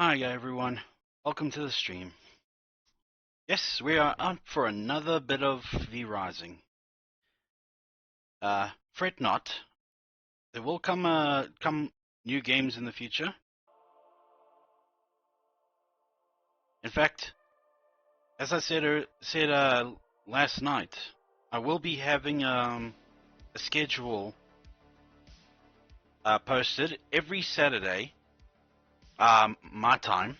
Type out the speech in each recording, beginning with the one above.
Hi everyone, welcome to the stream. Yes, we are up for another bit of V Rising. Fret not, there will come new games in the future. In fact, as I said last night, I will be having a schedule posted every Saturday, my time,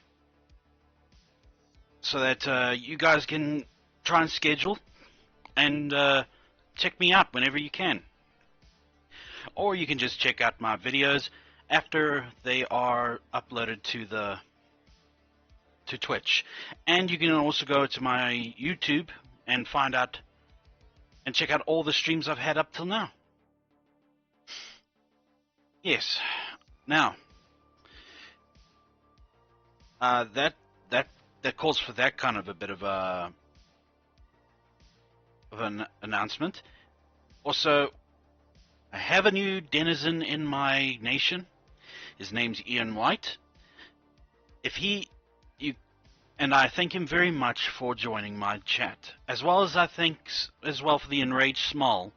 so that you guys can try and schedule and check me out whenever you can. Or you can just check out my videos after they are uploaded to Twitch. And you can also go to my YouTube and find out and check out all the streams I've had up till now. Yes. Now, that calls for that kind of a bit of an announcement. Also, I have a new denizen in my nation. His name's Ian White. And I thank him very much for joining my chat, as well as I thank as well for the Enraged Small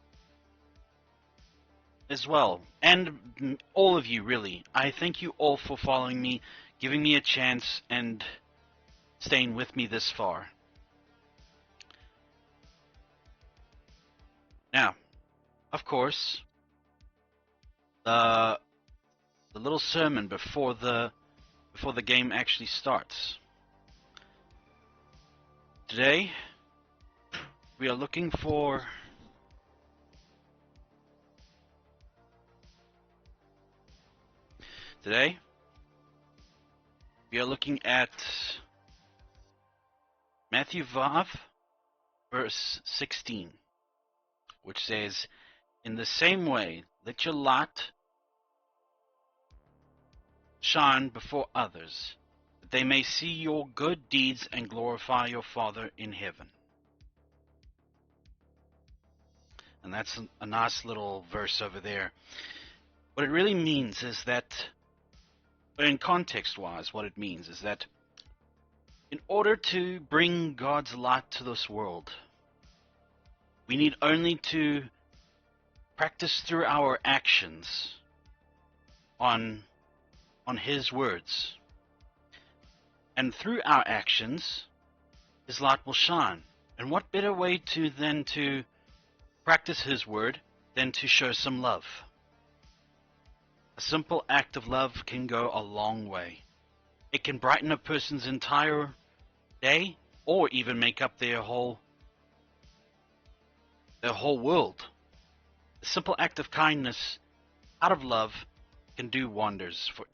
as well, and all of you really. I thank you all for following me, giving me a chance, and staying with me this far. Now, of course, the little sermon before the game actually starts. Today, we are looking for at Matthew 5, verse 16, which says, "In the same way, let your light shine before others, that they may see your good deeds and glorify your Father in heaven." And that's a nice little verse over there. What it really means is that, in context-wise, what it means is that in order to bring God's light to this world, we need only to practice through our actions on His words. And through our actions, His light will shine. And what better way than to practice His word than to show some love? A simple act of love can go a long way. It can brighten a person's entire day, or even make up their whole world. A simple act of kindness out of love can do wonders for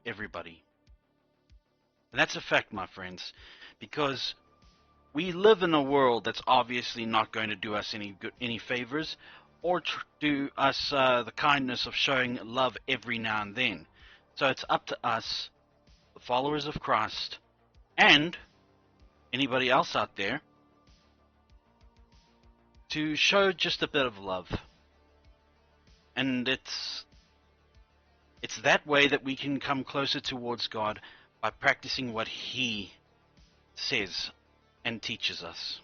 everybody. And that's a fact, my friends, because we live in a world that's obviously not going to do us any favors, or do us the kindness of showing love every now and then. So it's up to us, the followers of Christ, and anybody else out there, to show just a bit of love. And it's that way that we can come closer towards God, by practicing what He says and teaches us.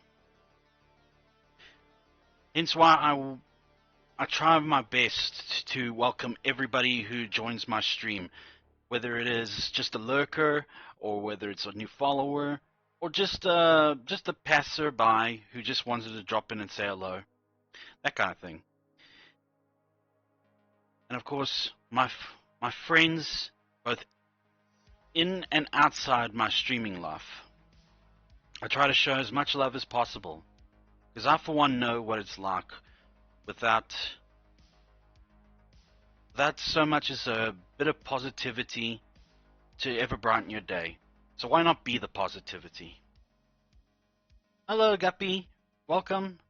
Hence why I try my best to welcome everybody who joins my stream, whether it is just a lurker, or whether it's a new follower, or just a passerby who just wanted to drop in and say hello, that kind of thing. And of course, my friends, both in and outside my streaming life, I try to show as much love as possible, because I for one know what it's like without so much as a bit of positivity to ever brighten your day. So why not be the positivity? Hello Guppy, welcome.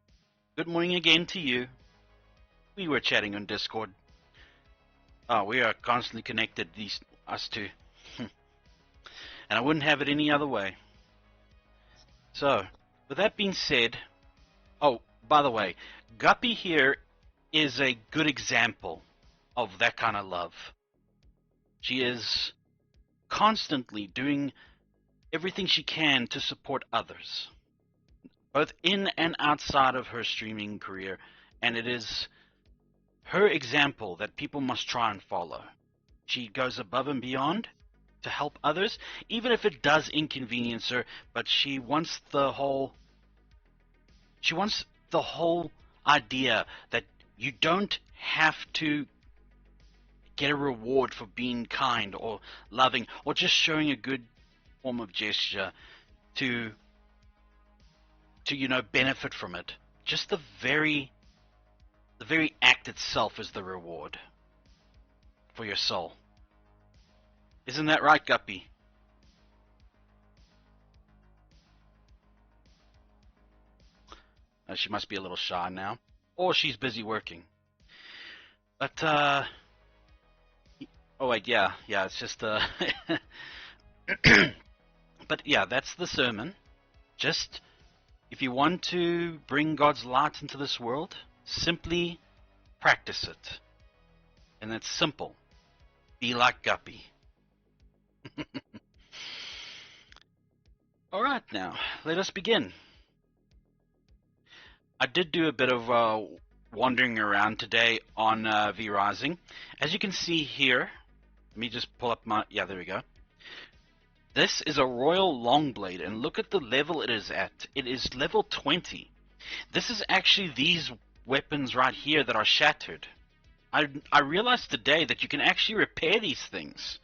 Good morning again to you. We were chatting on Discord. Oh, we are constantly connected, us two. And I wouldn't have it any other way. So, with that being said, oh, by the way, Guppy here is a good example of that kind of love. She is constantly doing everything she can to support others, both in and outside of her streaming career, and it is her example that people must try and follow. She goes above and beyond to help others, even if it does inconvenience her, but she wants the whole idea that you don't have to get a reward for being kind or loving or just showing a good form of gesture to benefit from it. Just the very act itself is the reward for your soul. Isn't that right, Guppy? She must be a little shy now, or she's busy working. But oh wait, yeah, it's just but yeah, that's the sermon. Just, if you want to bring God's light into this world, simply practice it. And it's simple. Be like Guppy. Alright, now, let us begin. I did do a bit of wandering around today on V-Rising. As you can see here, let me just pull up my... Yeah, there we go. This is a Royal Longblade, and look at the level it is at. It is level 20. This is actually these weapons right here that are shattered. I realized today that you can actually repair these things.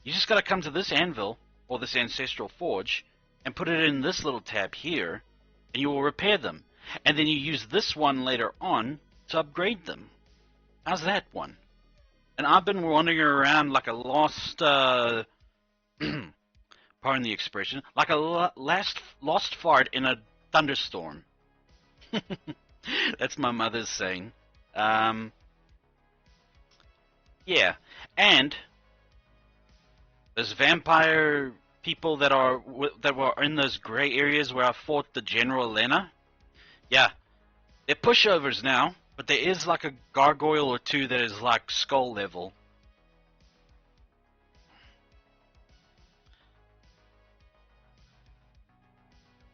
You just gotta come to this anvil, or this ancestral forge, and put it in this little tab here, and you will repair them. And then you use this one later on to upgrade them. How's that one? And I've been wandering around like a lost, pardon the expression, like a lost fart in a thunderstorm. That's my mother's saying. Yeah, and those vampire people that were in those gray areas where I fought the General Lena. Yeah, they're pushovers now, but there is like a gargoyle or two that is like skull level.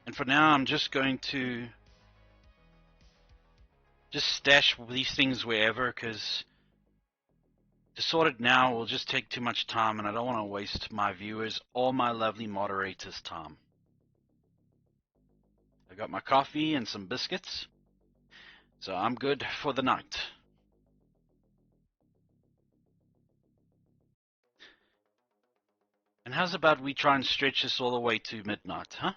And for now, I'm just going to just stash these things wherever, because to sort it now will just take too much time, and I don't want to waste my viewers or my lovely moderators' time. I got my coffee and some biscuits, so I'm good for the night. And how's about we try and stretch this all the way to midnight, huh?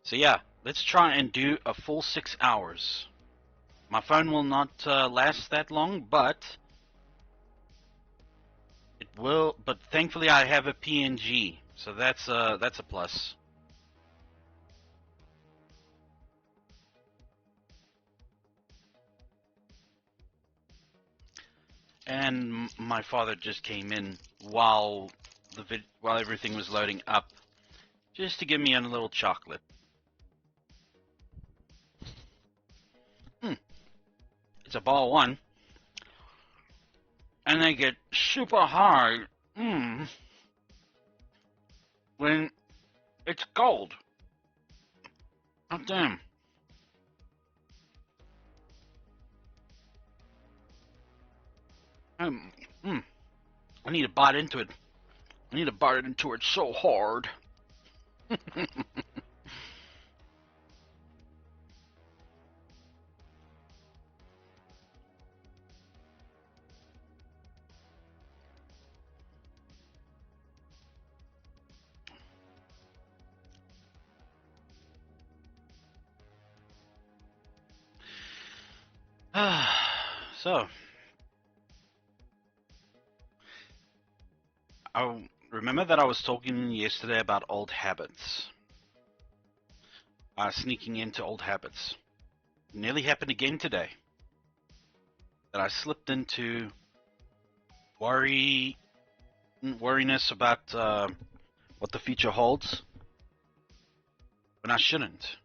So yeah, let's try and do a full 6 hours. My phone will not last that long, but it will. But thankfully, I have a PNG, so that's a plus. And my father just came in while everything was loading up, just to give me a little chocolate. It's a ball one, and they get super hard when it's cold. Oh damn. I need to bite into it. I need to bite into it so hard. So, I remember that I was talking yesterday about old habits. Sneaking into old habits. It nearly happened again today. That I slipped into worry. worriness about what the future holds when I shouldn't.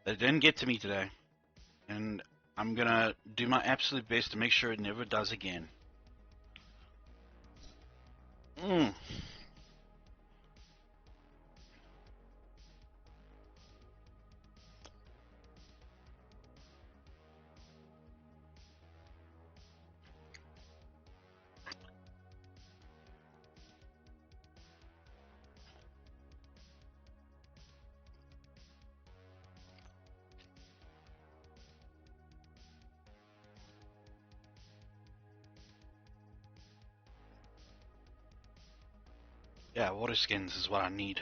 But it didn't get to me today, and I'm gonna do my absolute best to make sure it never does again. Yeah, water skins is what I need.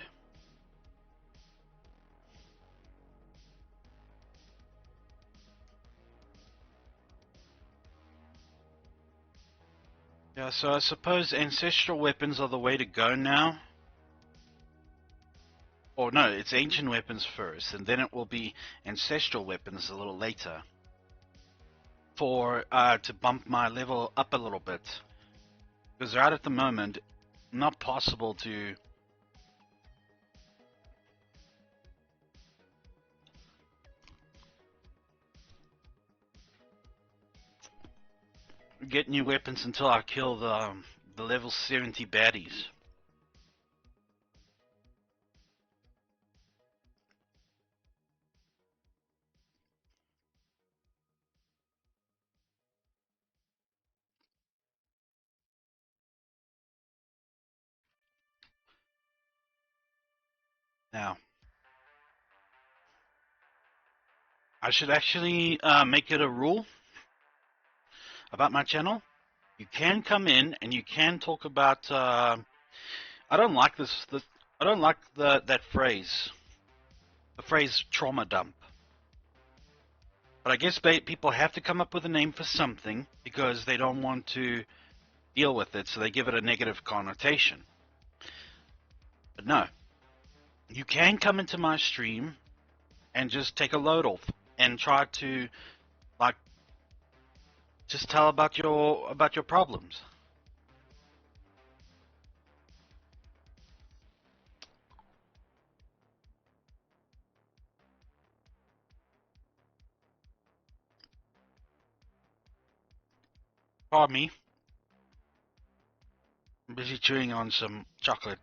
Yeah, so I suppose ancestral weapons are the way to go now. Or no, it's ancient weapons first, and then it will be ancestral weapons a little later. For to bump my level up a little bit. Because right at the moment, not possible to get new weapons until I kill the level 70 baddies. Now, I should actually make it a rule about my channel. You can come in and you can talk about. I don't like this. I don't like that phrase. The phrase trauma dump. But I guess people have to come up with a name for something because they don't want to deal with it, so they give it a negative connotation. But no, you can come into my stream and just take a load off and try to, like, just tell about your problems. Pardon me. I'm busy chewing on some chocolate.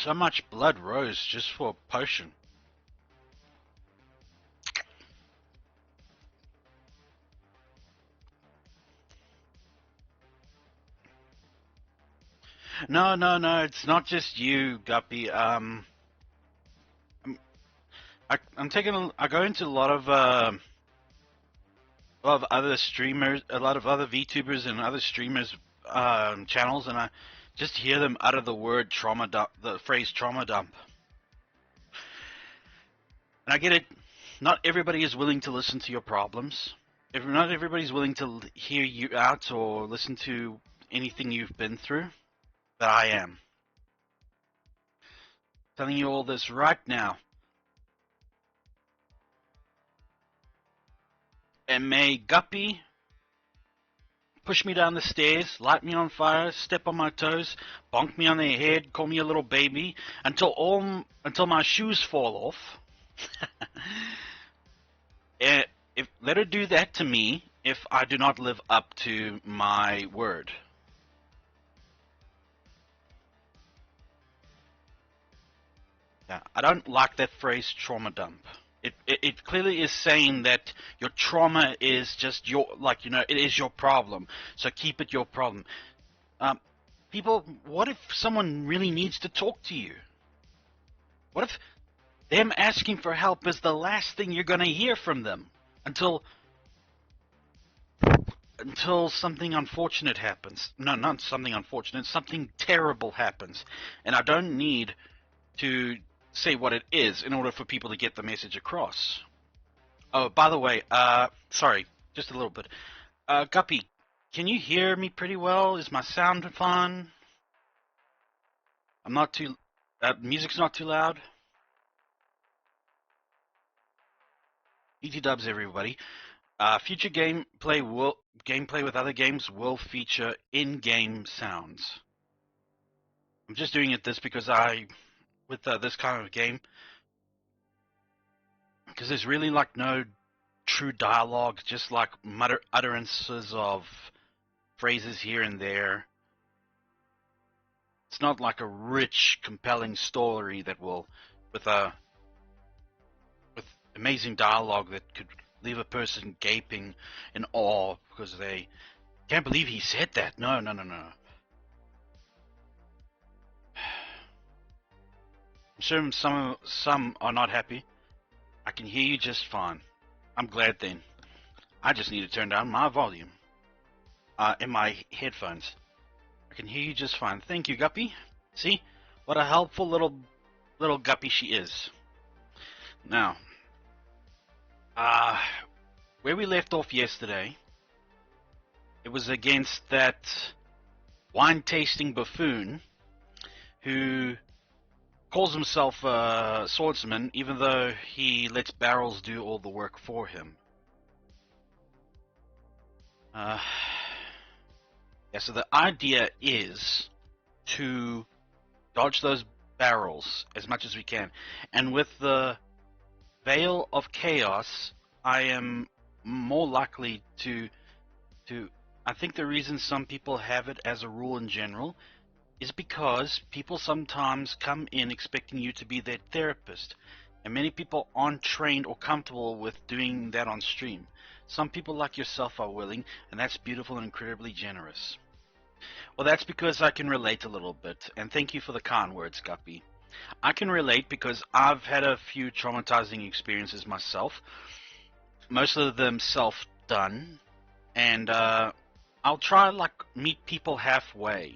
So much blood rose just for a potion. No, it's not just you, Guppy. I go into a lot of other streamers, a lot of other VTubers and other streamers channels, and I just hear them utter the word trauma dump, the phrase trauma dump. And I get it. Not everybody is willing to listen to your problems. Not everybody's willing to hear you out or listen to anything you've been through. But I am. Telling you all this right now. And may Guppy push me down the stairs, light me on fire, step on my toes, bonk me on the head, call me a little baby, until my shoes fall off. Let her do that to me if I do not live up to my word. Yeah, I don't like that phrase trauma dump. It clearly is saying that your trauma is just it is your problem. So keep it your problem. People, what if someone really needs to talk to you? What if them asking for help is the last thing you're going to hear from them until something unfortunate happens? No, not something unfortunate. Something terrible happens. And I don't need to say what it is in order for people to get the message across. Oh, by the way, sorry, just a little bit. Guppy, can you hear me pretty well? Is my sound fine? I'm not too. Music's not too loud. ET dubs, everybody. Future gameplay with other games will feature in-game sounds. I'm just doing it this because with this kind of game, because there's really like no true dialogue, just like utterances of phrases here and there. It's not like a rich, compelling story that will, with amazing dialogue that could leave a person gaping in awe because they can't believe he said that. No, no, no, no. I'm sure some are not happy. I can hear you just fine. I'm glad then. I just need to turn down my volume in my headphones. I can hear you just fine. Thank you, Guppy. See? What a helpful little Guppy she is. Now, where we left off yesterday, it was against that wine-tasting buffoon who calls himself a swordsman, even though he lets barrels do all the work for him. Yeah, so the idea is to dodge those barrels as much as we can. And with the Veil of Chaos, I am more likely to I think the reason some people have it as a rule in general is because people sometimes come in expecting you to be their therapist, and many people aren't trained or comfortable with doing that on stream. Some people like yourself are willing, and that's beautiful and incredibly generous. Well, that's because I can relate a little bit, and thank you for the kind words, Guppy. I can relate because I've had a few traumatizing experiences myself, most of them self-done, and I'll try like meet people halfway.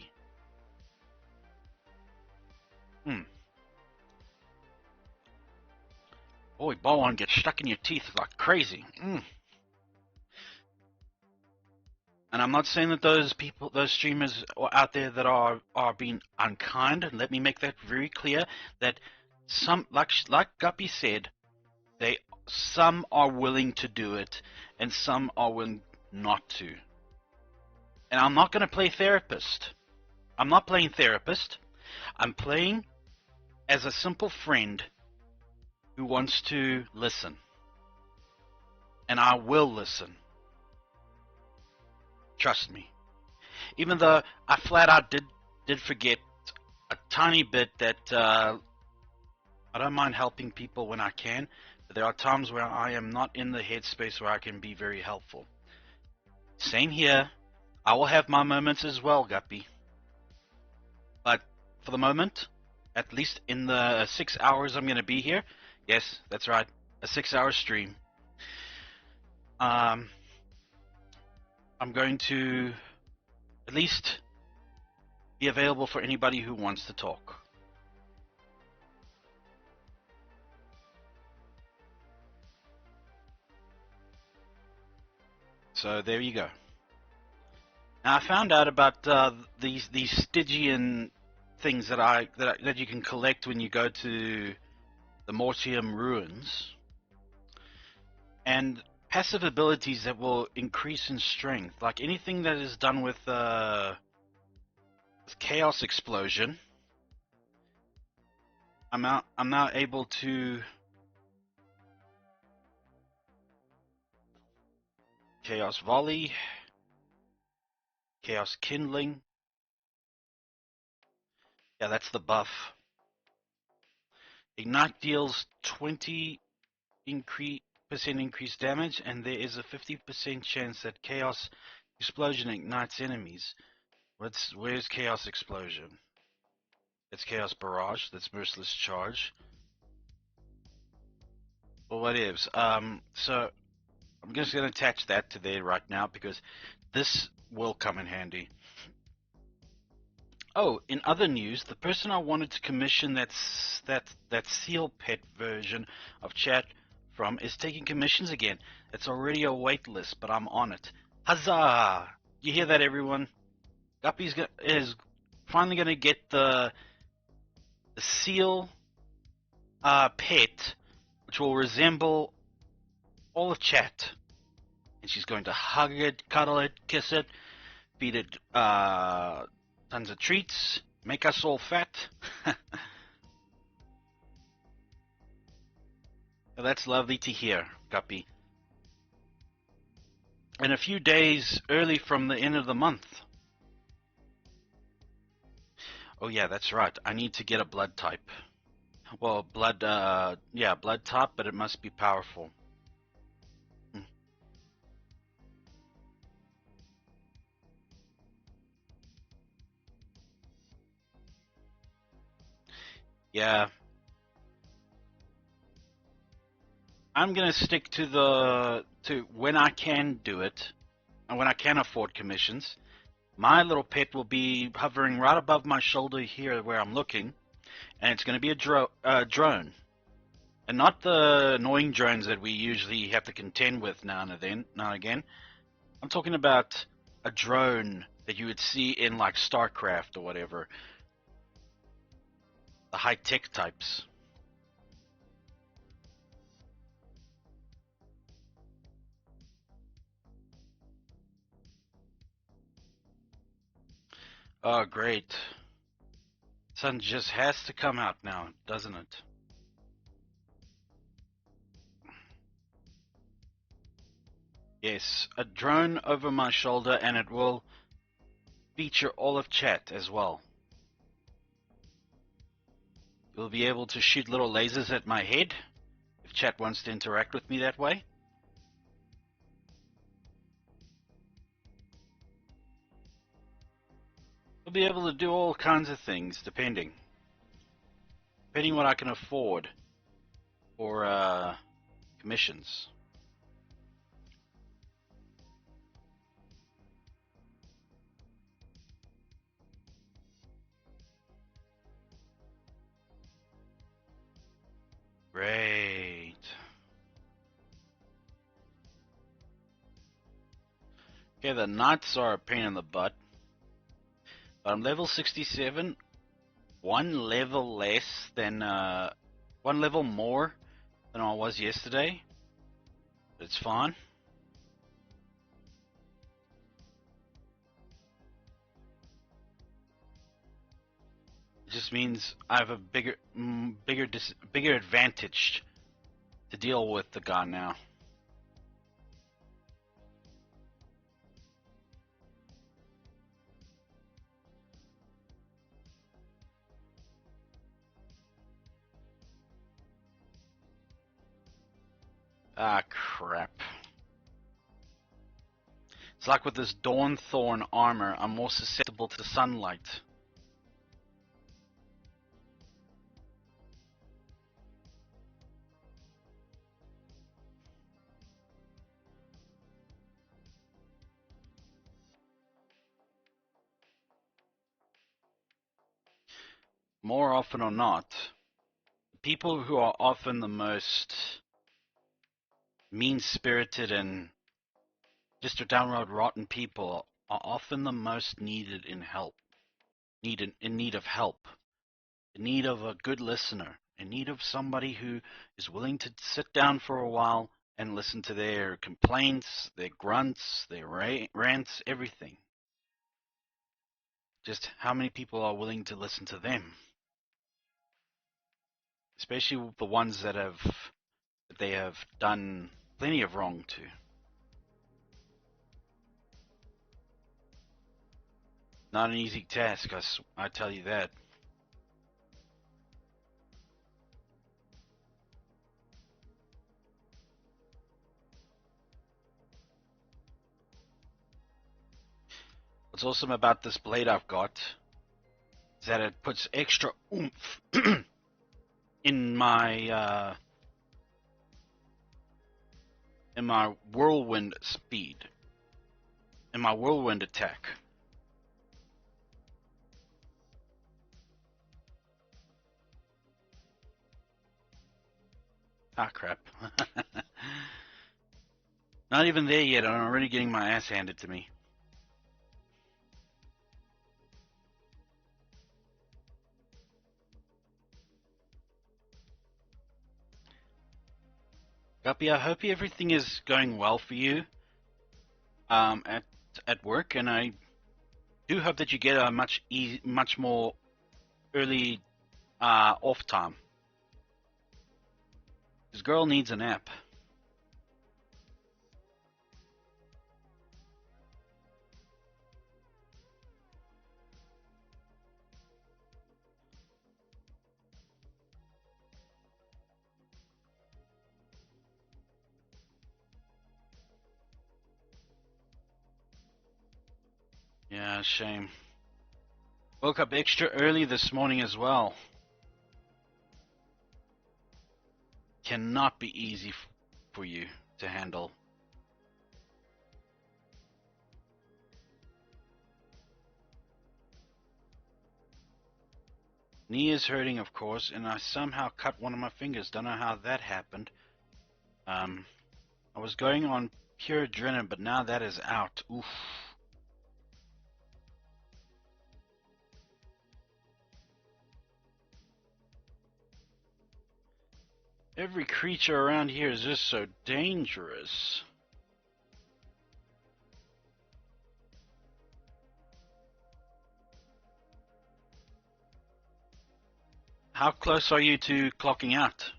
Boy, ball gets stuck in your teeth like crazy. And I'm not saying that those streamers out there that are being unkind. Let me make that very clear. That some, like Guppy said, some are willing to do it, and some are willing not to. And I'm not going to play therapist. I'm not playing therapist. I'm playing as a simple friend who wants to listen. And I will listen. Trust me. Even though I flat out did forget a tiny bit that I don't mind helping people when I can, but there are times where I am not in the headspace where I can be very helpful. Same here. I will have my moments as well, Guppy. But for the moment, at least in the 6 hours I'm going to be here, yes, that's right, a 6-hour stream, I'm going to at least be available for anybody who wants to talk. So there you go. Now I found out about these Stygian things that you can collect when you go to the Mortium ruins, and passive abilities that will increase in strength, like anything that is done with Chaos Explosion. I'm now able to Chaos Volley, Chaos Kindling. Yeah, that's the buff. Ignite deals 20% increased damage, and there is a 50% chance that Chaos Explosion ignites enemies. Where's Chaos Explosion? It's Chaos Barrage. That's Merciless Charge. Well, what ifs? So I'm just going to attach that to there right now because this will come in handy. Oh, in other news, the person I wanted to commission that seal pet version of chat from is taking commissions again. It's already a wait list, but I'm on it. Huzzah! You hear that, everyone? Guppy's is finally going to get the seal pet which will resemble all of chat. And she's going to hug it, cuddle it, kiss it, feed it tons of treats, make us all fat. Well, that's lovely to hear, Guppy. And a few days early from the end of the month. Oh yeah, that's right. I need to get a blood type. Well, blood type, but it must be powerful. Yeah. I'm gonna stick to when I can do it, and when I can afford commissions. My little pet will be hovering right above my shoulder here where I'm looking, and it's going to be a drone. And not the annoying drones that we usually have to contend with now and again. I'm talking about a drone that you would see in like StarCraft or whatever. The high-tech types. Oh, great. Sun just has to come out now, doesn't it? Yes, a drone over my shoulder, and it will feature all of chat as well. You'll be able to shoot little lasers at my head if chat wants to interact with me that way. You'll be able to do all kinds of things depending what I can afford for commissions. Great. Okay, the knights are a pain in the butt. But I'm level 67, one level less than, one level more than I was yesterday. But it's fine. It just means I have a bigger advantage to deal with the guy now. Ah, crap. It's like with this Dawnthorn armor, I'm more susceptible to sunlight. More often or not, people who are often the most mean-spirited and just a downright rotten people are often the most needed in help. In need of help. In need of a good listener. In need of somebody who is willing to sit down for a while and listen to their complaints, their grunts, their rants, everything. Just how many people are willing to listen to them? Especially the ones that they have done plenty of wrong to. Not an easy task, I tell you that. What's awesome about this blade I've got is that it puts extra oomph in my whirlwind speed, in my whirlwind attack. Ah, crap. Not even there yet, I'm already getting my ass handed to me. Guppy, I hope everything is going well for you at work, and I do hope that you get a much more early off time. This girl needs a nap. Yeah, shame. Woke up extra early this morning as well. Cannot be easy for you to handle. Knee is hurting, of course, and I somehow cut one of my fingers. Don't know how that happened. I was going on pure adrenaline, but now that is out. Oof. Every creature around here is just so dangerous. How close are you to clocking out?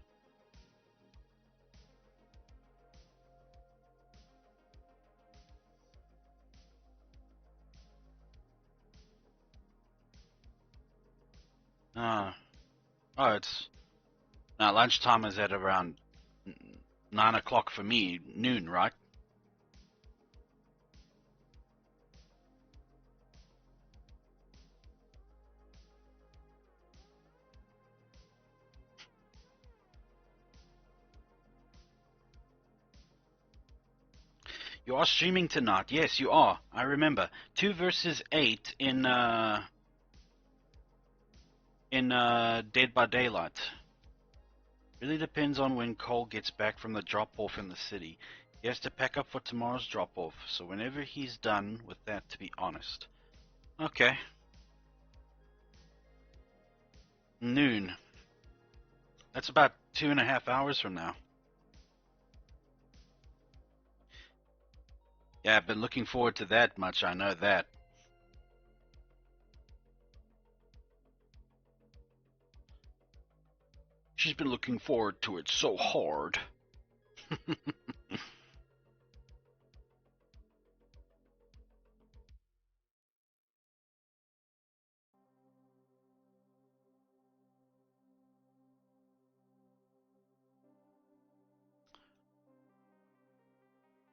It's now lunchtime is at around 9 o'clock for me, noon, right? You are streaming tonight. Yes, you are. I remember 2 versus 8 in Dead by Daylight. Really depends on when Cole gets back from the drop-off in the city. He has to pack up for tomorrow's drop-off, so whenever he's done with that, to be honest. Okay. Noon. That's about 2.5 hours from now. Yeah, I've been looking forward to that much, I know that. She's been looking forward to it so hard. I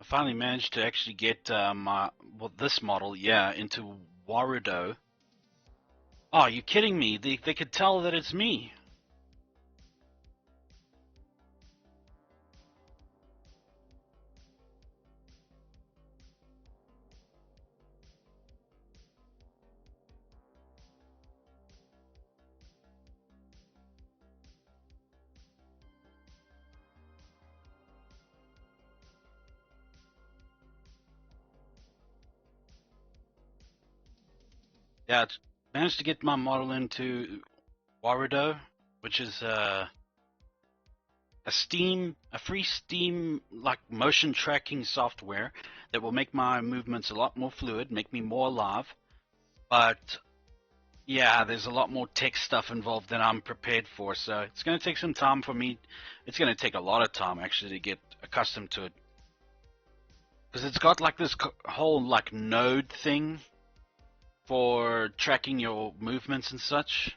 finally managed to actually get this model, yeah, into Warudo. Oh, you kidding me? They could tell that it's me. Yeah, managed to get my model into Warudo, which is a free Steam like motion tracking software that will make my movements a lot more fluid, make me more alive. But yeah, there's a lot more tech stuff involved than I'm prepared for, so it's going to take some time for me. It's going to take a lot of time actually to get accustomed to it, because it's got like this whole like node thing for tracking your movements and such.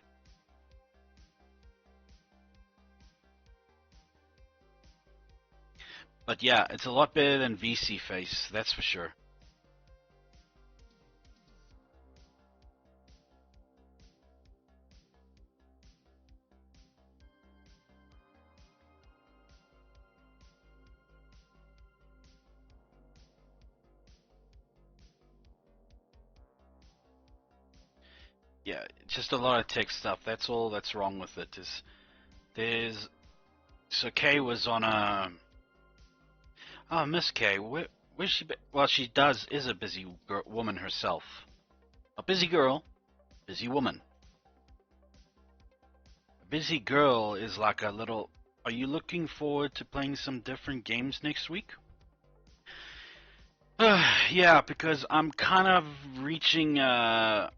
But yeah, it's a lot better than VC Face, that's for sure. Yeah, just a lot of tech stuff. That's all that's wrong with it. So Kay was on a. Oh, Miss Kay, where's she? Well, she is a busy woman herself. A busy girl, busy woman. A busy girl is like a little. Are you looking forward to playing some different games next week? Yeah, because I'm kind of reaching. I'm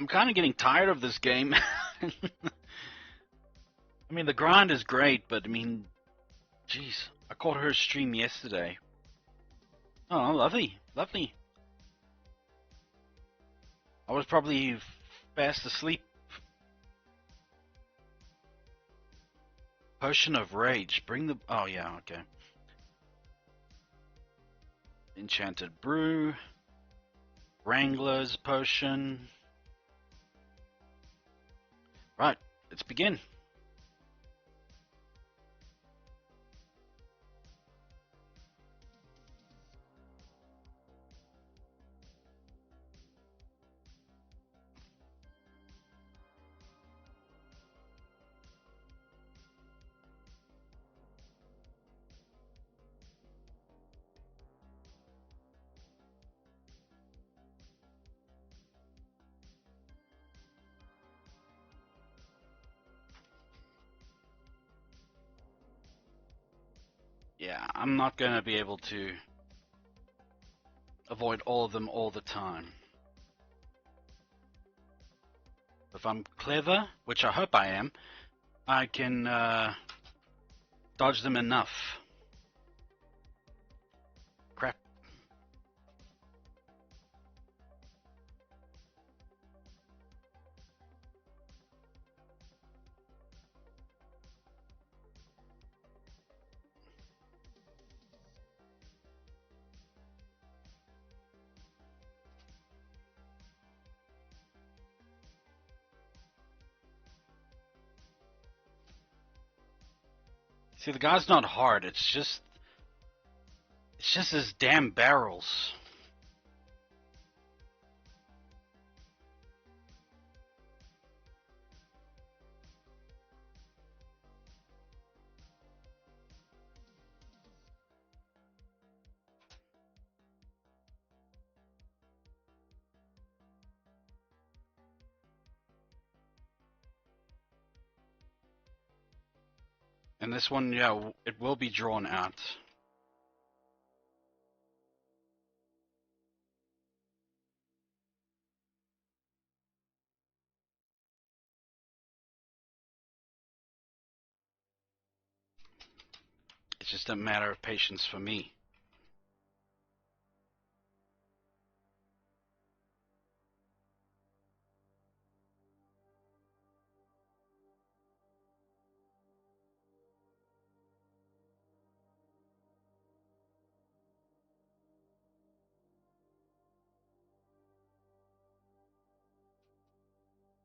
kind of getting tired of this game. I mean, the grind is great, but I mean, jeez, I caught her stream yesterday. Oh, lovely, lovely. I was probably fast asleep. Potion of Rage. Bring the. Oh, yeah, okay. Enchanted Brew. Wrangler's Potion. Right, let's begin. Yeah, I'm not going to be able to avoid all of them all the time. If I'm clever, which I hope I am, I can dodge them enough. Crap. See, the guy's not hard. It's just his damn barrels. And this one, yeah, it will be drawn out. It's just a matter of patience for me.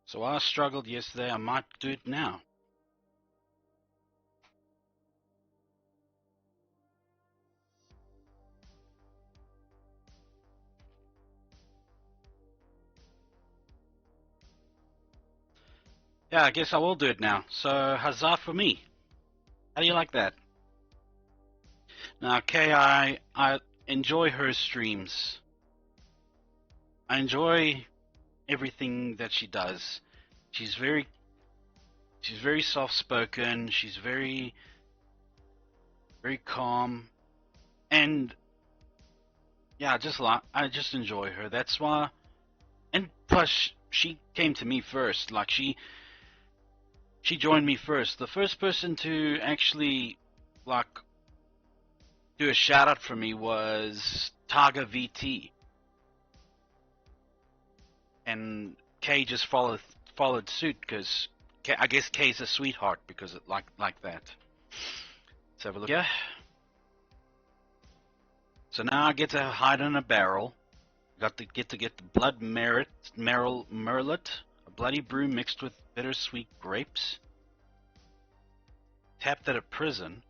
So I struggled yesterday, I might do it now. Yeah, I guess I will do it now. So, huzzah for me. How do you like that? Now, Kay, I enjoy her streams. I enjoy everything that she does. She's very soft-spoken. She's very calm, and yeah, I just enjoy her. That's why. And plus, she came to me first. Like she joined me first. The first person to actually like do a shout out for me was Targa VT, and Kay just followed suit because I guess Kay's a sweetheart because it like that. Let's have a look. Yeah. So now I get to hide in a barrel. Got to get the blood merlet, a bloody brew mixed with bittersweet grapes. Tapped at a prison,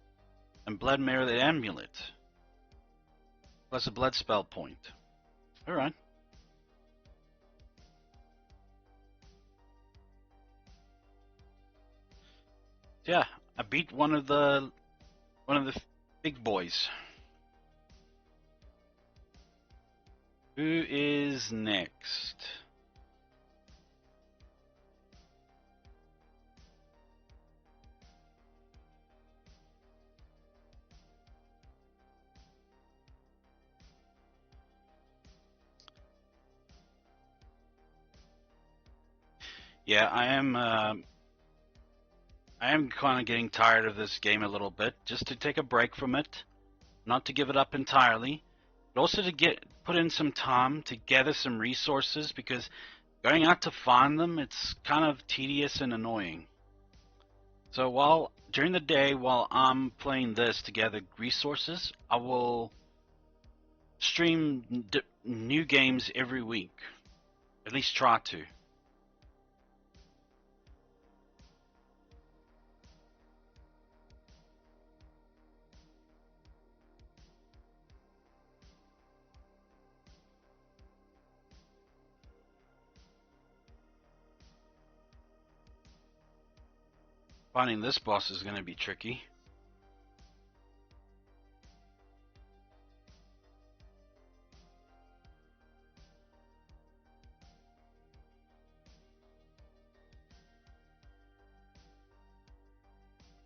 and blood merlet amulet. Plus a blood spell point. Alright. Yeah, I beat one of the big boys. Who is next? Yeah, I am kind of getting tired of this game a little bit. Just to take a break from it, not to give it up entirely, but also to put in some time to gather some resources, because going out to find them, it's kind of tedious and annoying. So while during the day, while I'm playing this to gather resources, I will stream new games every week. At least try to. Finding this boss is going to be tricky.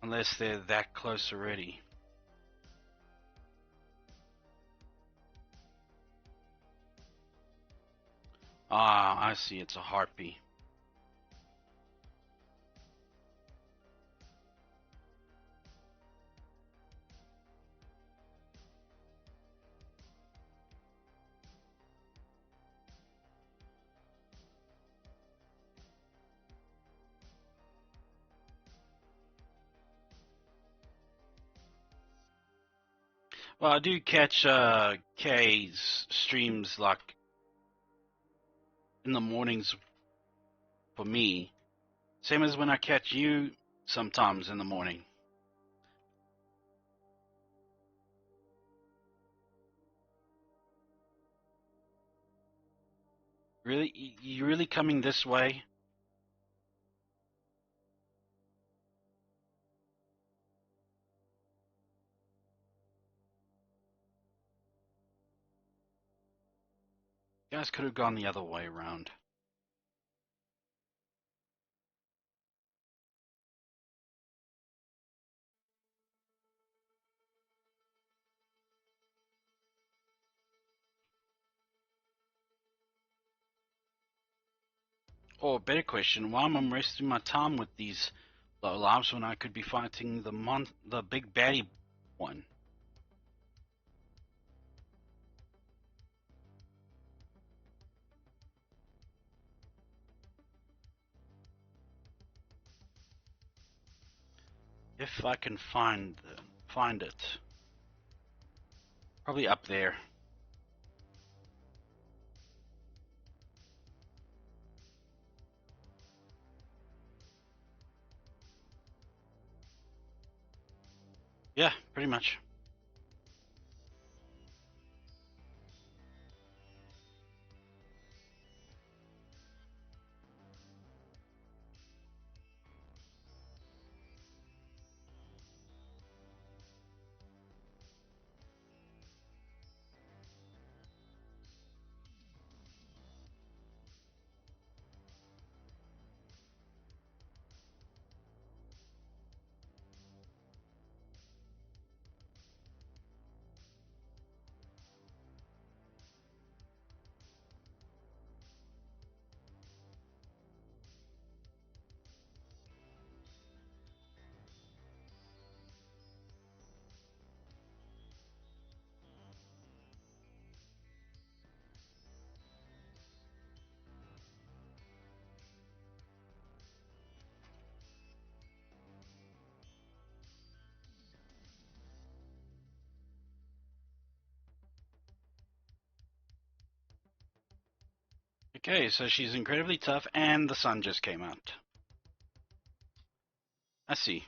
Unless they're that close already. Ah, I see, it's a harpy. Well, I do catch K's streams like in the mornings for me. Same as when I catch you sometimes in the morning. Really? You really coming this way? You guys could have gone the other way around. Or a better question, why am I wasting my time with these low lives when I could be fighting the big baddie one? If I can find it. Probably up there. Yeah, pretty much. Okay, so she's incredibly tough, and the sun just came out. I see.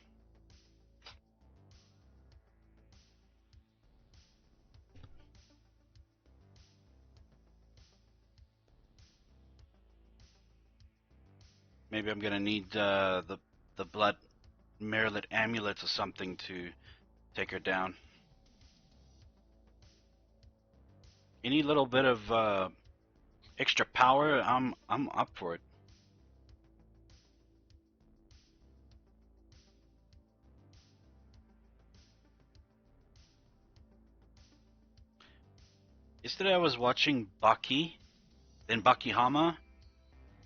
Maybe I'm gonna need the blood Marilyn amulet or something to take her down. Any little bit of extra power, I'm up for it. Yesterday I was watching Baki, then Bakihama,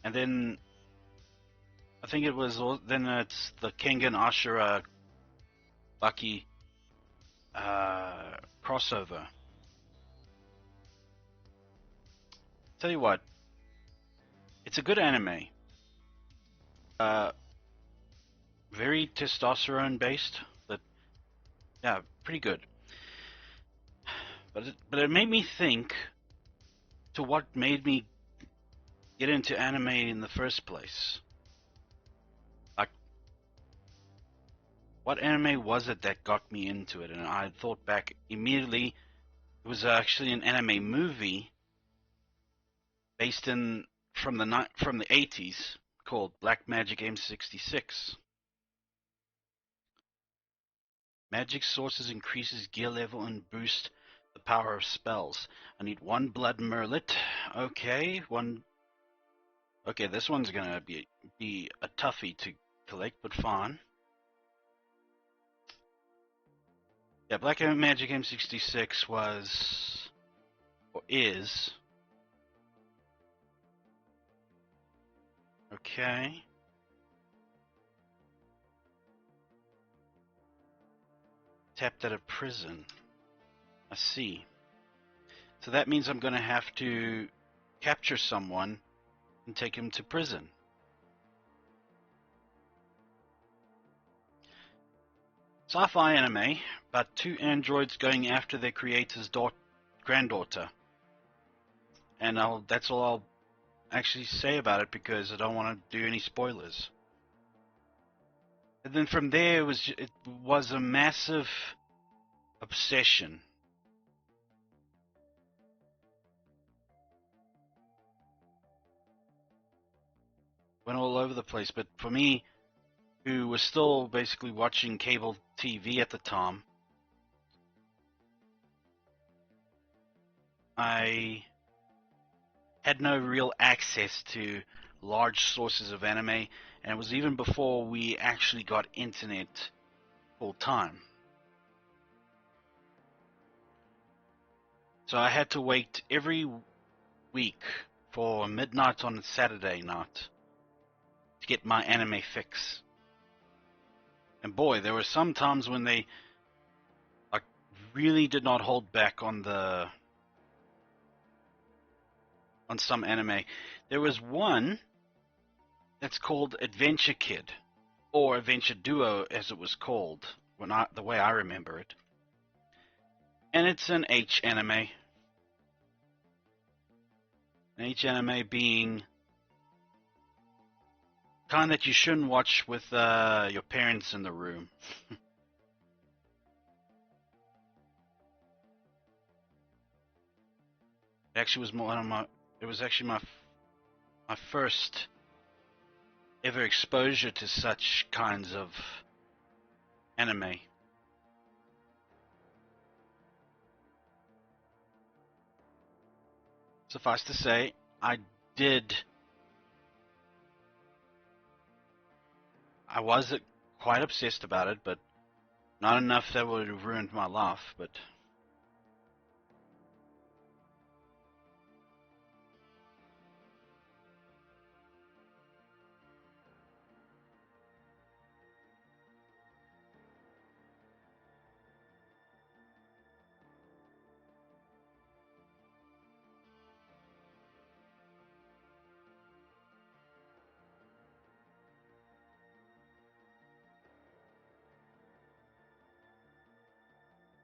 and then think it was. Then it's the Kengan Ashura Bucky crossover. Tell you what, it's a good anime. Very testosterone based, but yeah, pretty good. But it made me think to what made me get into anime in the first place. Like, what anime was it that got me into it? And I thought back immediately. It was actually an anime movie based in from the 80s called Black Magic M66. Magic sources increases gear level and boost the power of spells. I need one blood merlet. Okay, one. Okay, this one's gonna be a toughie to collect, but fine. Yeah, Black Magic M66 was or is okay. Tapped at a prison. I see. So that means I'm gonna have to capture someone and take him to prison. Sci-fi anime, but two androids going after their creator's granddaughter. And that's all I'll actually say about it because I don't want to do any spoilers. And then from there, it was a massive obsession. Went all over the place, but for me, who was still basically watching cable TV at the time, I had no real access to large sources of anime, and it was even before we actually got internet full time. So I had to wait every week for midnight on a Saturday night to get my anime fix. And boy, there were some times when they like really did not hold back on some anime. There was one that's called Adventure Kid, or Adventure Duo as it was called the way I remember it. And it's an H anime. An H anime being kind that you shouldn't watch with your parents in the room. It actually was it was actually my first ever exposure to such kinds of anime. Suffice to say, I was quite obsessed about it, but not enough that would have ruined my life, but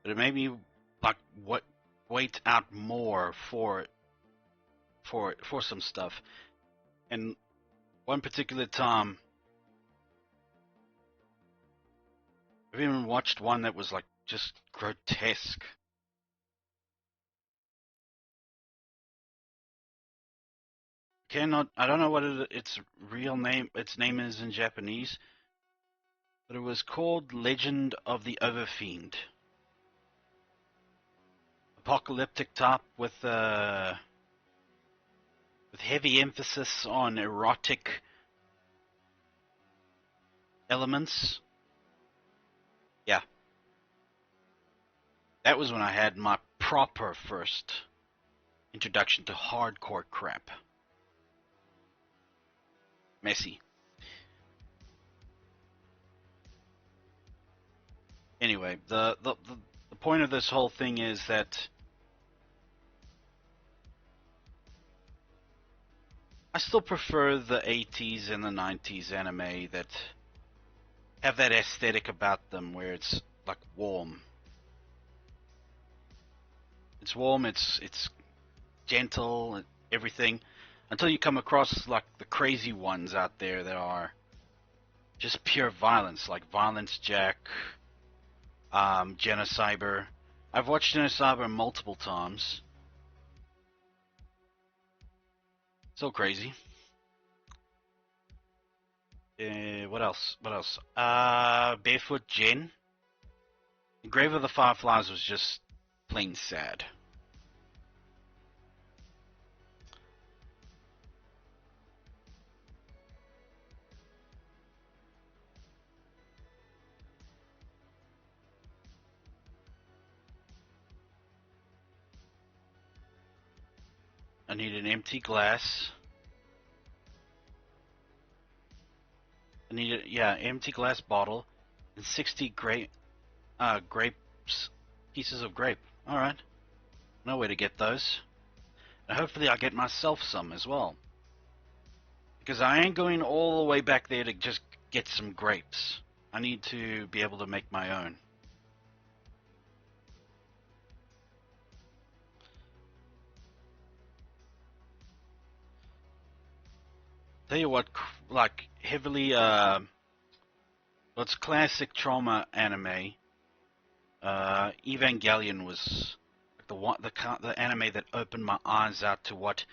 it made me like wait out more for some stuff. And one particular time, I've even watched one that was like just grotesque. I don't know what its name is in Japanese, but it was called Legend of the Overfiend. Apocalyptic type with heavy emphasis on erotic elements. Yeah. That was when I had my proper first introduction to hardcore crap. Messy. Anyway, the point of this whole thing is that I still prefer the 80s and the 90s anime that have that aesthetic about them where it's like warm. It's warm, it's gentle, everything, until you come across like the crazy ones out there that are just pure violence, like Violence Jack, Genocyber. I've watched Genocyber multiple times. So crazy. What else? What else? Barefoot Jen. Grave of the Fireflies was just plain sad. I need an empty glass. I need empty glass bottle and 60 grapes, pieces of grape. All right, no way to get those. And hopefully I get myself some as well, because I ain't going all the way back there to just get some grapes. I need to be able to make my own. Tell you what, like heavily, what's classic trauma anime? Evangelion was the anime that opened my eyes out to what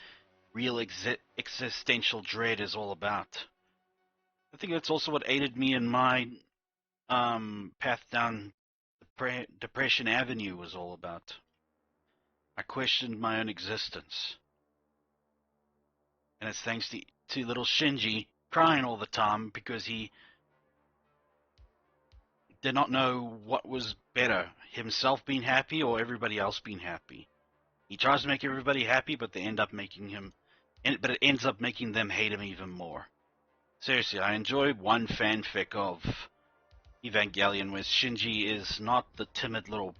real existential dread is all about. I think that's also what aided me in my path down Depression Avenue was all about. I questioned my own existence, and it's thanks to little Shinji crying all the time because he did not know what was better, himself being happy or everybody else being happy. He tries to make everybody happy, but they end up making him, but it ends up making them hate him even more. Seriously, I enjoy one fanfic of Evangelion where Shinji is not the timid little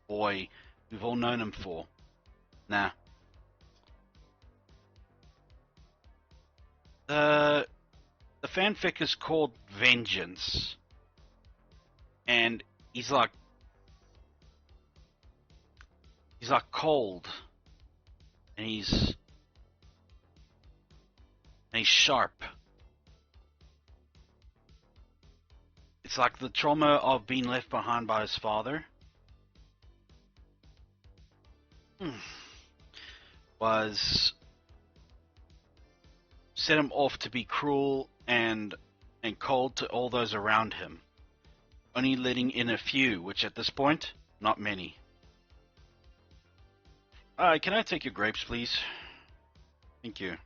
boy we've all known him for. Nah. The fanfic is called Vengeance, and he's like cold, and he's sharp. It's like the trauma of being left behind by his father was set him off to be cruel and cold to all those around him, only letting in a few, which at this point, not many. Can I take your grapes, please? Thank you.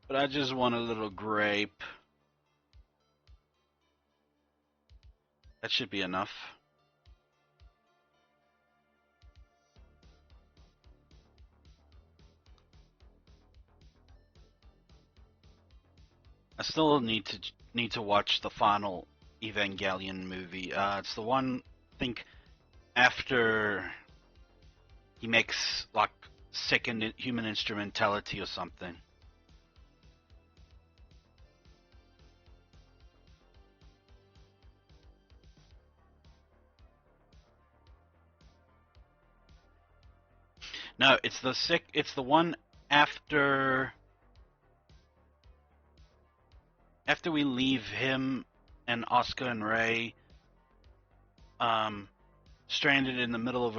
But I just want a little grape. That should be enough. I still need to watch the final Evangelion movie. It's the one, I think, after he makes like second human instrumentality or something. No, it's the one after we leave him and Oscar and Ray stranded in the middle of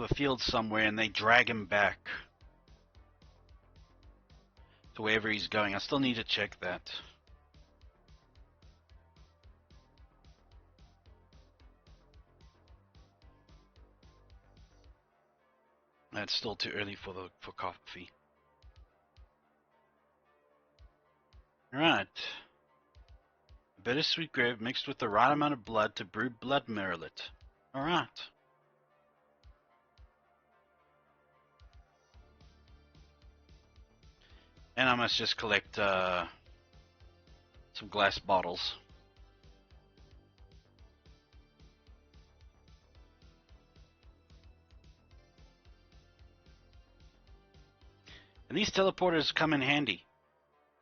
a field somewhere, and they drag him back to wherever he's going. I still need to check that. It's still too early for coffee. Right. Bittersweet grape mixed with the right amount of blood to brew blood merlet. All right. And I must just collect some glass bottles. And these teleporters come in handy.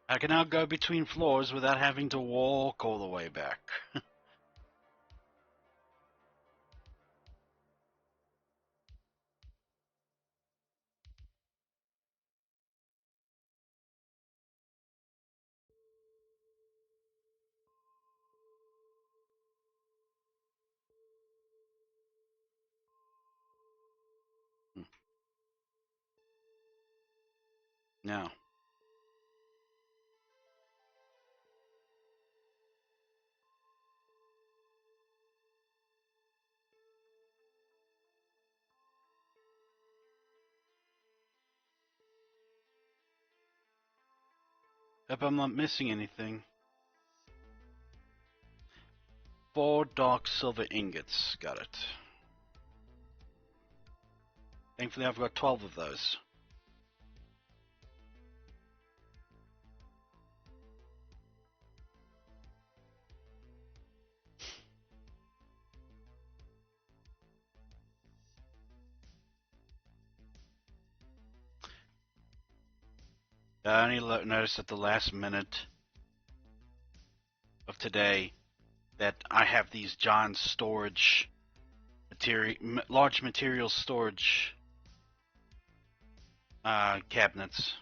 I can now go between floors without having to walk all the way back. Now, hope I'm not missing anything. 4 dark silver ingots. Got it. Thankfully, I've got 12 of those. I only noticed at the last minute of today that I have these giant storage large material storage cabinets.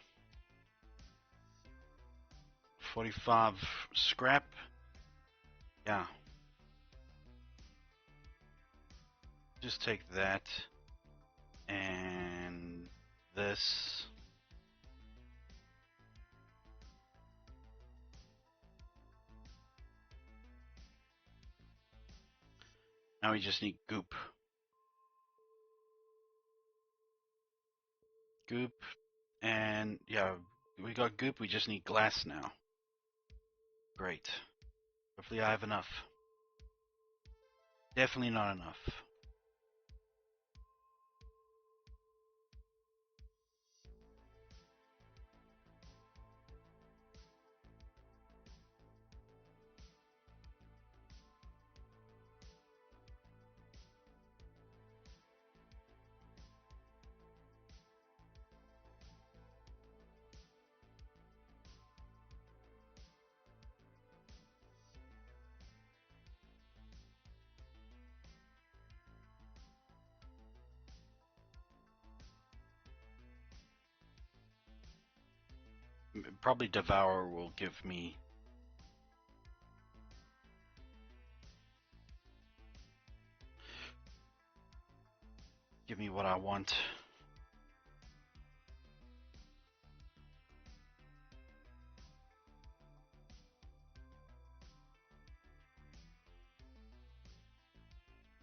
45 scrap. Yeah. Just take that and this. Now we just need goop. Goop, and yeah, we got goop, we just need glass now. Great. Hopefully I have enough. Definitely not enough. Probably Devour will give me what I want.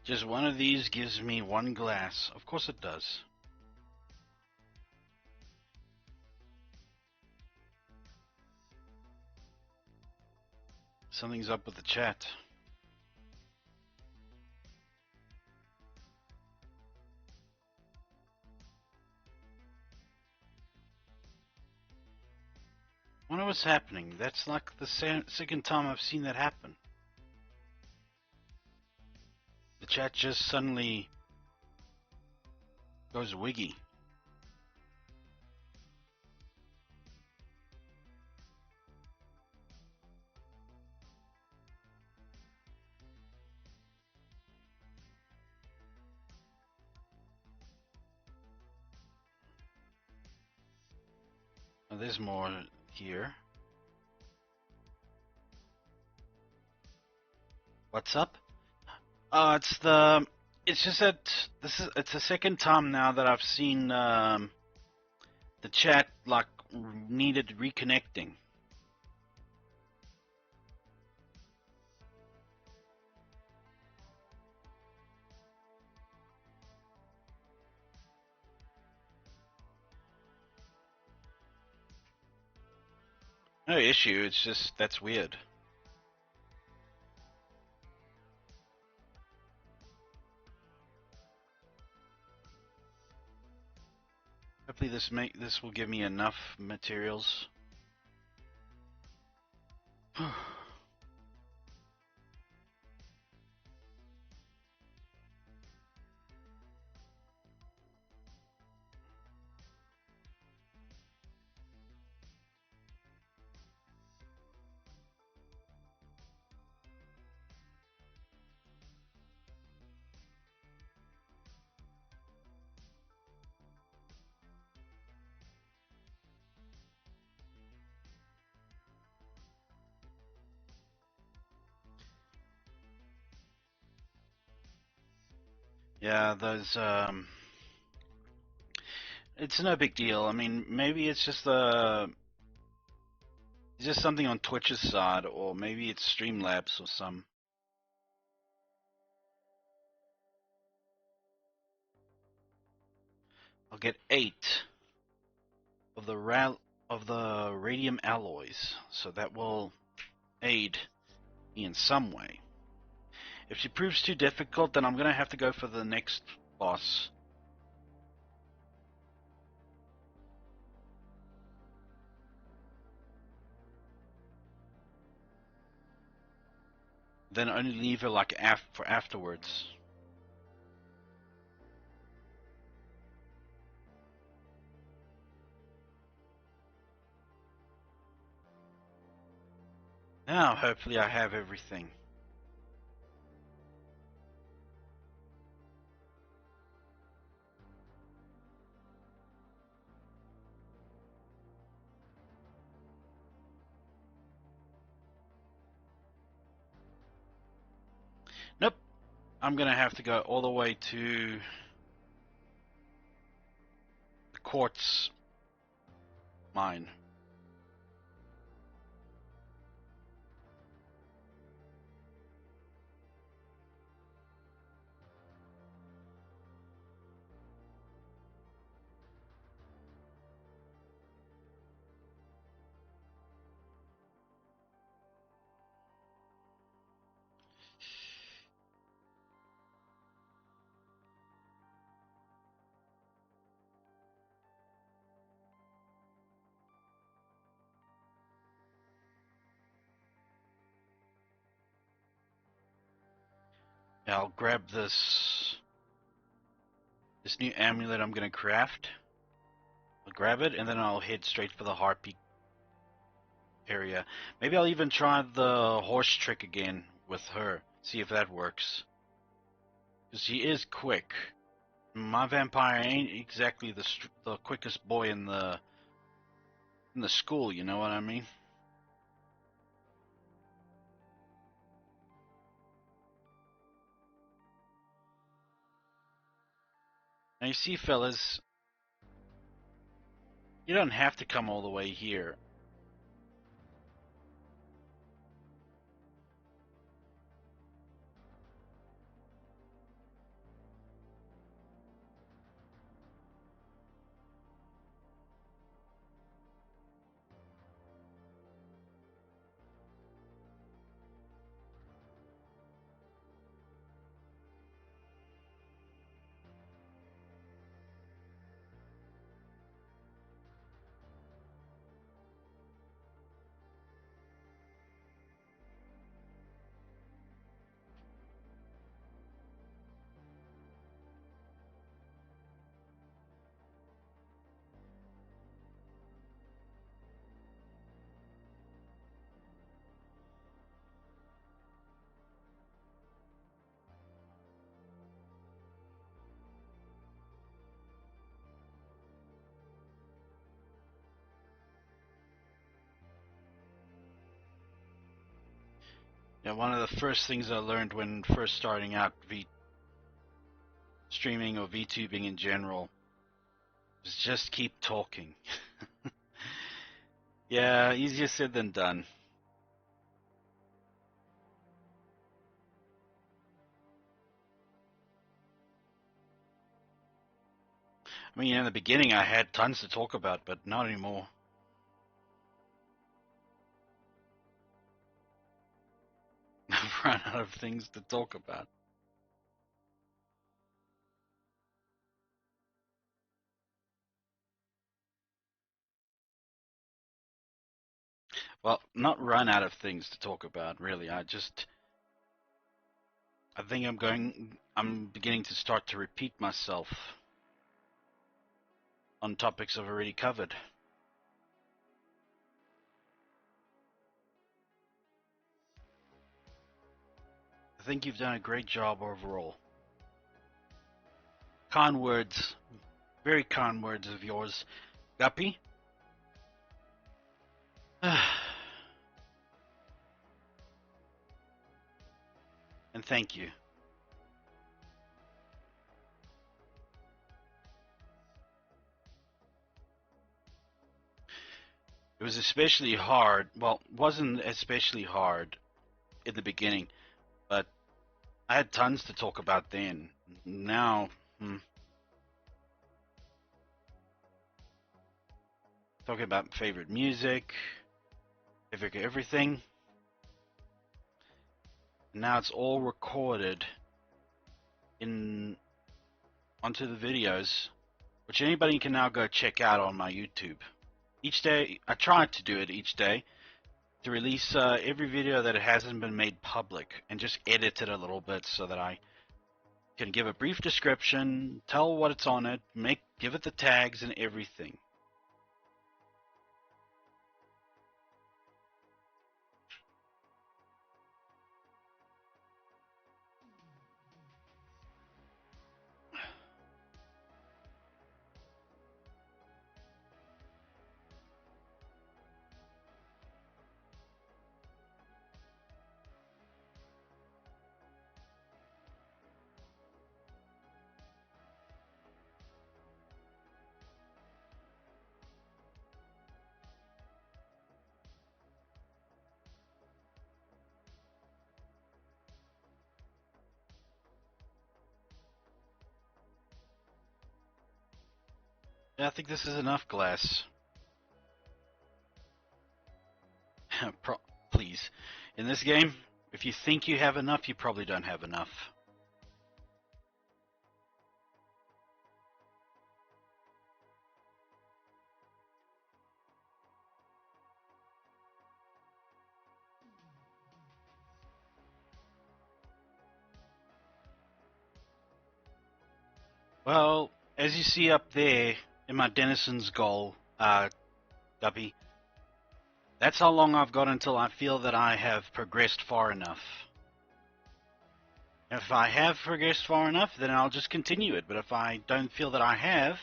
Just one of these gives me 1 glass. Of course it does. Something's up with the chat. I wonder what's happening. That's like the second time I've seen that happen. The chat just suddenly goes wiggy. Oh, there's more here. What's up? It's just that it's the second time now that I've seen the chat like needed reconnecting. No issue. It's just that's weird. Hopefully this will give me enough materials. Yeah, those it's no big deal. I mean, maybe it's just something on Twitch's side, or maybe it's Streamlabs or some. I'll get 8 of the radium alloys, so that will aid me in some way. If she proves too difficult, then I'm gonna have to go for the next boss. Then only leave her like for afterwards. Now, hopefully I have everything. Nope. I'm gonna have to go all the way to the quartz mine. Yeah, I'll grab this new amulet I'm gonna craft. I'll grab it and then I'll head straight for the heartbeat area. Maybe I'll even try the horse trick again with her. See if that works. Because she is quick. My vampire ain't exactly the quickest boy in the school, you know what I mean? Now you see, fellas, you don't have to come all the way here. Yeah, one of the first things I learned when first starting out streaming or VTubing in general is just keep talking. Yeah, easier said than done. I mean, in the beginning I had tons to talk about, but not anymore. I've run out of things to talk about. Well, not run out of things to talk about, really. I think I'm beginning to start to repeat myself on topics I've already covered. I think you've done a great job overall. Kind words, very kind words of yours, Guppy. And thank you. It was especially hard. Well, it wasn't especially hard in the beginning, but I had tons to talk about then. Now, talking about favorite music, favorite everything. Now it's all recorded in onto the videos, which anybody can now go check out on my YouTube. Each day, I try to do it each day to release every video that hasn't been made public and just edit it a little bit so that I can give a brief description, tell what it's on it, give it the tags and everything. Yeah, I think this is enough glass. Please. In this game, if you think you have enough, you probably don't have enough. Well, as you see up there in my Denison's goal, Guppy, that's how long I've got until I feel that I have progressed far enough. If I have progressed far enough, then I'll just continue it. But if I don't feel that I have,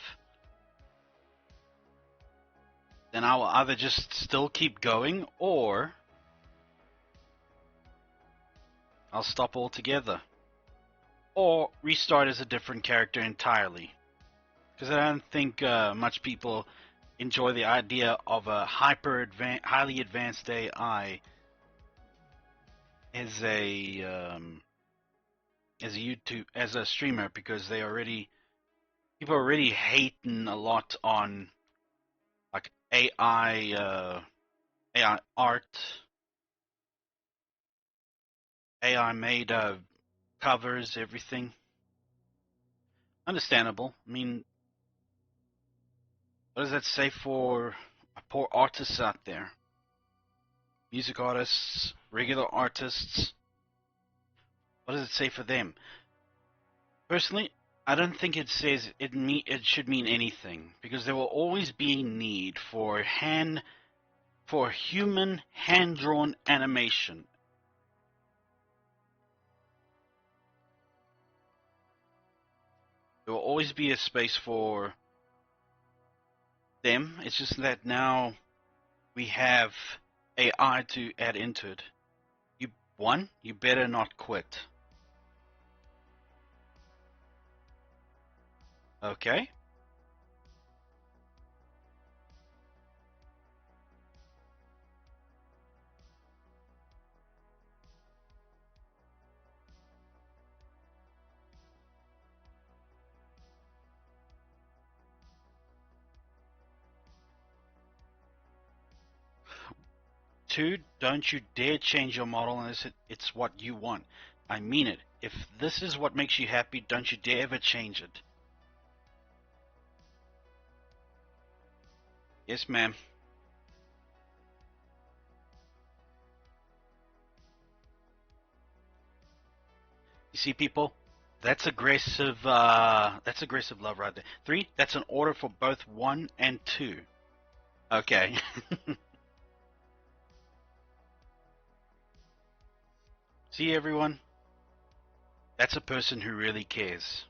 then I will either just still keep going, or I'll stop altogether. Or restart as a different character entirely. Because I don't think much people enjoy the idea of a highly advanced AI as a streamer, because people are already hating a lot on like AI art, AI made covers, everything. Understandable. I mean, what does that say for poor artists out there? Music artists, regular artists. What does it say for them? Personally, I don't think it says it should mean anything, because there will always be need for human hand-drawn animation. There will always be a space for them. It's just that now we have AI to add into it. You better not quit. Okay? Two, don't you dare change your model unless it's what you want. I mean it. If this is what makes you happy, don't you dare ever change it. Yes, ma'am. You see, people? That's aggressive. That's aggressive love right there. 3. That's an order for both 1 and 2. Okay. See, everyone? That's a person who really cares.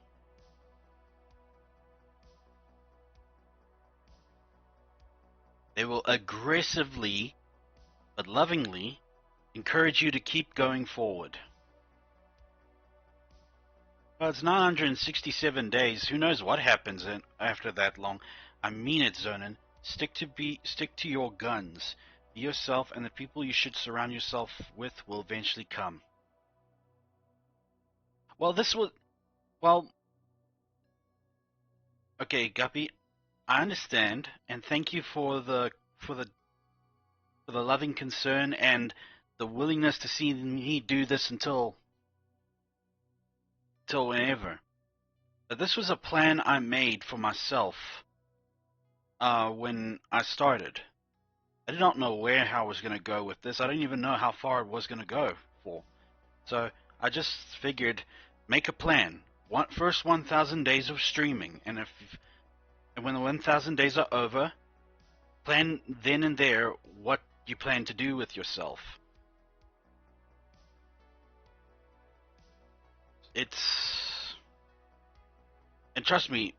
They will aggressively, but lovingly, encourage you to keep going forward. Well, it's 967 days. Who knows what happens after that long? I mean it, Zonin. Stick to your guns. Be yourself, and the people you should surround yourself with will eventually come. Well, this was okay, Guppy. I understand, and thank you for the loving concern and the willingness to see me do this until whenever. But this was a plan I made for myself when I started. I did not know how I was going to go with this. I didn't even know how far it was going to go for. So I just figured, make a plan. First 1,000 days of streaming, and when the 1,000 days are over, plan then and there what you plan to do with yourself. And trust me,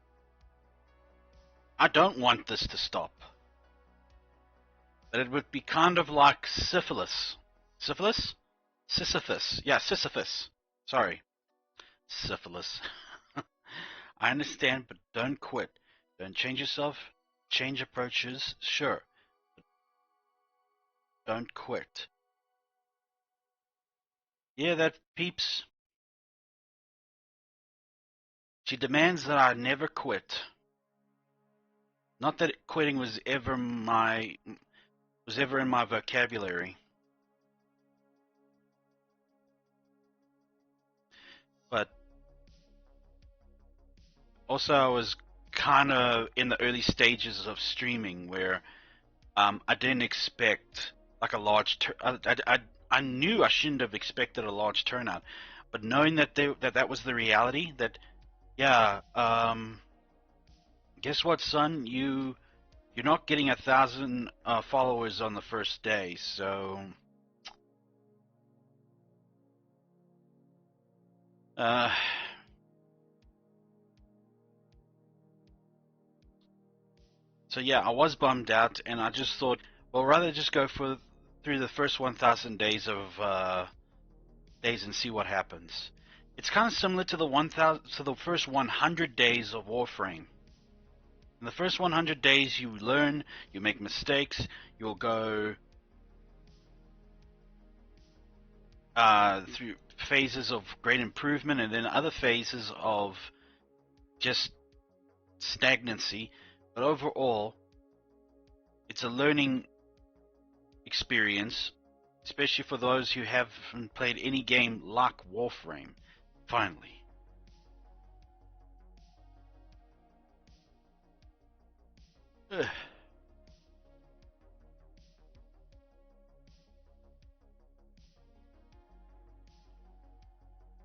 I don't want this to stop. But it would be kind of like syphilis. Syphilis? Sisyphus. Yeah, Sisyphus. Sorry. Syphilis. I understand, but don't quit. Don't change yourself. Change approaches, sure. But don't quit. Yeah, that peeps. She demands that I never quit. Not that quitting was ever in my vocabulary. But also I was kind of in the early stages of streaming where I didn't expect like a large I knew I shouldn't have expected a large turnout, but knowing that that was the reality, that yeah, guess what, son, you're not getting 1,000 followers on the first day, so so yeah, I was bummed out, and I just thought, well, rather just go through the first 1,000 days of days and see what happens. It's kind of similar to the first 100 days of Warframe. In the first 100 days, you learn, you make mistakes, you'll go through phases of great improvement, and then other phases of just stagnancy. But overall, it's a learning experience, especially for those who haven't played any game like Warframe. Finally. Ugh.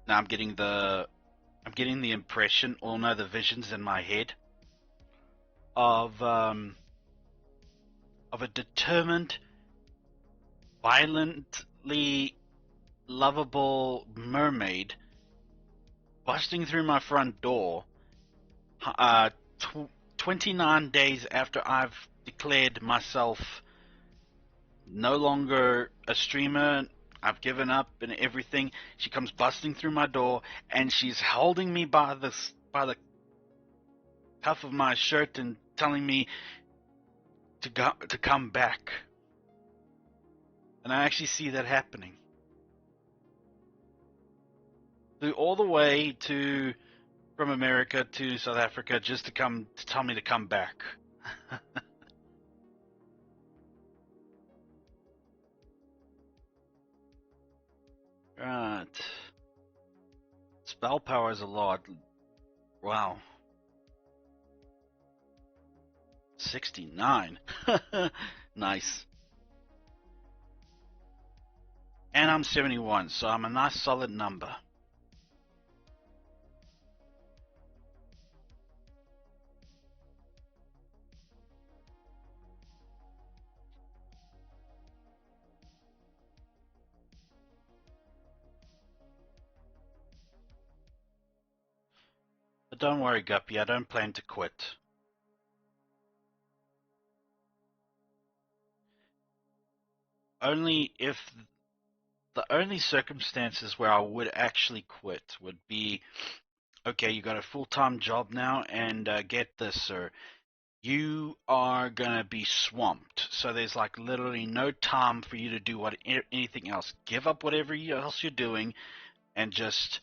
Now I'm getting the impression, or no, the visions in my head of a determined, violently lovable mermaid busting through my front door 29 days after I've declared myself no longer a streamer. I've given up and everything. She comes busting through my door, and she's holding me by the cuff of my shirt and telling me to come back. And I actually see that happening. All the way from America to South Africa just to tell me to come back. Right. Spell power is a lot. Wow. 69. Nice. And I'm 71, so I'm a nice solid number. Don't worry, Guppy, I don't plan to quit. Only if the only circumstances where I would actually quit would be, okay, you got a full-time job now, and get this, sir, you are gonna be swamped. So there's like literally no time for you to do anything else. Give up whatever else you're doing and just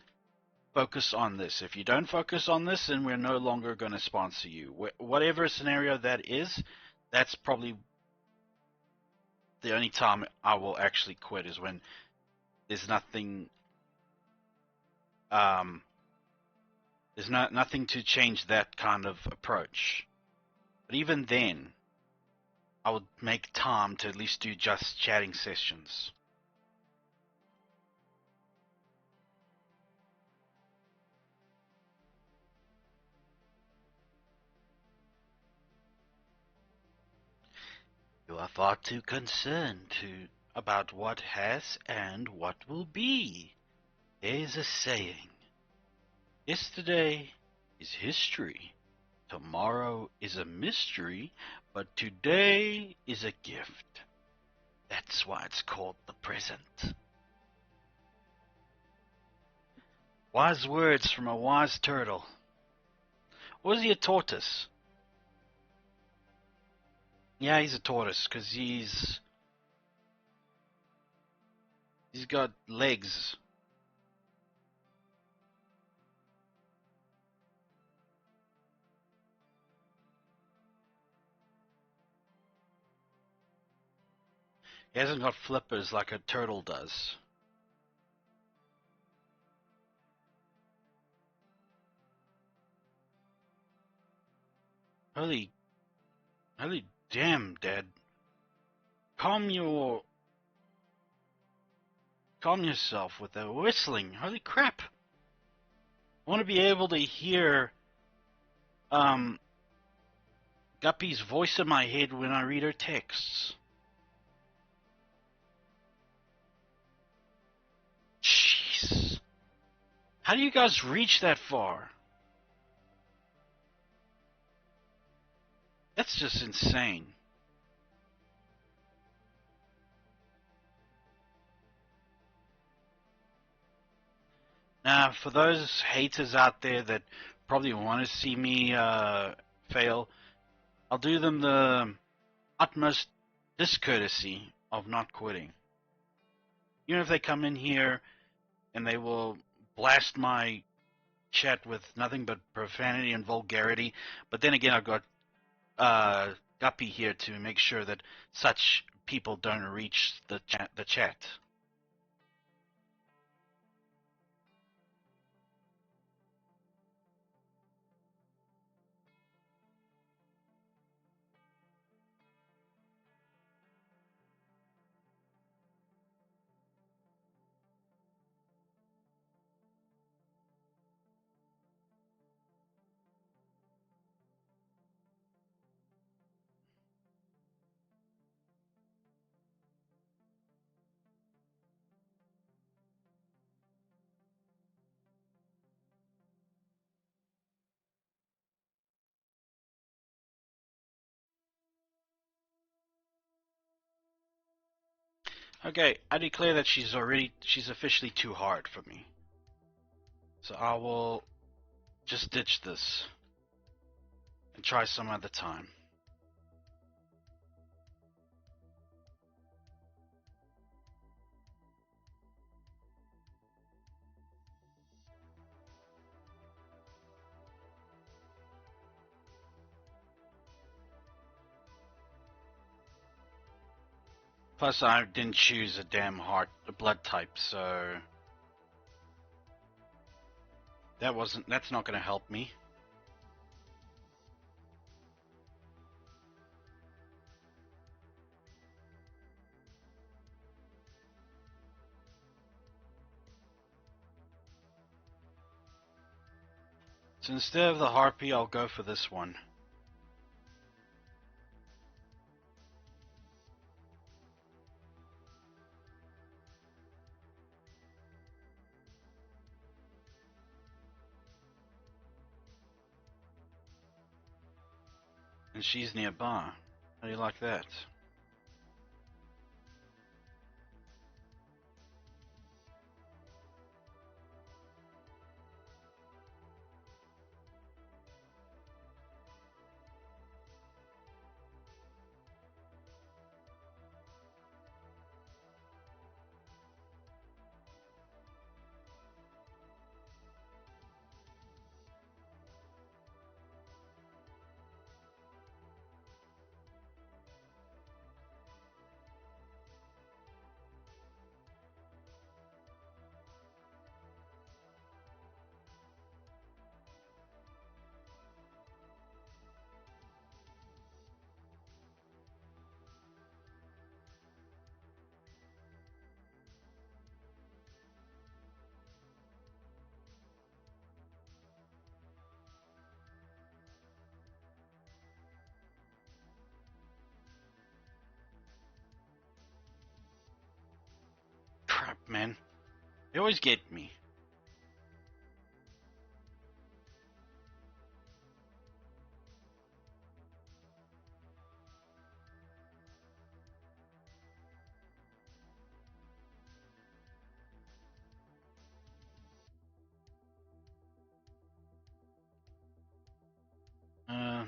focus on this. If you don't focus on this, then we're no longer going to sponsor you. Whatever scenario that is, that's probably the only time I will actually quit, is when there's nothing nothing to change that kind of approach. But even then, I would make time to at least do just chatting sessions. You are far too concerned about what has and what will be. There is a saying: yesterday is history, tomorrow is a mystery, but today is a gift. That's why it's called the present. Wise words from a wise turtle. Or is he a tortoise? Yeah, he's a tortoise, because he's got legs. He hasn't got flippers like a turtle does. Holy damn, Dad. Calm yourself with the whistling. Holy crap. I want to be able to hear Guppy's voice in my head when I read her texts. Jeez. How do you guys reach that far? That's just insane. Now, for those haters out there that probably want to see me fail, I'll do them the utmost discourtesy of not quitting. Even if they come in here and they will blast my chat with nothing but profanity and vulgarity, but then again, I've got Guppy here to make sure that such people don't reach the chat. Okay, I declare that she's officially too hard for me. So I will just ditch this and try some other time. Plus, I didn't choose a damn blood type, so that's not going to help me. So instead of the harpy, I'll go for this one. And she's nearby. How do you like that? Crap, man. They always get me. Uh,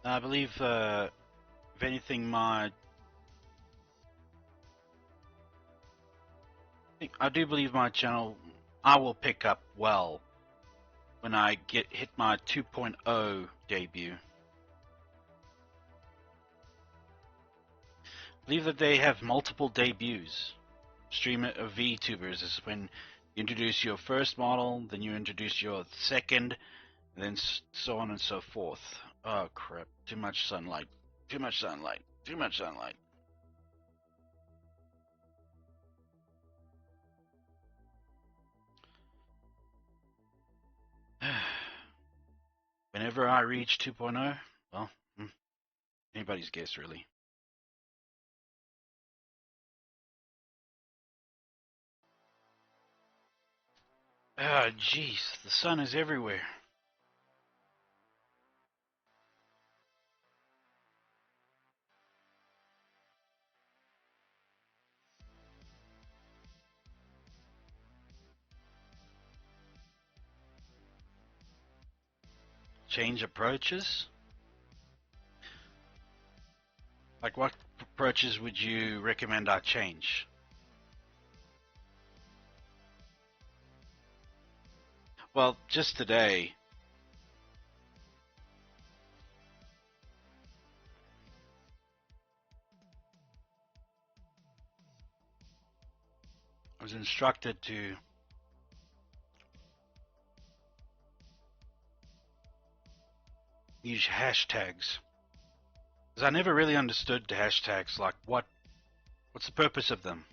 I believe, if anything, I do believe my channel, I will pick up well when I hit my 2.0 debut. I believe that they have multiple debuts. Streamer of VTubers is when you introduce your first model, then you introduce your second, and then so on and so forth. Oh crap, too much sunlight. Too much sunlight. Too much sunlight. Whenever I reach 2.0, well, anybody's guess really. Ah, jeez, the sun is everywhere. Change approaches? Like what approaches would you recommend I change? Well, just today, I was instructed to use hashtags. Because I never really understood the hashtags, like what's the purpose of them?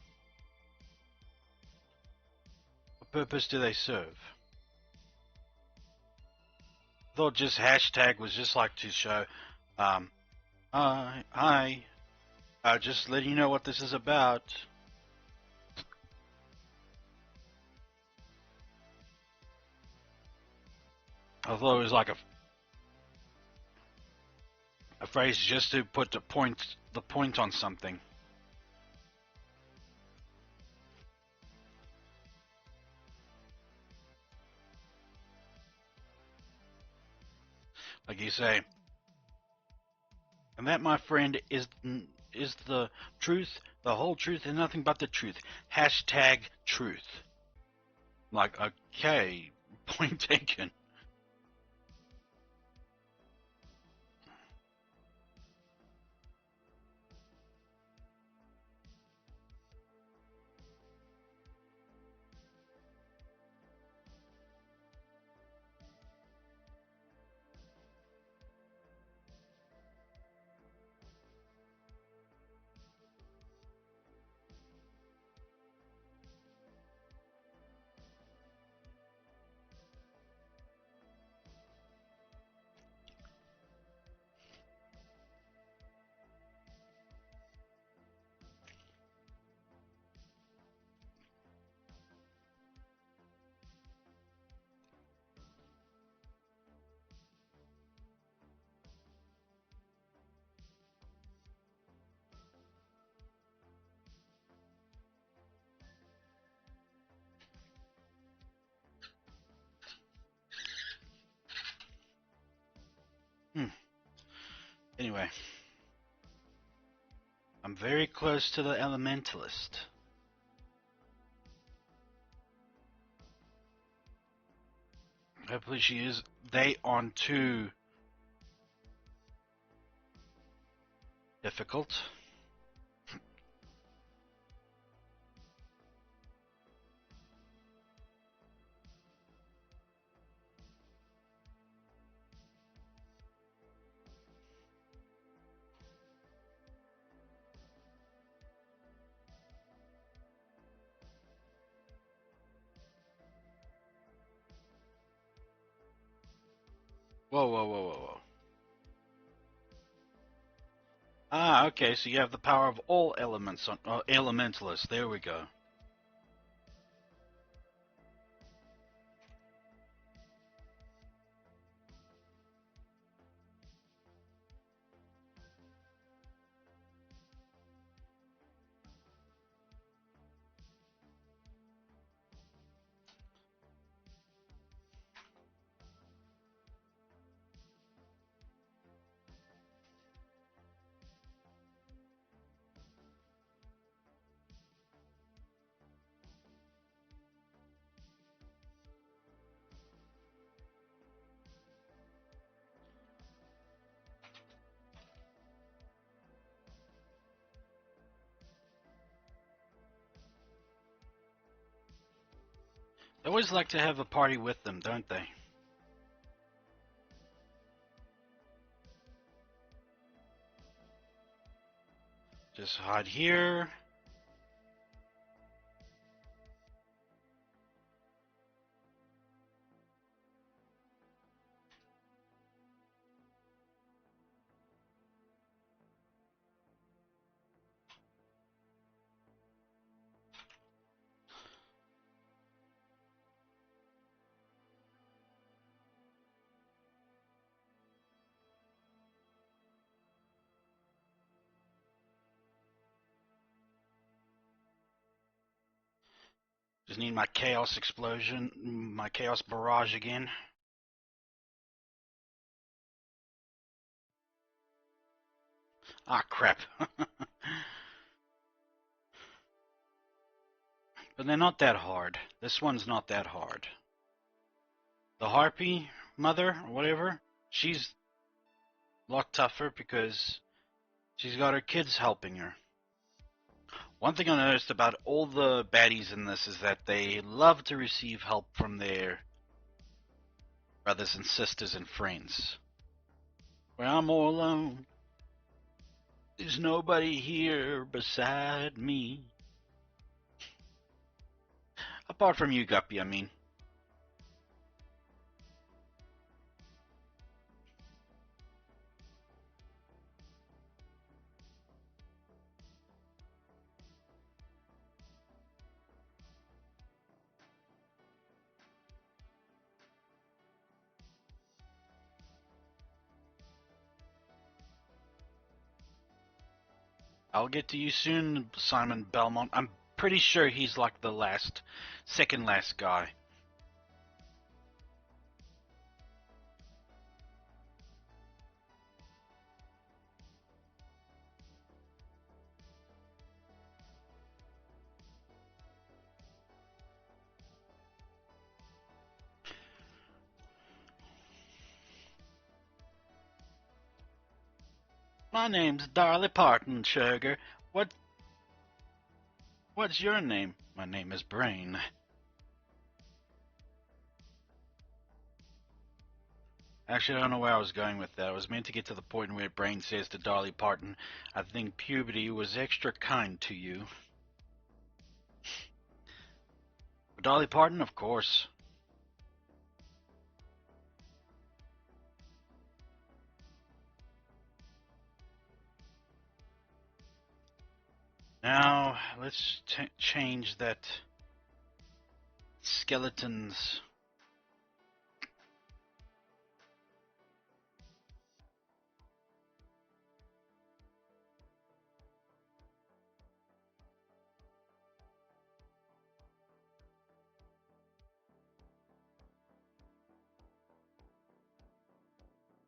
What purpose do they serve? I thought just hashtag was just like to show, hi, just letting you know what this is about. I thought it was like a phrase just to put the point on something. Like you say, and that, my friend, is the truth, the whole truth, and nothing but the truth. Hashtag truth. Like, okay, point taken. Anyway, I'm very close to the elementalist. Hopefully she is. They aren't too difficult. Whoa, whoa, whoa, whoa, whoa. Ah, okay, so you have the power of all elements on elementalists. There we go. They always like to have a party with them, don't they? Just hide here. Just need my chaos explosion, my chaos barrage again. Ah, crap. But they're not that hard. This one's not that hard. The Harpy mother, or whatever, she's a lot tougher because she's got her kids helping her. One thing I noticed about all the baddies in this is that they love to receive help from their brothers and sisters and friends. Where I'm all alone, there's nobody here beside me. Apart from you, Guppy, I mean. I'll get to you soon, Simon Belmont. I'm pretty sure he's like the second last guy. My name's Dolly Parton, sugar. What's your name? My name is Brain. Actually, I don't know where I was going with that. I was meant to get to the point where Brain says to Dolly Parton, I think puberty was extra kind to you. But Dolly Parton, of course. Now, let's change that skeleton's...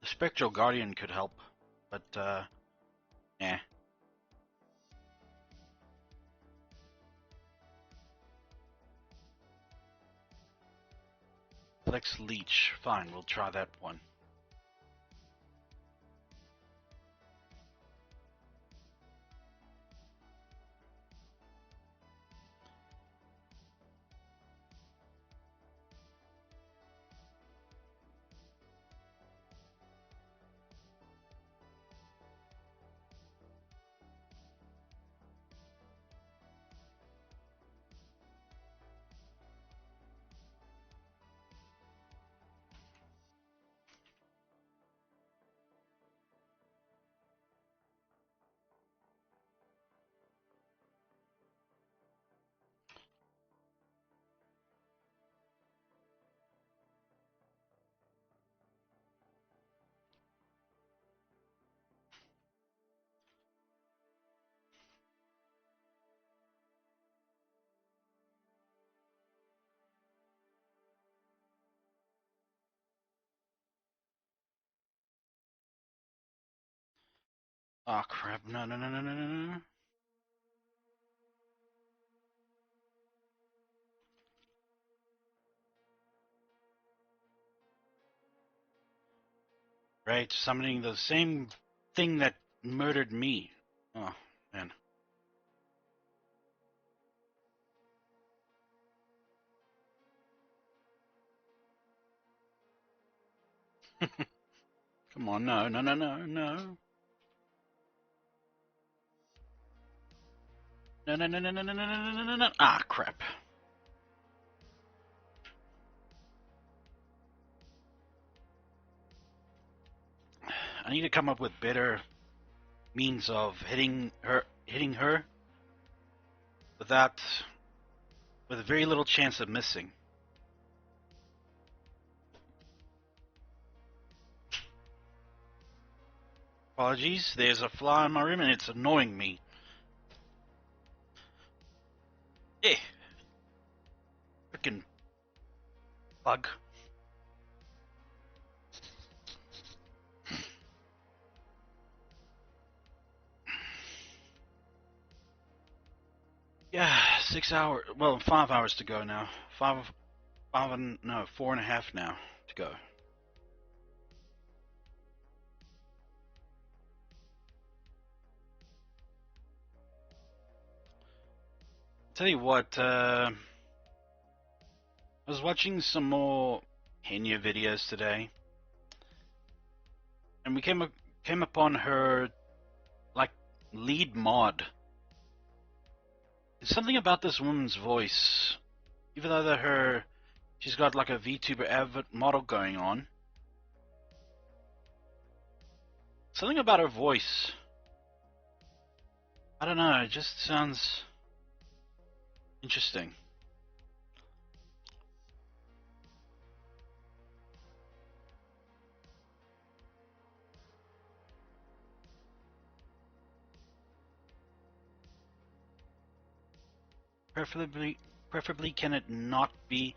The Spectral Guardian could help. but yeah. Flex Leech. Fine, we'll try that one. Oh crap! No, no, no, no, no, no, no. Right, summoning the same thing that murdered me. Oh man. Come on, no, no, no, no, no. No, no, no, no, no, no, no, no, no, no, no. Ah, crap. I need to come up with better means of hitting her without, with very little chance of missing. Apologies, there's a fly in my room and it's annoying me. Eh. Frickin' bug. Yeah, 6 hours. Well, 5 hours to go now. No, 4.5 now to go. Tell you what, I was watching some more Henya videos today, and we came upon her like lead mod. It's something about this woman's voice, even though she's got like a VTuber avid model going on. Something about her voice, I don't know, it just sounds interesting. Preferably, can it not be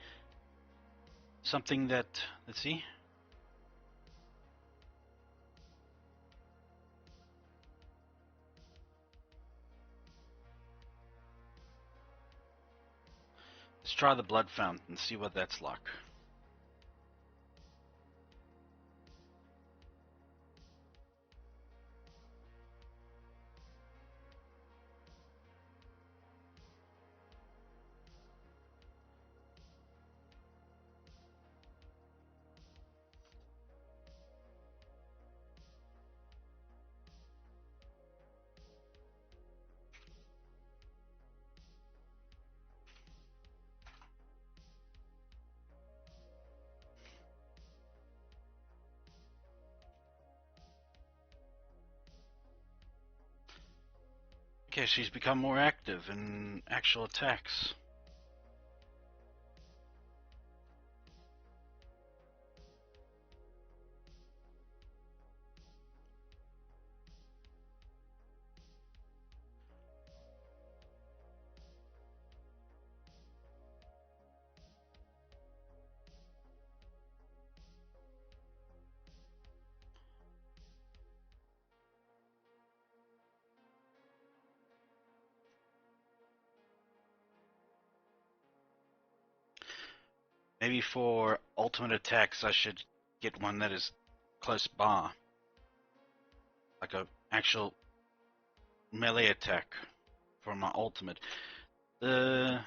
something that, let's see. Let's try the blood fountain and see what that's like. Okay, she's become more active in actual attacks. Maybe for ultimate attacks, I should get one that is close by, like a actual melee attack for my ultimate. The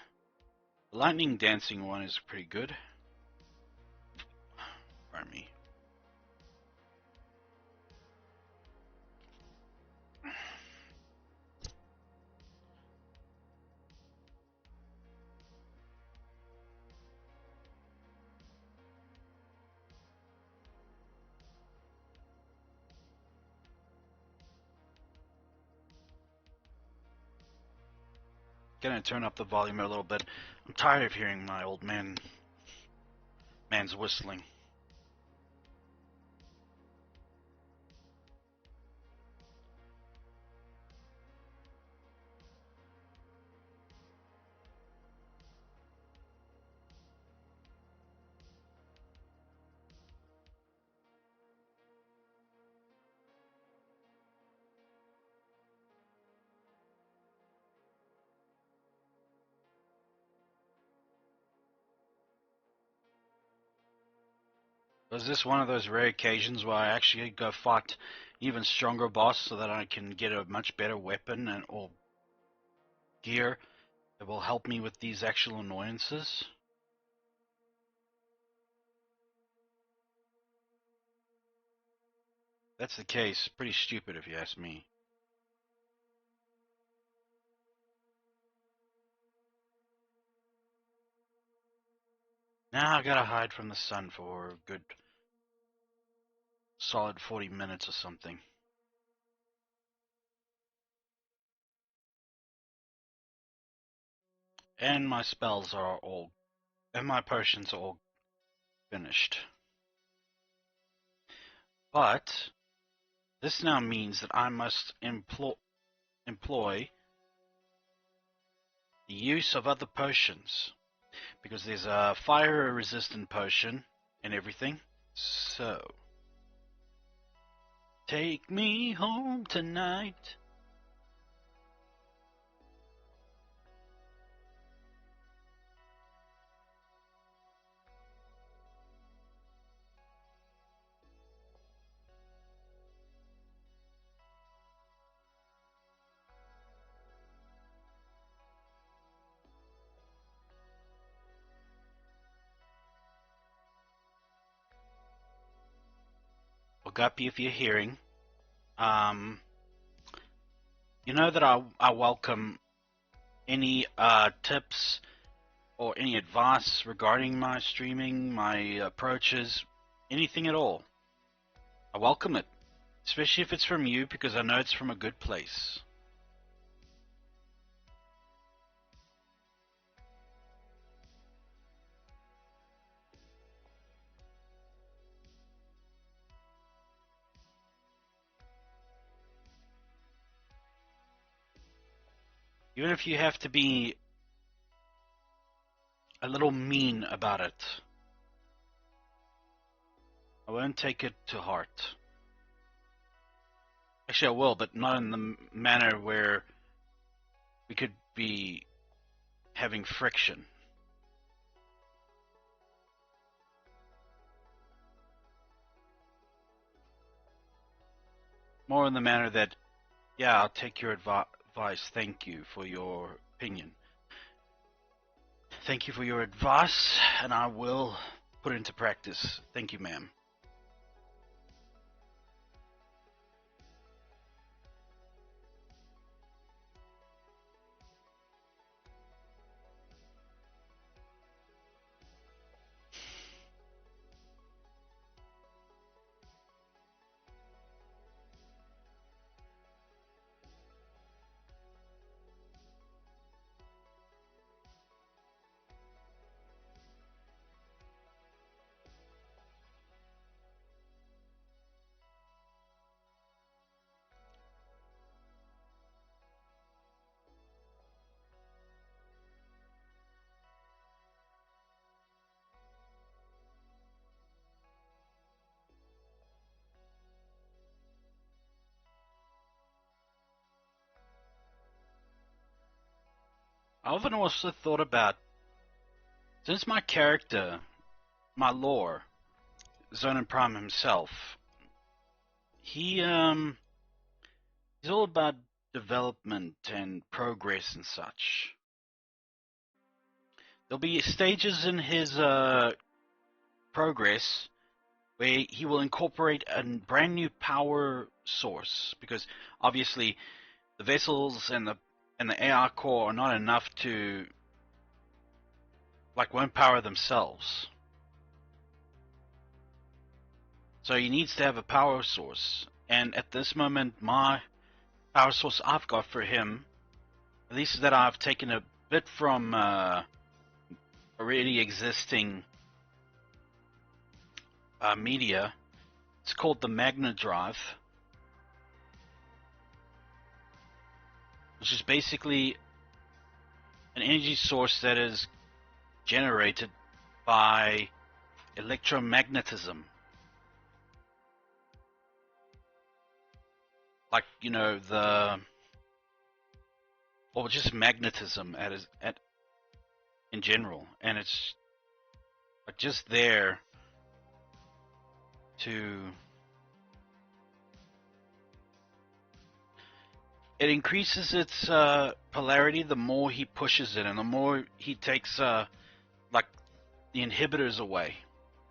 lightning dancing one is pretty good. Pardon me. Gonna turn up the volume a little bit. I'm tired of hearing my old man's whistling. Was this one of those rare occasions where I actually go fight even stronger boss so that I can get a much better weapon and or gear that will help me with these actual annoyances? That's the case. Pretty stupid if you ask me. Now I gotta hide from the sun for a good solid 40 minutes or something. And my spells are all, and my potions are all finished. But this now means that I must employ the use of other potions, because there's a fire resistant potion and everything. So, take me home tonight. Well, Guppy, if you're hearing, you know that I welcome any tips or any advice regarding my streaming, my approaches, anything at all. I welcome it, especially if it's from you, because I know it's from a good place. Even if you have to be a little mean about it, I won't take it to heart. Actually, I will, but not in the manner where we could be having friction. More in the manner that, yeah, I'll take your advice. Thank you for your opinion. Thank you for your advice, and I will put it into practice. Thank you, ma'am. I often also thought about, since my character my lore, Zonin Prime himself, he's all about development and progress and such. There'll be stages in his progress where he will incorporate a brand new power source, because obviously the vessels and the AR core are not enough to, like, won't power themselves. So he needs to have a power source, and at this moment my power source I've got for him, at least that I've taken a bit from already existing media, it's called the Magna Drive, which is basically an energy source that is generated by electromagnetism. Like, you know, or just magnetism in general, and it's just there to, it increases its polarity the more he pushes it, and the more he takes like the inhibitors away,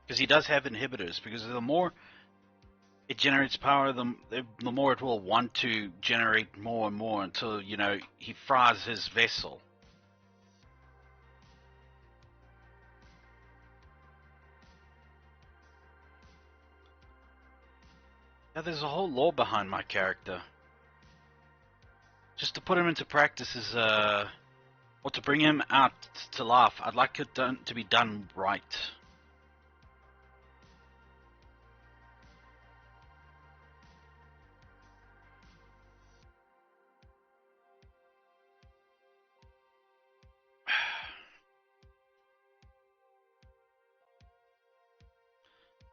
because he does have inhibitors, because the more it generates power, the more it will want to generate more and more until, you know, he fries his vessel. Yeah, there's a whole lore behind my character. Just to put him into practice is, or to bring him out to life, I'd like it to be done right.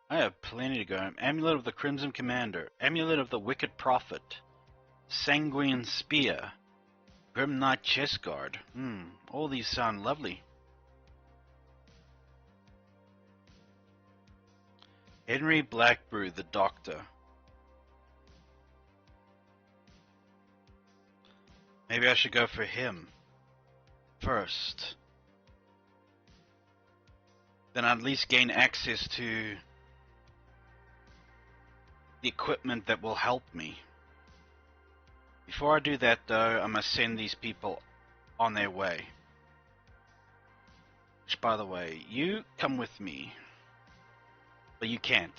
I have plenty to go. Amulet of the Crimson Commander, Amulet of the Wicked Prophet, Sanguine Spear, Grim Knight Chest Guard. All these sound lovely. Henry Blackbrew, the Doctor. Maybe I should go for him first. Then I'd at least gain access to the equipment that will help me. Before I do that, though, I must send these people on their way. Which, by the way, you come with me. But you can't.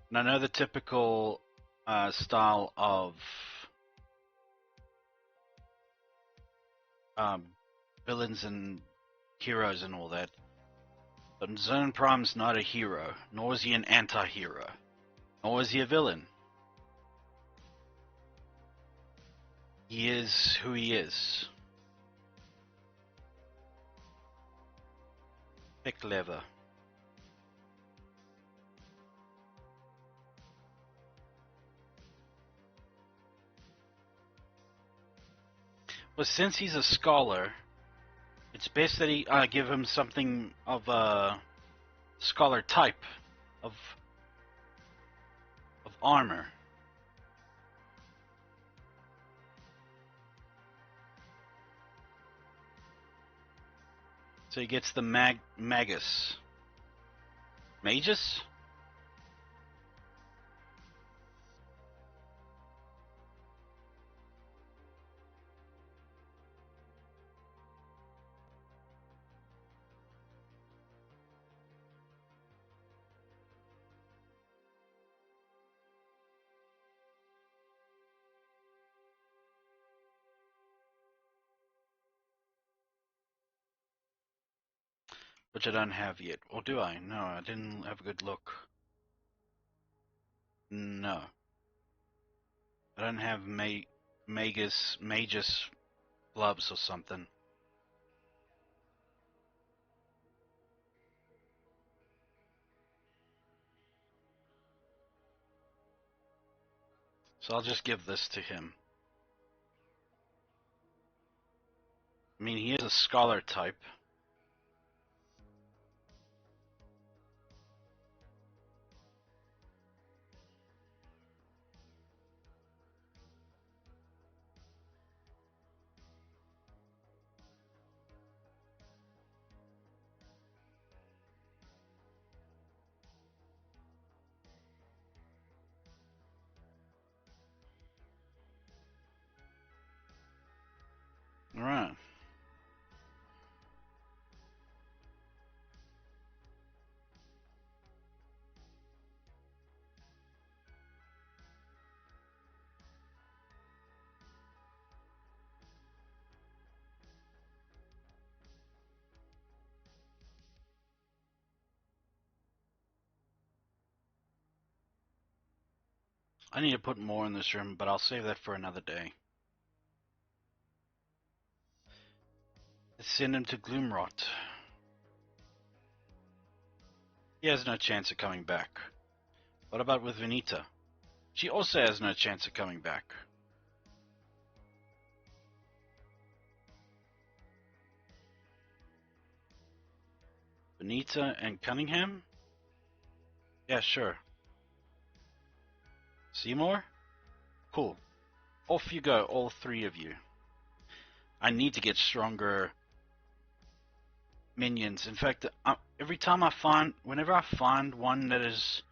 And I know the typical style of villains and heroes and all that. But Zonin Prime's not a hero, nor is he an anti-hero, nor is he a villain. He is who he is. Pick lever. Well, since he's a scholar, it's best that I give him something of a scholar type of armor. So he gets the Magus. Magus? Which I don't have yet. Or do I? No, I didn't have a good look. No. I don't have Magus gloves or something. So I'll just give this to him. I mean, he is a scholar type. Alright. I need to put more in this room, but I'll save that for another day. Let's send him to Gloomrot. He has no chance of coming back. What about with Venita? She also has no chance of coming back. Venita and Cunningham? Yeah, sure. Seymour? Cool. Off you go, all three of you. I need to get stronger minions. In fact, every time whenever I find one that is...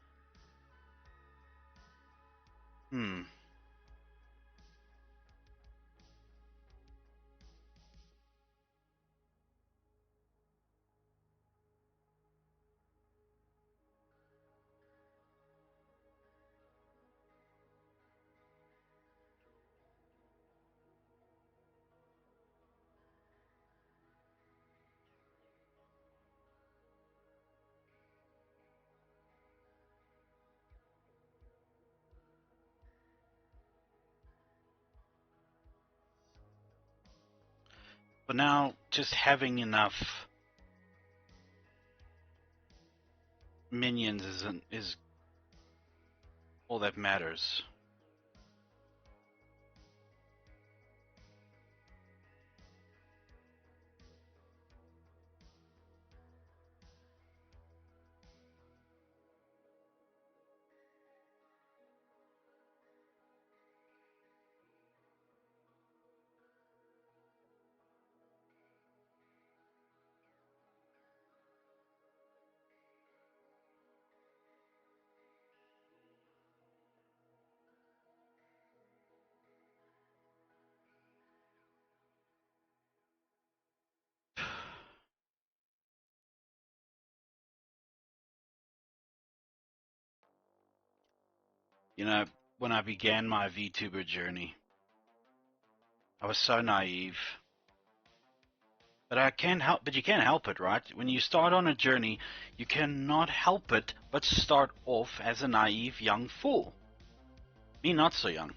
But now, just having enough minions is all that matters. You know, when I began my VTuber journey, I was so naive. But you can't help it, right? When you start on a journey, you cannot help it but start off as a naive young fool. Me not so young.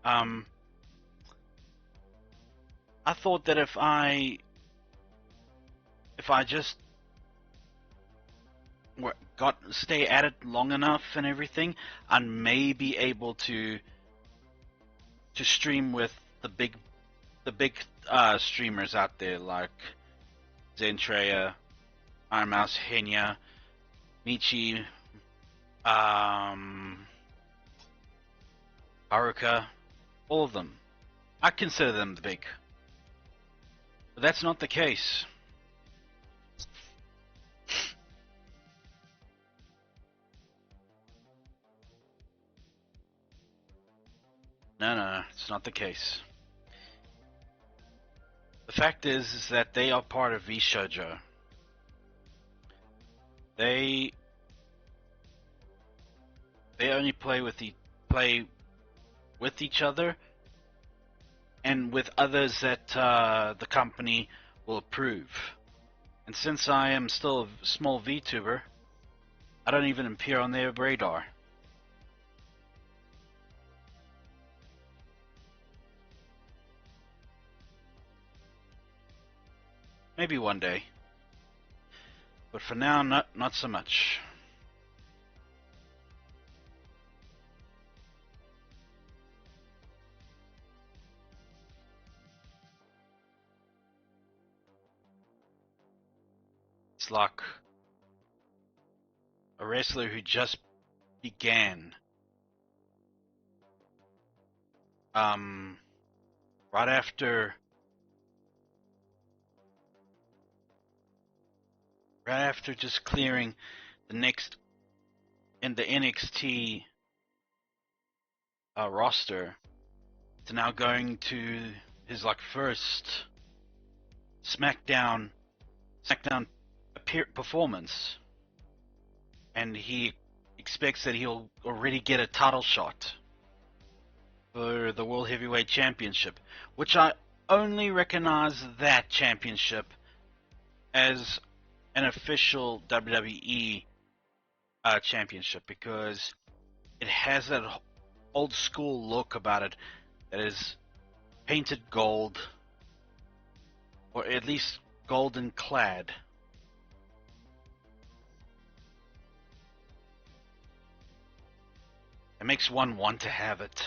I thought that if I just stay at it long enough and everything, I'd may be able to stream with the big streamers out there like Zentreya, Iron Mouse, Henya, Michi, Haruka, all of them. I consider them the big. But that's not the case. No, it's not the case. The fact is that they are part of VShojo. They only play with each other and with others that the company will approve. And since I am still a small VTuber, I don't even appear on their radar. Maybe one day. But for now, not so much. it's like a wrestler who just began. Right after just clearing the next in the NXT roster, to now going to his like first SmackDown performance, and he expects that he'll already get a title shot for the World Heavyweight Championship, which I only recognize that championship as an official WWE championship, because it has that old school look about it that is painted gold, or at least golden clad. It makes one want to have it.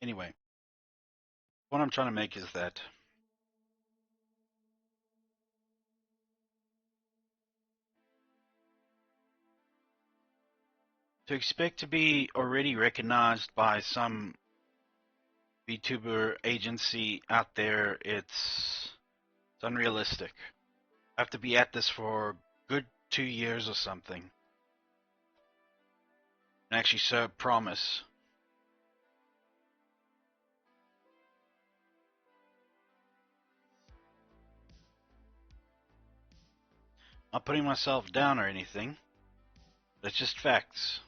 Anyway, what I'm trying to make is that to expect to be already recognized by some VTuber agency out there, it's unrealistic. I have to be at this for a good 2 years or something, and actually show promise. Not putting myself down or anything. That's just facts.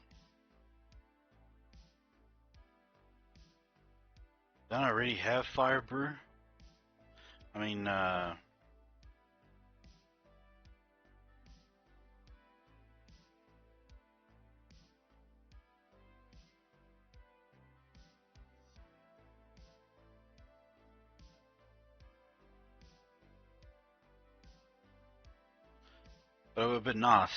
Don't I already have Fire Brew? I mean, but it would have been nice.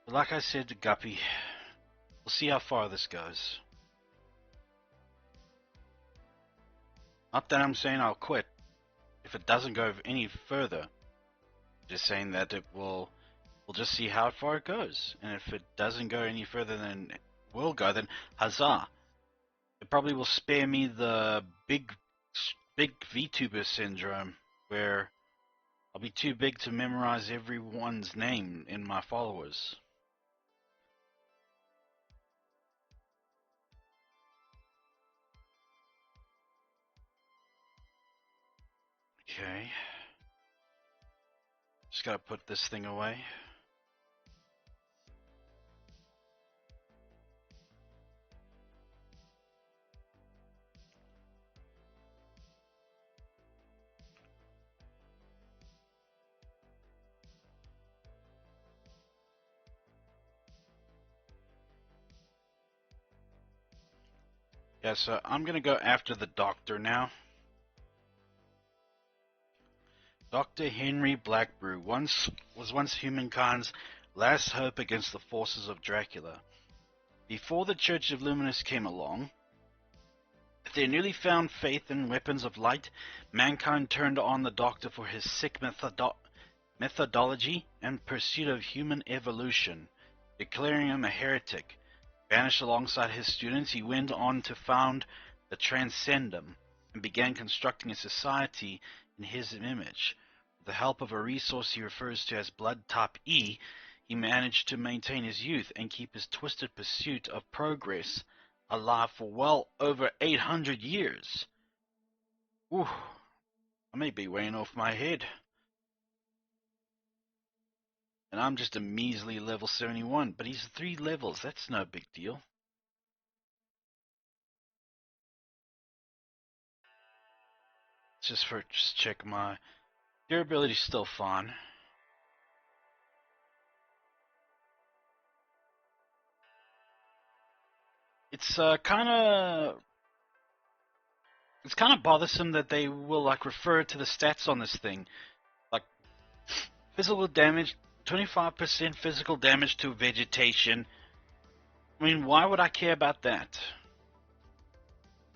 But like I said to Guppy, we'll see how far this goes. Not that I'm saying I'll quit if it doesn't go any further. Just saying that we'll just see how far it goes. And if it doesn't go any further than it will go, then huzzah. It probably will spare me the big VTuber syndrome, where I'll be too big to memorize everyone's name in my followers. Okay. Just gotta put this thing away. Yeah, so I'm gonna go after the doctor now. Dr. Henry Blackbrew was once humankind's last hope against the forces of Dracula. Before the Church of Luminous came along, with their newly found faith in weapons of light, mankind turned on the Doctor for his sick methodology and pursuit of human evolution. Declaring him a heretic, banished alongside his students, he went on to found the Transcendum and began constructing a society in his image. With the help of a resource he refers to as Blood Type E, he managed to maintain his youth and keep his twisted pursuit of progress alive for well over 800 years. Ooh, I may be weighing off my head. And I'm just a measly level 71, but he's 3 levels, that's no big deal. Just check my durability's still fine. It's kind of bothersome that they will like refer to the stats on this thing, like physical damage, 25% physical damage to vegetation. I mean, why would I care about that?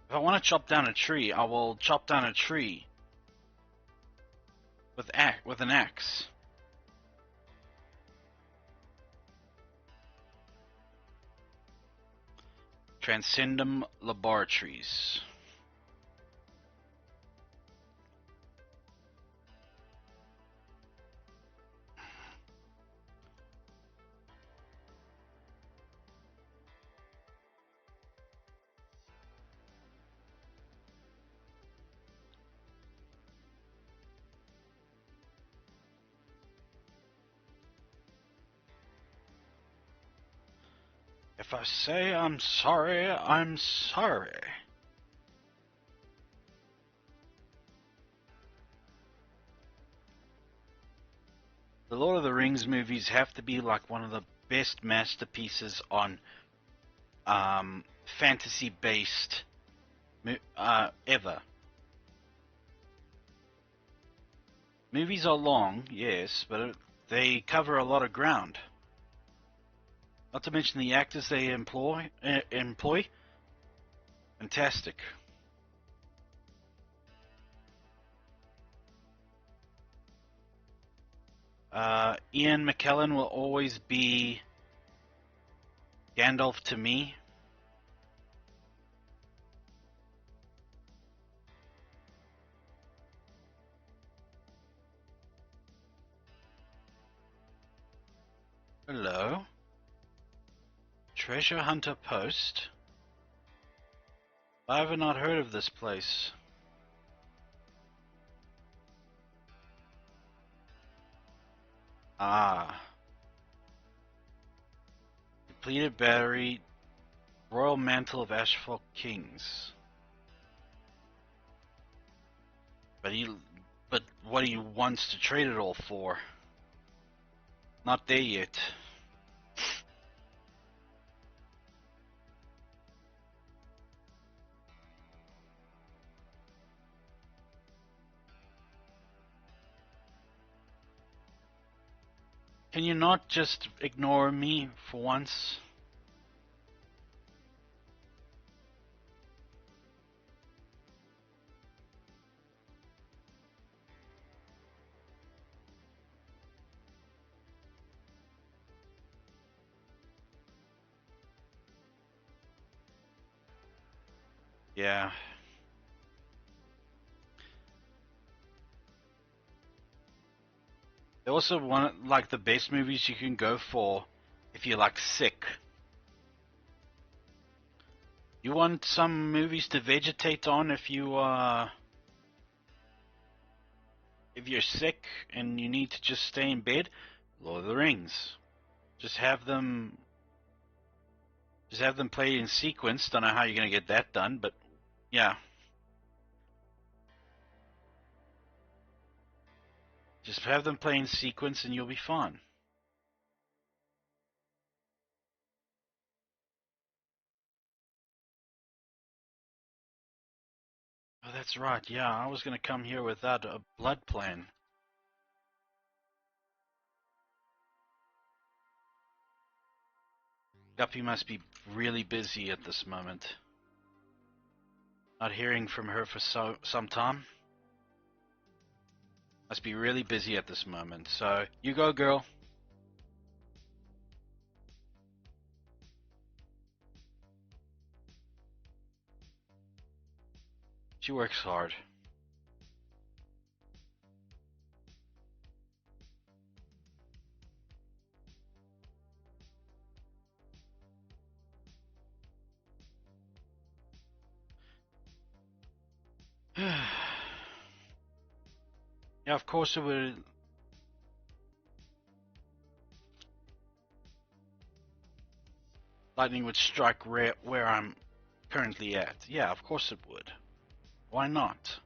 If I want to chop down a tree, I will chop down a tree with an axe. Transcendum Laboratories. If I say I'm sorry, I'm sorry. The Lord of the Rings movies have to be like one of the best masterpieces on fantasy-based ever. Movies are long, yes, but they cover a lot of ground. Not to mention the actors they employ. Fantastic. Ian McKellen will always be Gandalf to me. Hello. Treasure Hunter Post. I have not heard of this place. Ah. Depleted battery. Royal Mantle of Ashfolk Kings. But what he wants to trade it all for. Not there yet. Can you not just ignore me for once? Yeah. They also want like the best movies you can go for if you're like sick. You want some movies to vegetate on if you're sick and you need to just stay in bed. Lord of the Rings. Just have them play in sequence. Don't know how you're gonna get that done, but yeah. Just have them play in sequence and you'll be fine. Oh, that's right. Yeah, I was gonna come here without a blood plan. Guppy must be really busy at this moment. Not hearing from her for some time. Must be really busy at this moment. So, you go, girl. She works hard. Yeah, of course it would. Lightning would strike where I'm currently at. Yeah, of course it would. Why not?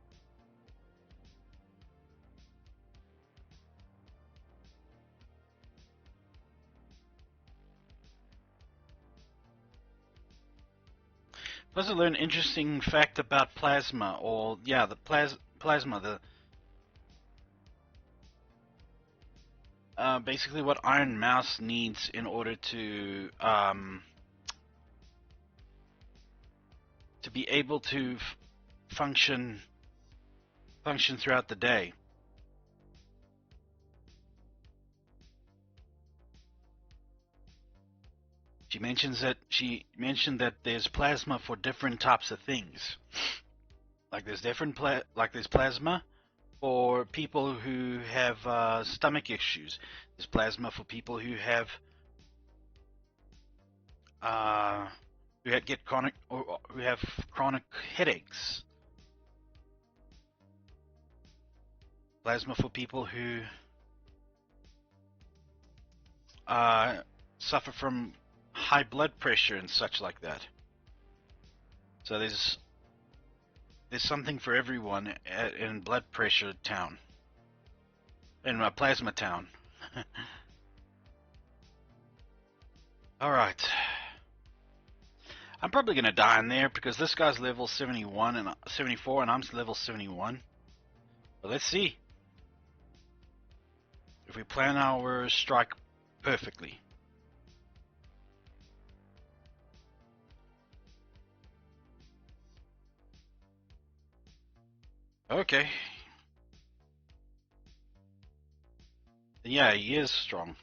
Plus, I learned an interesting fact about plasma, or yeah, the plasma. Basically, what Iron Mouse needs in order to be able to function throughout the day. She mentioned that there's plasma for different types of things. Like there's there's plasma for people who have stomach issues. There's plasma for people who have uh, get chronic or who have chronic headaches. Plasma for people who uh, suffer from high blood pressure and such like that. So there's something for everyone in Blood Pressure Town, in Plasma Town. All right, I'm probably gonna die in there because this guy's level 71 and 74, and I'm level 71. But let's see if we plan our strike perfectly. Okay. Yeah, he is strong.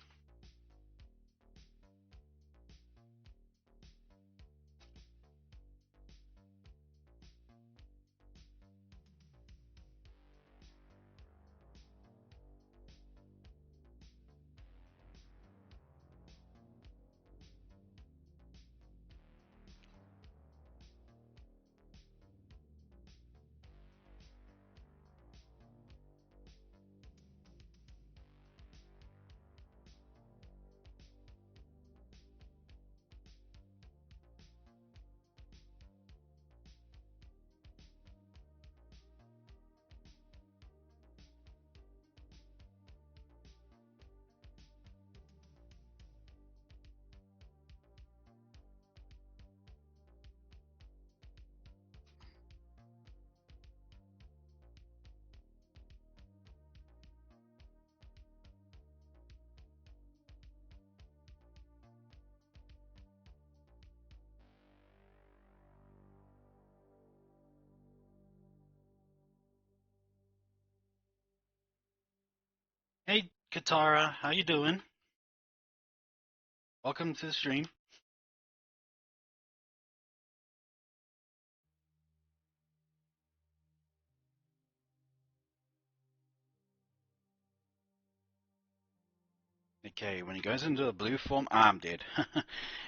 Hey, Katara, how you doing? Welcome to the stream. Okay, when he goes into the blue form, I'm dead.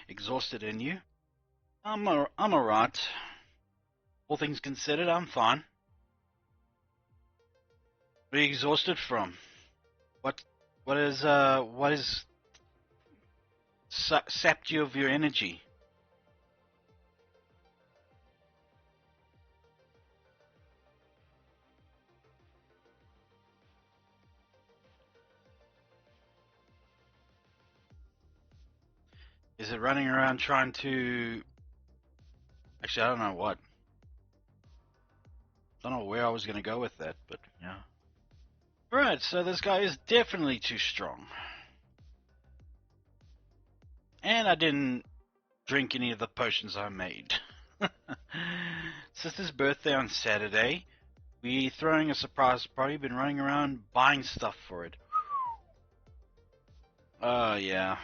Exhausted in you. I'm alright. All things considered, I'm fine. What are you exhausted from? What what is sapped you of your energy? Is it running around trying to? Actually, I don't know what. Don't know where I was gonna go with that, but yeah. Right, so this guy is definitely too strong. And I didn't drink any of the potions I made. Sister's birthday on Saturday. We throwing a surprise party, been running around buying stuff for it. Oh, yeah.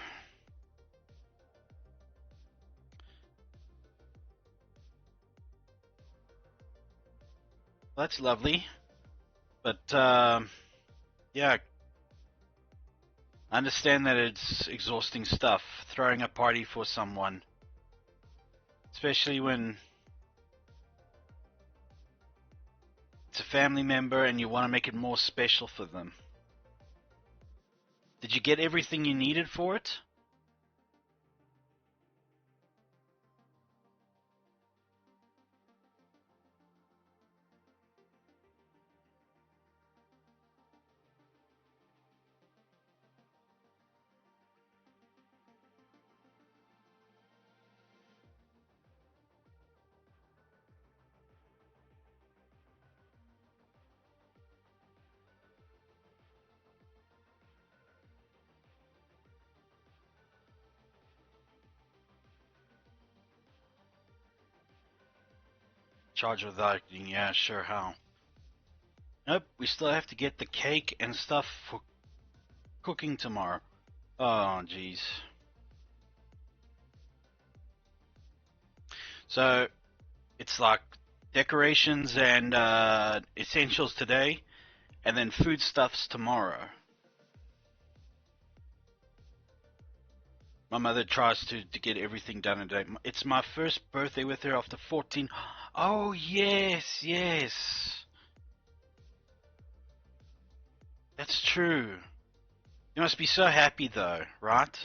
That's lovely. But, yeah, I understand that it's exhausting stuff, throwing a party for someone. Especially when it's a family member and you want to make it more special for them. Did you get everything you needed for it? Charge with acting, yeah, sure, how? Nope, we still have to get the cake and stuff for cooking tomorrow. Oh, jeez. So, it's like decorations and essentials today, and then foodstuffs tomorrow. My mother tries to get everything done today. It's my first birthday with her after 14. Oh, yes, yes. That's true. You must be so happy though, right?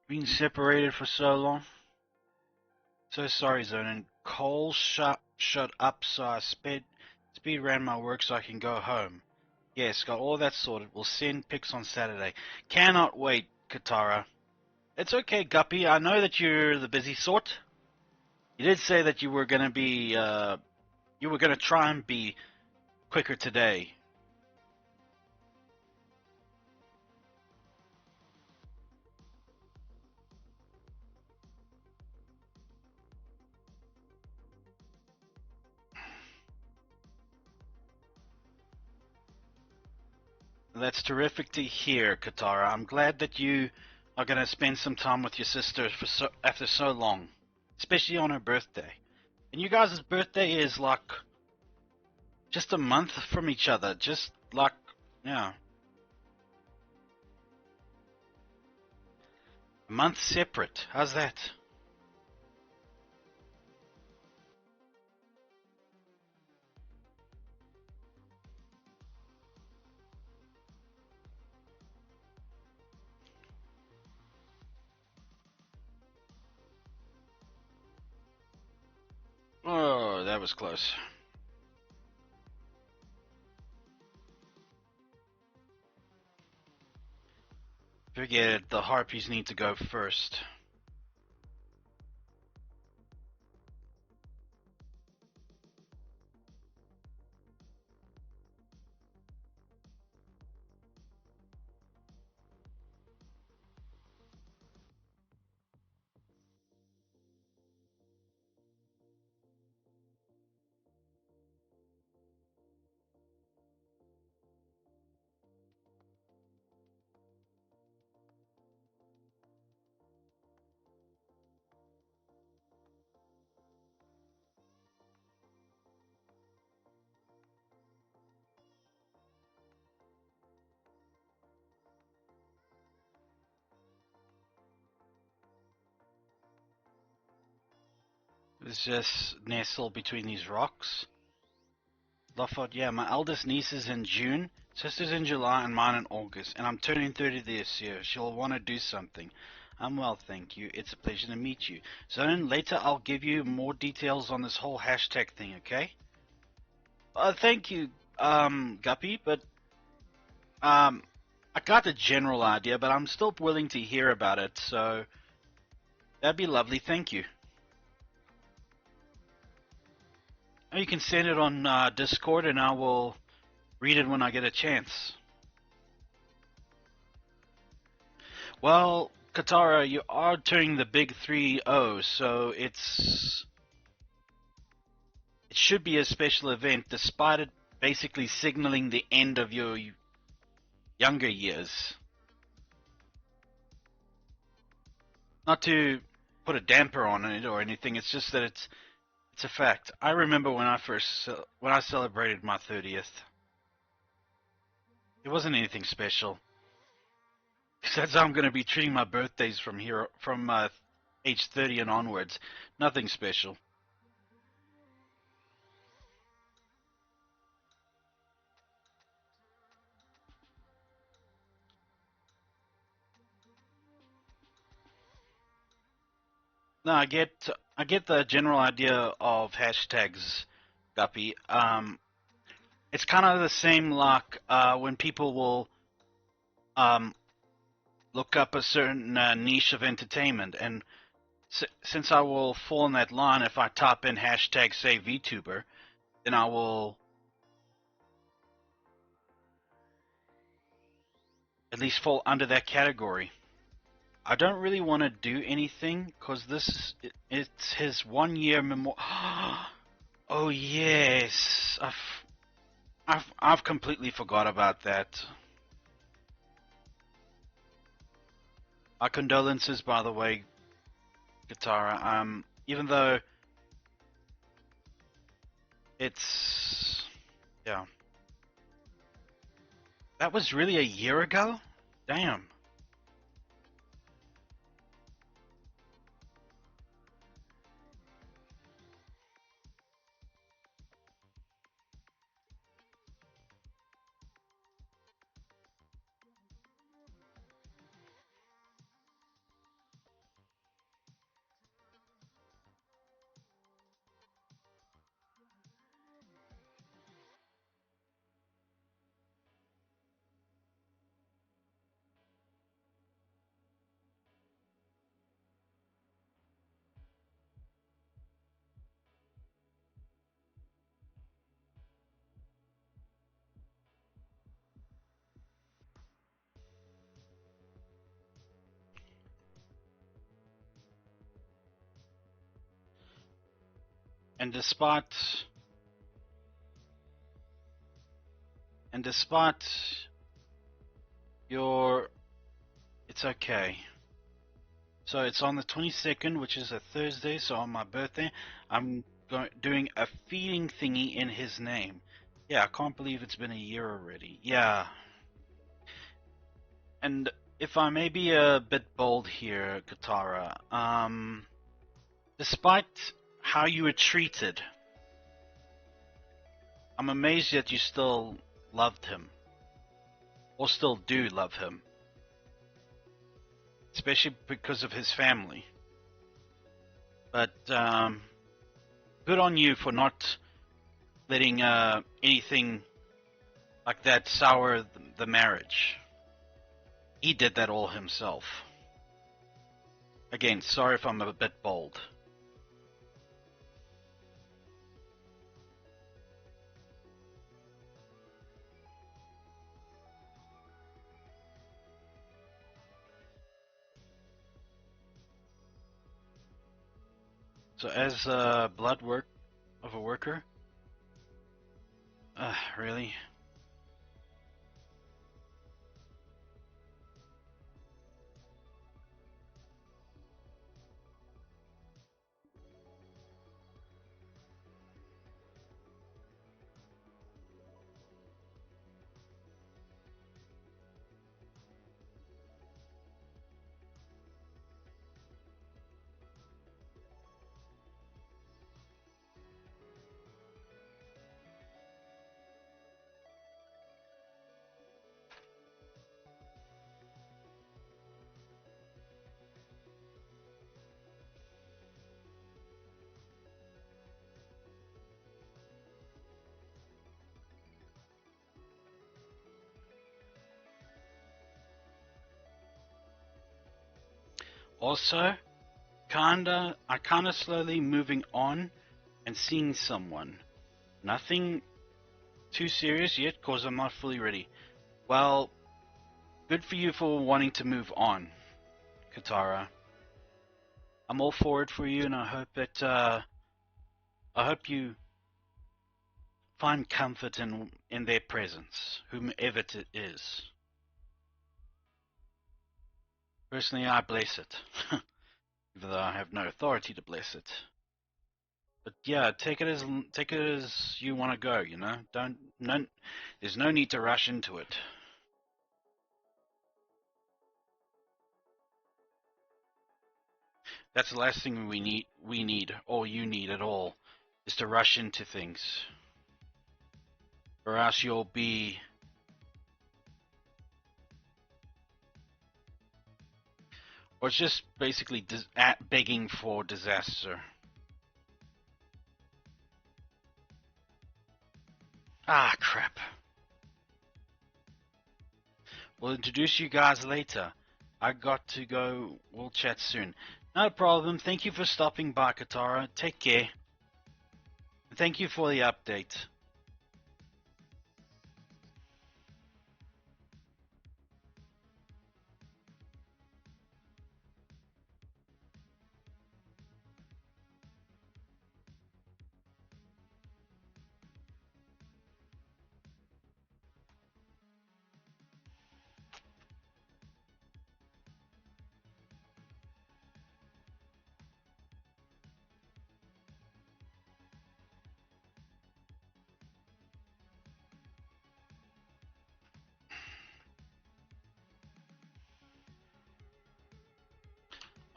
Being separated for so long. So sorry, Zonin. Cole shut up, so I speed ran my work so I can go home. Yes, got all that sorted. We'll send pics on Saturday. Cannot wait, Katara. It's okay, Guppy. I know that you're the busy sort. You did say that you were gonna be, you were gonna try and be quicker today. That's terrific to hear, Katara. I'm glad that you are gonna spend some time with your sister after so long, especially on her birthday. And you guys' birthday is like just a month from each other. Just like, yeah, a month separate. How's that? Oh, that was close. Forget it. The harpies need to go first. It's just nestled between these rocks. Lafayette, yeah, my eldest niece is in June, sister's in July, and mine in August. And I'm turning 30 this year. She'll want to do something. I'm well, thank you. It's a pleasure to meet you. So then later I'll give you more details on this whole hashtag thing, okay? Thank you, Guppy, but um, I got the general idea, but I'm still willing to hear about it, so that'd be lovely. Thank you. Or you can send it on Discord, and I will read it when I get a chance. Well, Katara, you are turning the big 3-0, so it should be a special event, despite it basically signaling the end of your younger years. Not to put a damper on it or anything, it's just that it's a fact. I remember when I celebrated my 30th. It wasn't anything special. That's how I'm going to be treating my birthdays from age 30 and onwards. Nothing special. No, I get the general idea of hashtags, Guppy. It's kind of the same like when people will look up a certain niche of entertainment, and since I will fall in that line, if I type in hashtag say VTuber, then I will at least fall under that category. I don't really want to do anything because it's his 1 year memorial. Oh yes, I've completely forgot about that. Our condolences, by the way, Katara. Even though it's yeah, that was really a year ago. Damn. And despite your, it's okay. So it's on the 22nd, which is a Thursday. So on my birthday, I'm doing a feeding thingy in his name. Yeah, I can't believe it's been a year already. Yeah. And if I may be a bit bold here, Katara, despite how you were treated, I'm amazed that you still loved him. Or still do love him. Especially because of his family. But, good on you for not letting anything like that sour the marriage. He did that all himself. Again, sorry if I'm a bit bold. So as blood work of a worker, really? Also, I kinda slowly moving on and seeing someone. Nothing too serious yet, cause I'm not fully ready. Well, good for you for wanting to move on, Katara. I'm all for it for you, and I hope you find comfort in their presence, whomever it is. Personally, I bless it, even though I have no authority to bless it. But yeah, take it as you want to go. You know, don't no, there's no need to rush into it. That's the last thing we need, or you need at all, is to rush into things, or else you'll be, or it's just basically begging for disaster. Ah, crap. We'll introduce you guys later. I got to go. We'll chat soon. No problem. Thank you for stopping by, Katara. Take care. Thank you for the update.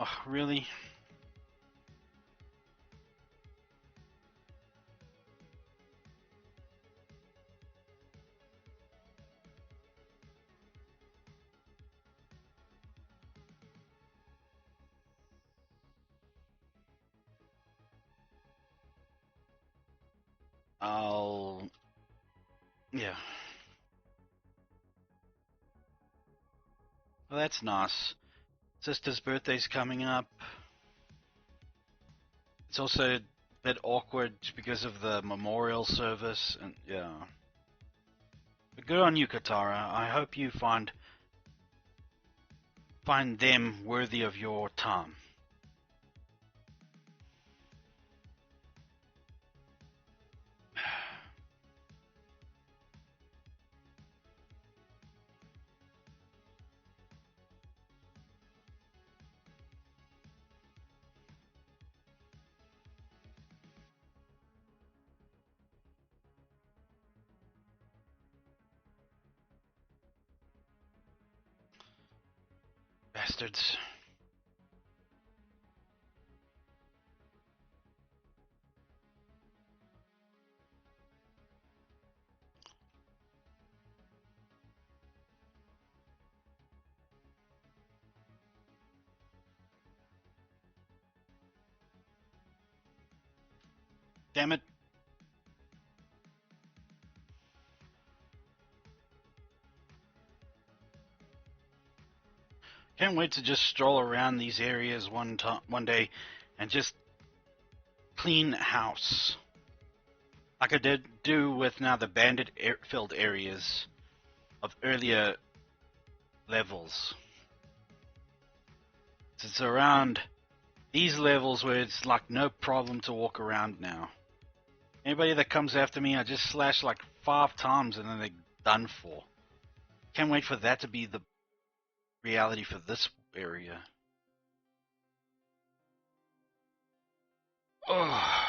Oh, really? I'll... Yeah. Well, that's nice. Sister's birthday's coming up. It's also a bit awkward because of the memorial service, and yeah. But good on you, Katara. I hope you find them worthy of your time. Bastards. Damn it. Can't wait to just stroll around these areas one day and just clean house. Like I did do with now the bandit filled areas of earlier levels. It's around these levels where it's like no problem to walk around now. Anybody that comes after me, I just slash like 5 times and then they're done for. Can't wait for that to be the reality for this area. Oh.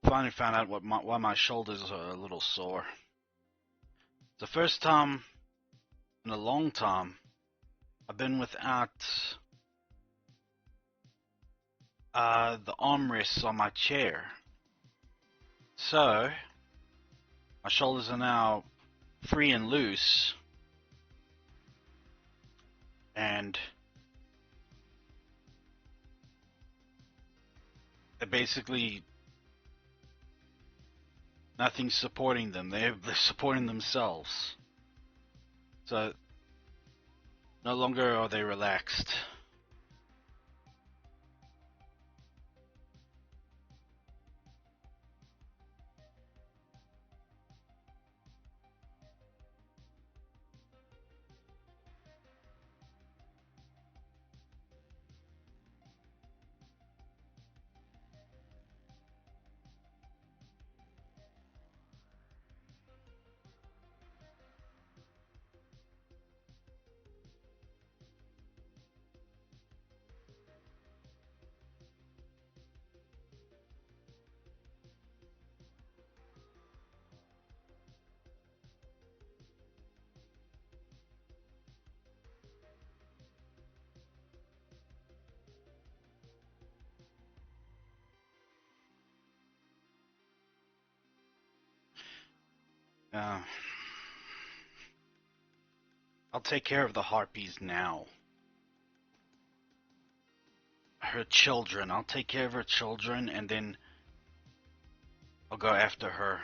Finally found out why my shoulders are a little sore. It's the first time in a long time I've been without the armrests on my chair. So, my shoulders are now free and loose. And they're basically nothing's supporting them. They're supporting themselves. So No longer are they relaxed. Uh, I'll take care of the harpies now. Her children. I'll take care of her children, and then I'll go after her.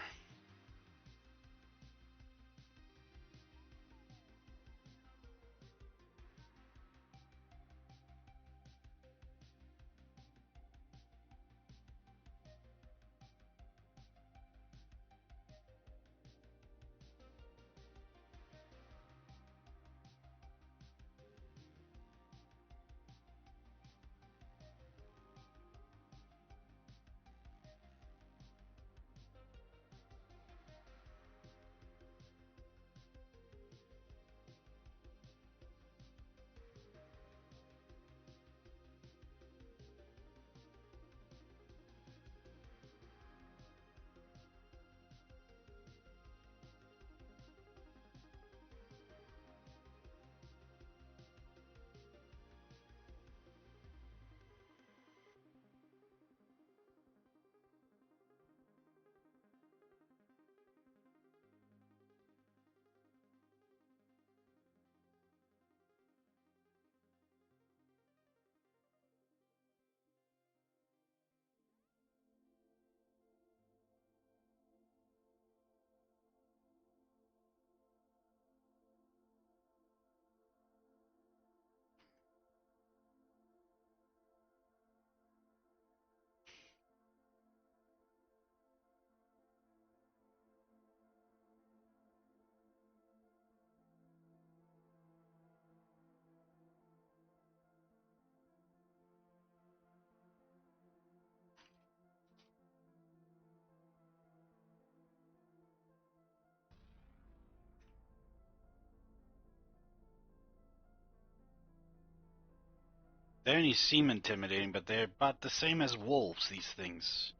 They only seem intimidating, but they're about the same as wolves, these things.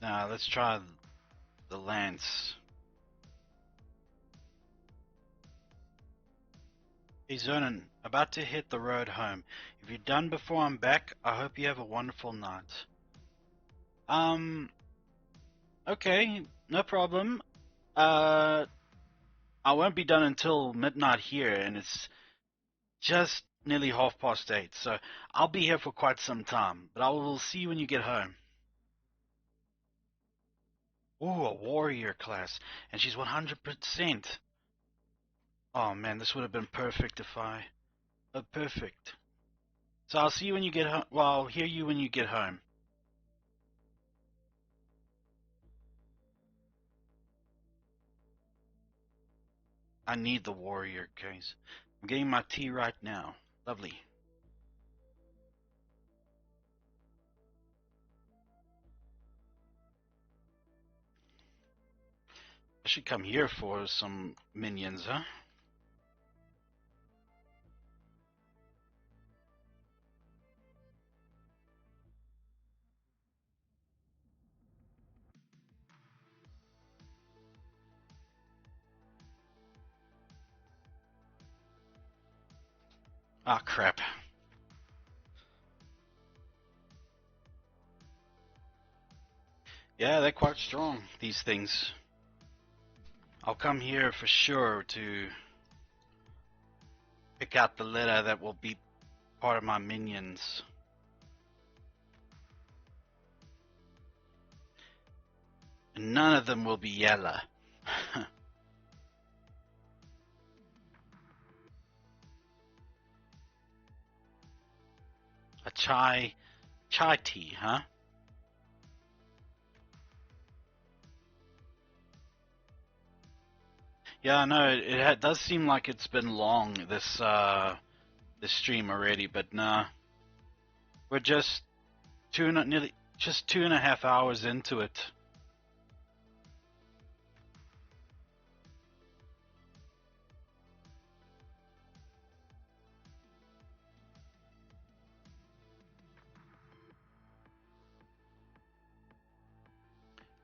Now, let's try the lance. Hey, Zonin, about to hit the road home. If you're done before I'm back, I hope you have a wonderful night. Okay, no problem. I won't be done until midnight here, and it's just nearly 8:30, so I'll be here for quite some time, but I will see you when you get home. Ooh, a warrior class, and she's 100%. Oh man, this would have been perfect if I... Oh, perfect. So I'll see you when you get home. Well, I'll hear you when you get home. I need the warrior case. I'm getting my tea right now. Lovely. I should come here for some minions, huh? Ah, crap. quite strong, these things. I'll come here for sure to pick out the litter that will be part of my minions. And none of them will be yellow. A chai tea, huh? Yeah, no, it does seem like it's been long, this stream already, but nah. We're just nearly just 2.5 hours into it.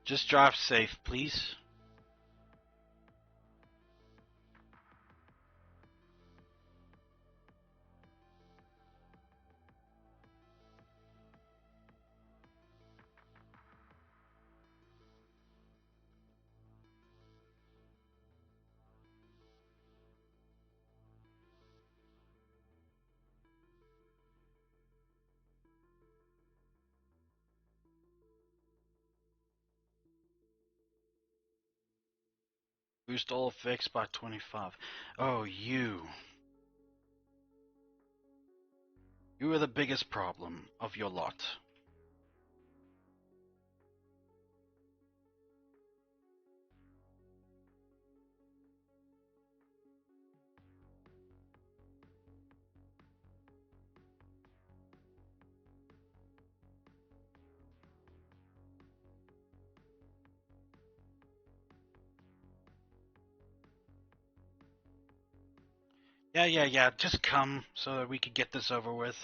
Just drive safe, please. Boost all effects by 25. Oh, you. You are the biggest problem of your lot. Yeah. Just come so that we could get this over with.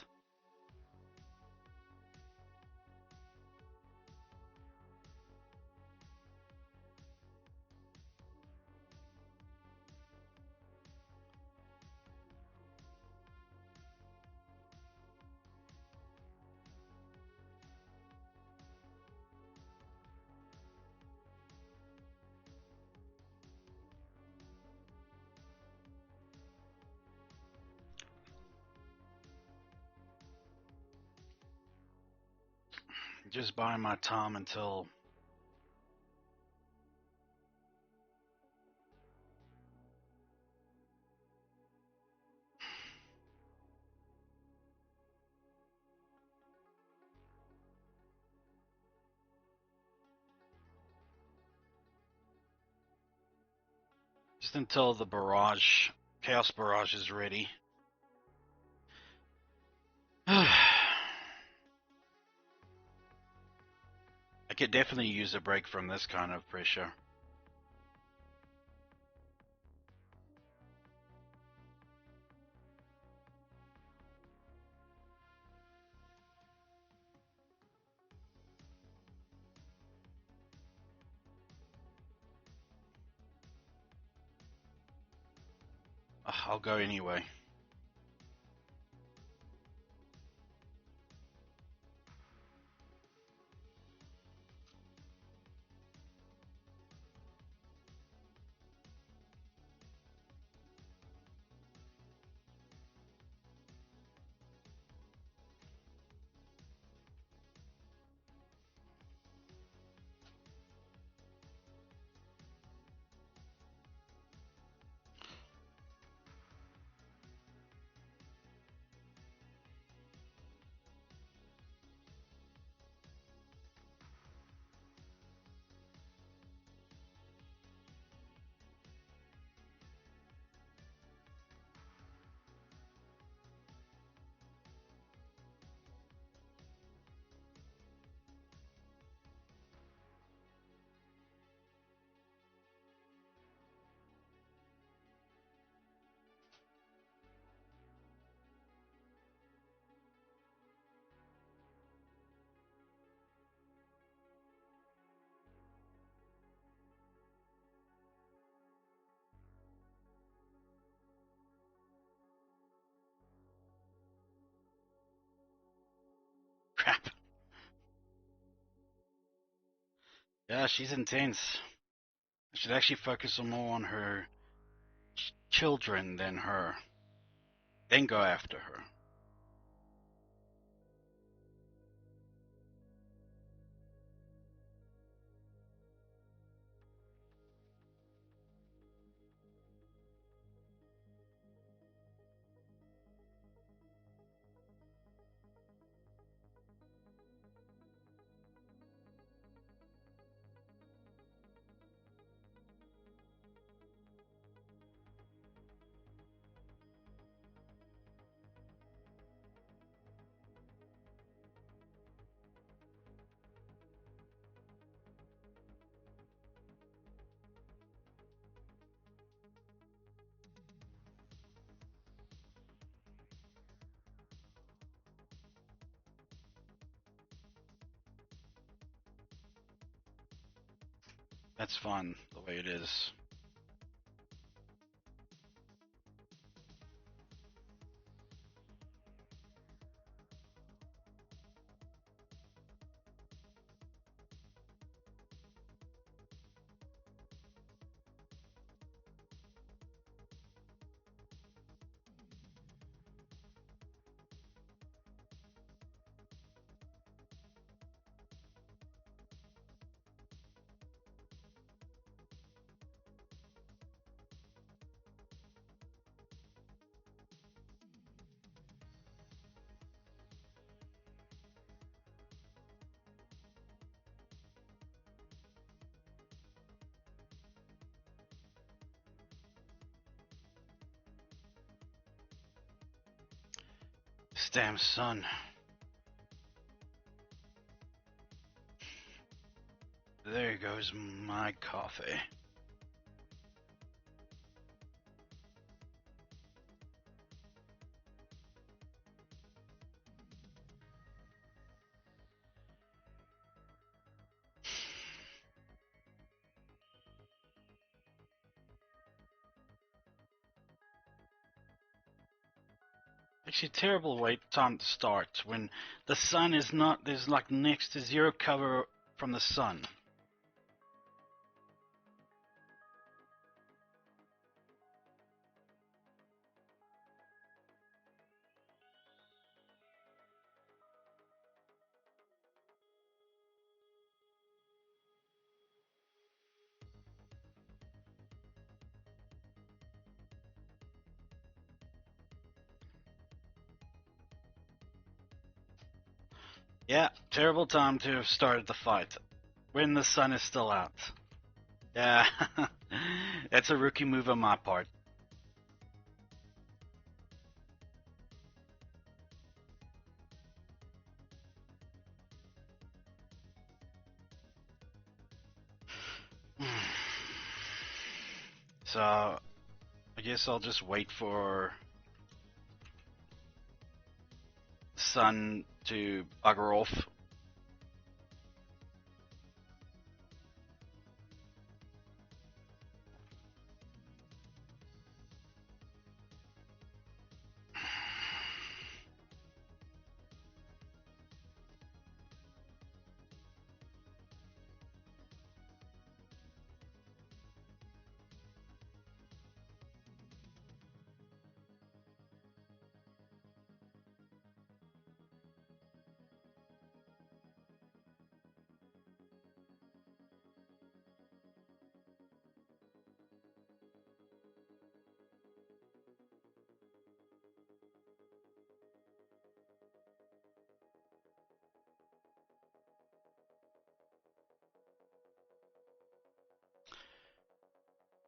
Just buying my time until... Just until the barrage, Chaos Barrage is ready. I could definitely use a break from this kind of pressure. I'll go anyway. Crap. Yeah, she's intense. I should actually focus more on her children than her. Then go after her. That's fun, the way it is. This damn sun. There goes my coffee. Actually, terrible wait time to start when the sun is not. There's like next to zero cover from the sun. Yeah, terrible time to have started the fight when the sun is still out. Yeah, that's a rookie move on my part. So, I guess I'll just wait for the sun to bugger off.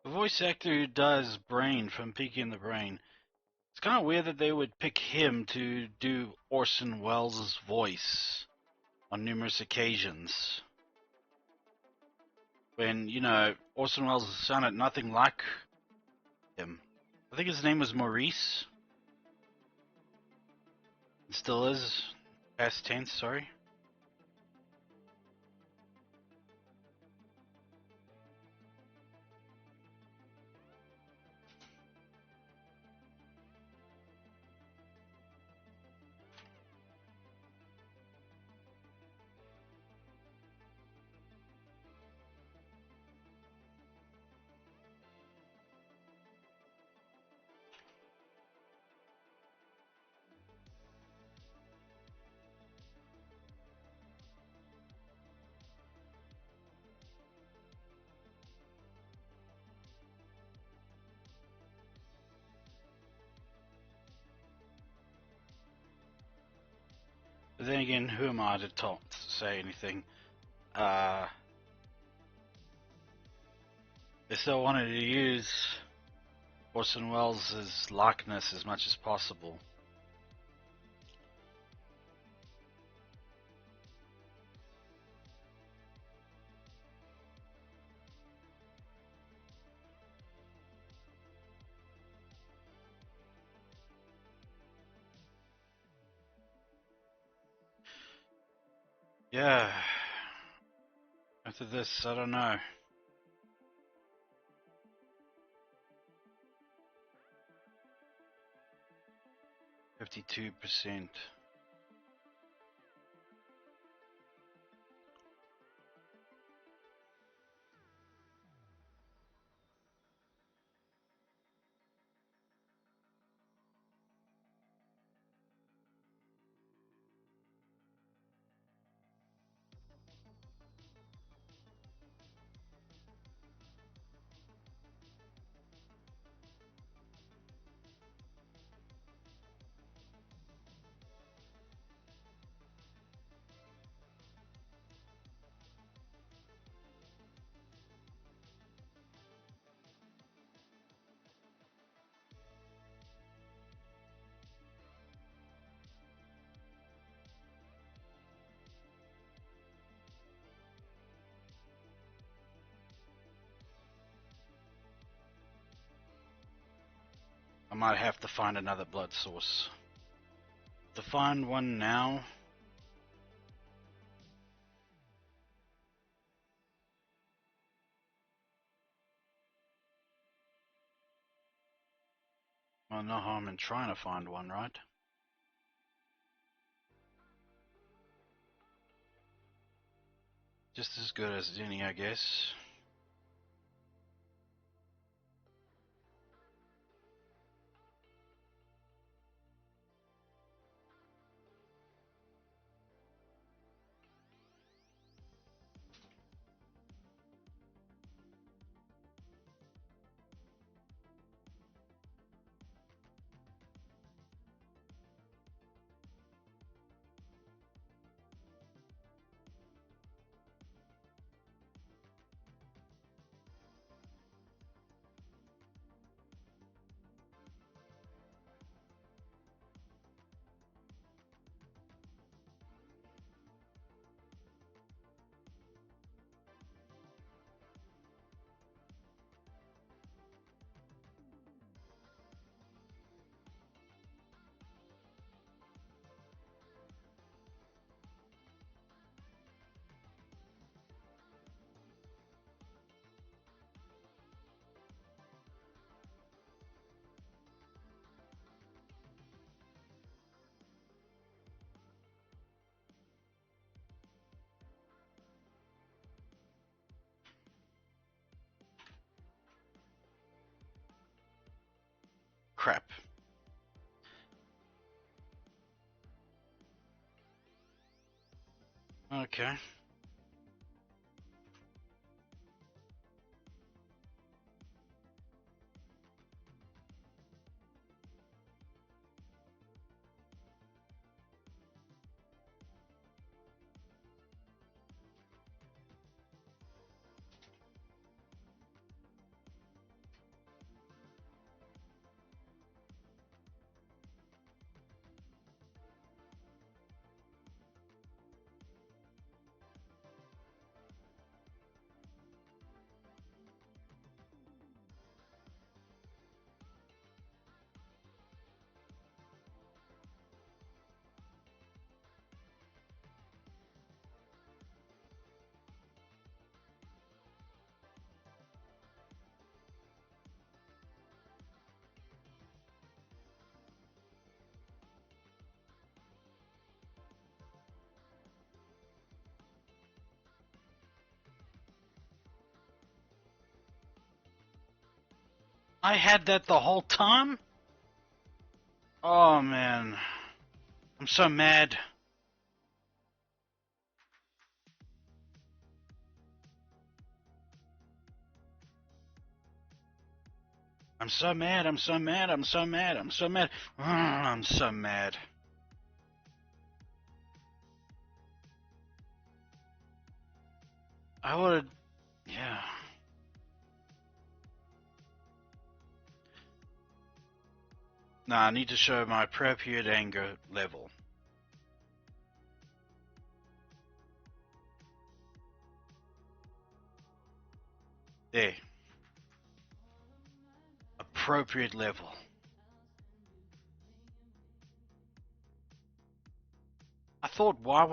The voice actor who does Brain from Peaky and the Brain, it's kind of weird that they would pick him to do Orson Welles' voice on numerous occasions. When, Orson Welles sounded nothing like him. I think his name was Maurice. It still is. Past tense, sorry. But then again, who am I to say anything? They still wanted to use Orson Welles' likeness as much as possible. Yeah. After this, I don't know. 52%. I might have to find another blood source. To find one now. Well, no harm in trying to find one, right? Just as good as any, I guess. Crap. Okay. I had that the whole time? Oh man. I'm so mad. I'm so mad, I'm so mad, I'm so mad, I'm so mad. I'm so mad. I would, yeah. Nah, I need to show my appropriate anger level. There. Appropriate level. I thought, why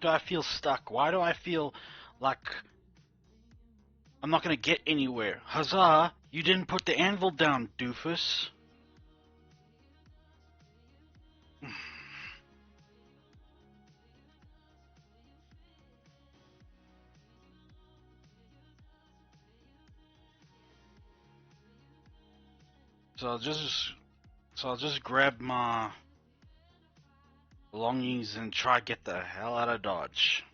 do I feel stuck? Why do I feel like I'm not gonna get anywhere? Huzzah! You didn't put the anvil down, doofus. So I'll just grab my belongings and try to get the hell out of Dodge.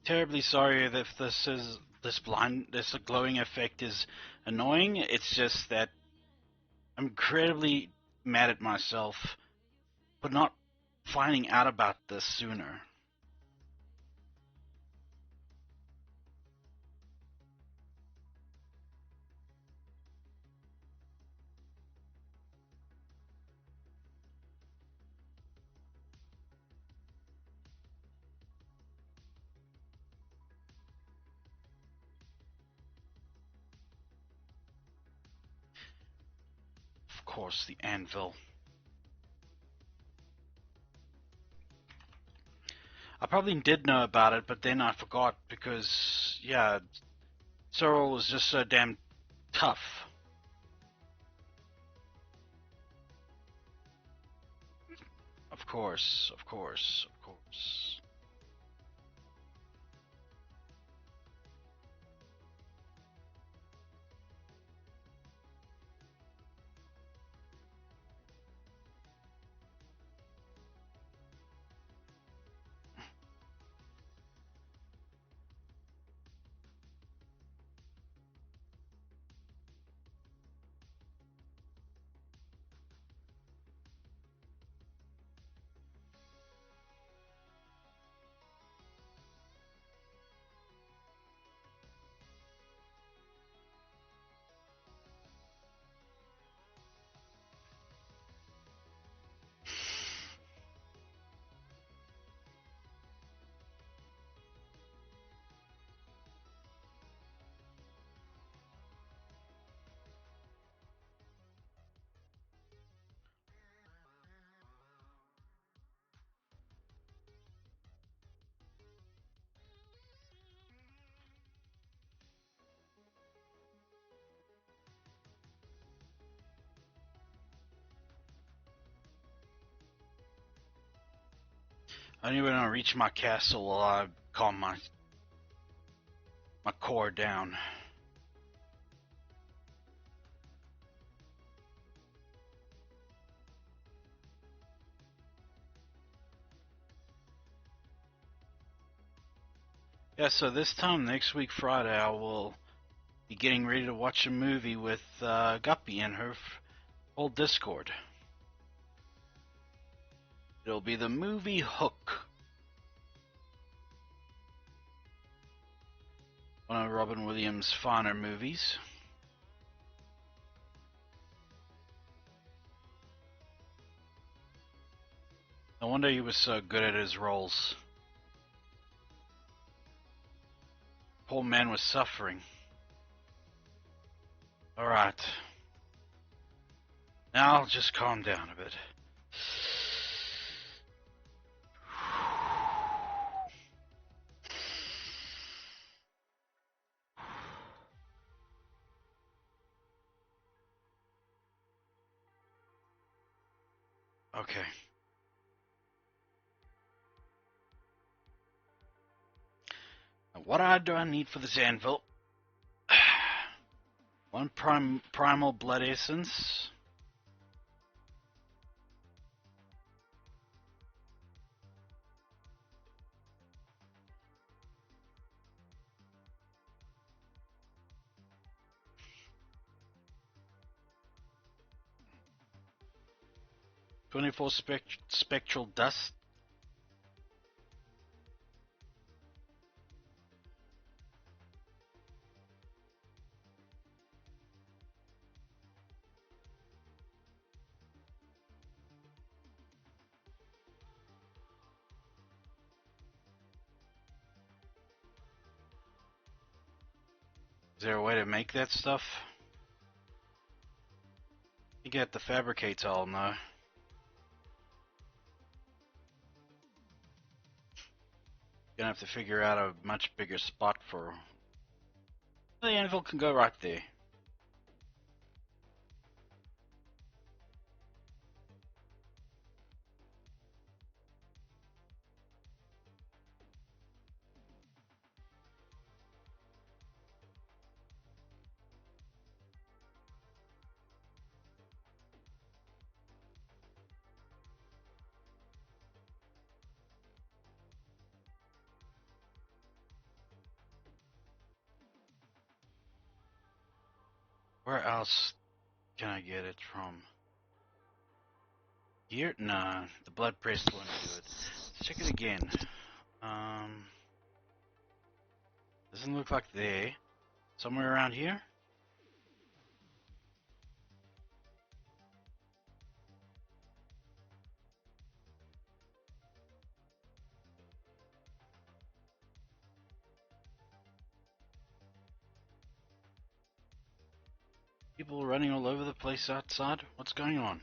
Terribly sorry if this glowing effect is annoying. It's just that I'm incredibly mad at myself for not finding out about this sooner. Of course, the anvil. I probably did know about it, but then I forgot because, yeah, Cyril was just so damn tough. Of course, of course, of course. Only when I reach my castle will I calm my core down. Yeah, so this time next week, Friday, I will be getting ready to watch a movie with Guppy and her whole Discord. It'll be the movie Hook. One of Robin Williams' finer movies. No wonder he was so good at his roles. Poor man was suffering. Alright. Now I'll just calm down a bit. Okay. Now what do I need for this anvil? One primal blood essence. '24 spectral dust. Is there a way to make that stuff? You get the fabricates all now. Gonna have to figure out a much bigger spot for. The anvil can go right there. Where else can I get it from? Here? Nah, the blood pressed won't do it. Let's check it again. Doesn't look like there. Somewhere around here? People running all over the place outside? What's going on?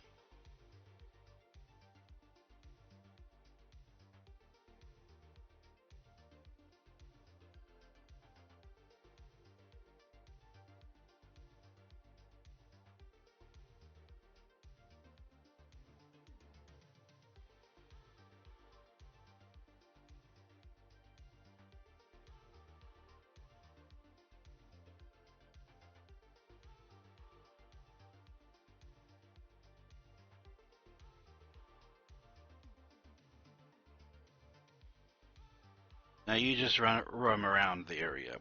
Now you just roam around the area.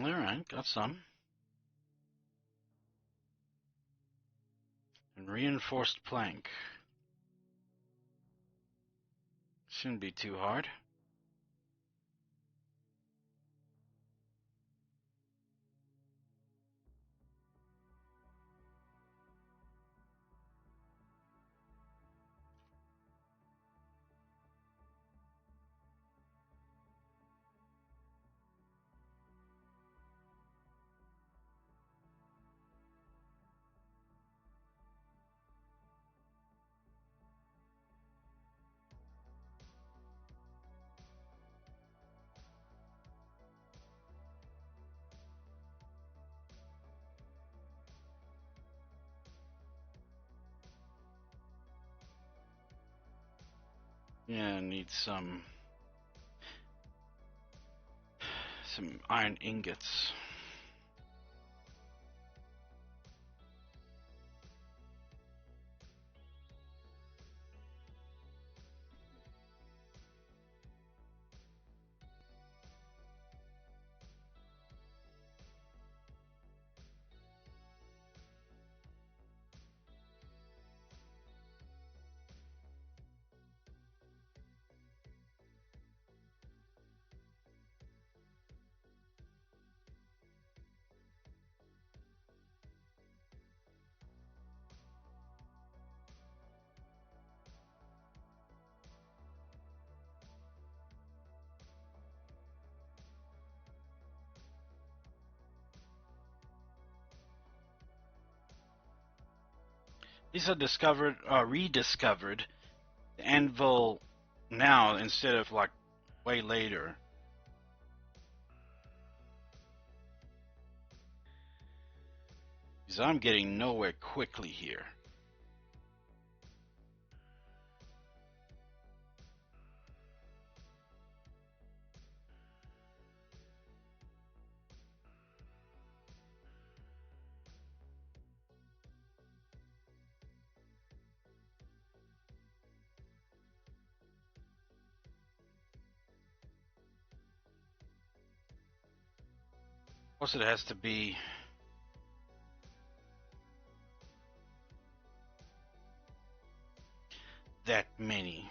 Alright, got some. And reinforced plank. Shouldn't be too hard. Yeah, need some iron ingots. These are rediscovered. The anvil now instead of like way later. Because I'm getting nowhere quickly here. Of course, it has to be that many.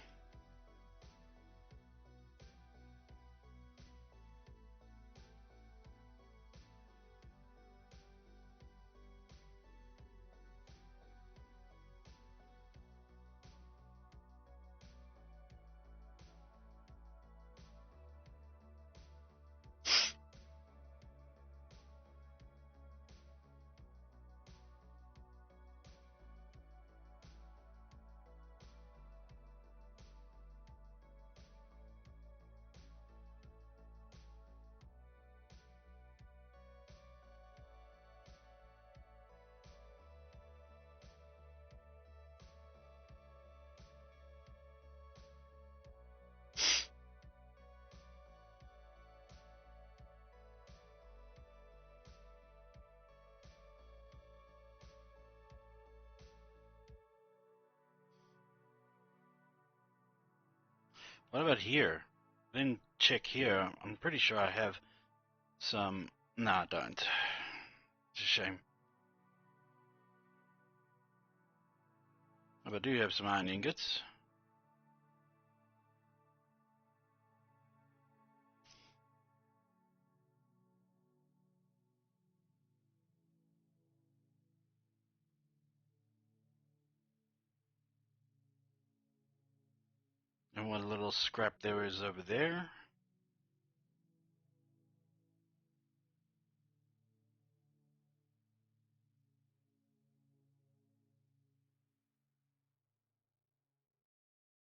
What about here? I didn't check here. I'm pretty sure I have some. No, I don't. It's a shame. But I do have some iron ingots. And what little scrap there is over there.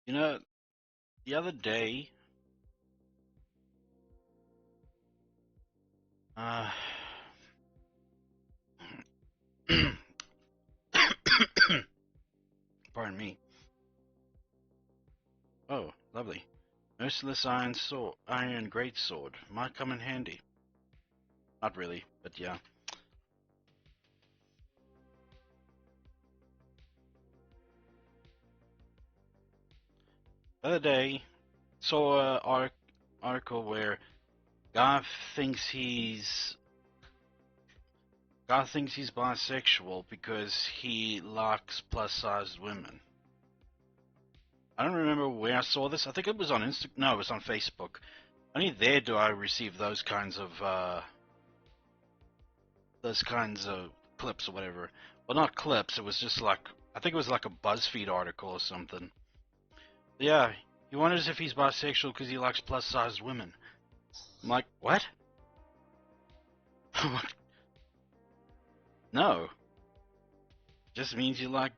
You know, the other day, pardon me. Oh, lovely. Merciless iron greatsword. Might come in handy. Not really, but yeah. The other day, saw an article where guy thinks he's bisexual because he likes plus-sized women. I don't remember where I saw this. I think it was on No, it was on Facebook. Only there do I receive those kinds of clips or whatever. Well, not clips. It was just like I think it was like a BuzzFeed article or something. But yeah, he wonders if he's bisexual because he likes plus-sized women. I'm like, what? No, just means you like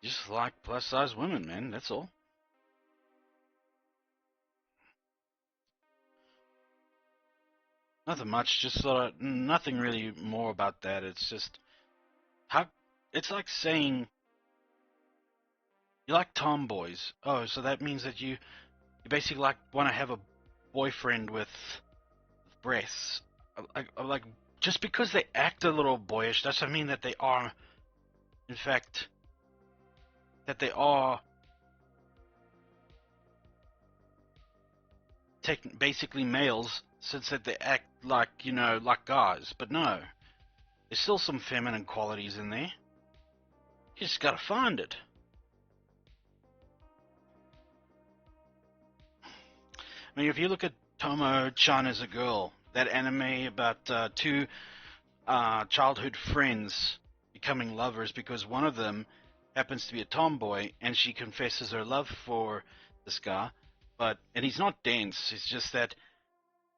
just like plus-sized women, man. That's all. Nothing much. Just nothing really more about that. It's just how it's like saying you like tomboys. Oh, so that means that you basically like want to have a boyfriend with breasts. Like just because they act a little boyish doesn't mean that they are, in fact, that they are basically males, since that they act like, like guys. But no, there's still some feminine qualities in there. You just gotta find it. I mean, if you look at Tomo-chan as a girl, that anime about two childhood friends becoming lovers because one of them happens to be a tomboy, and she confesses her love for this guy, and he's not dense. It's just that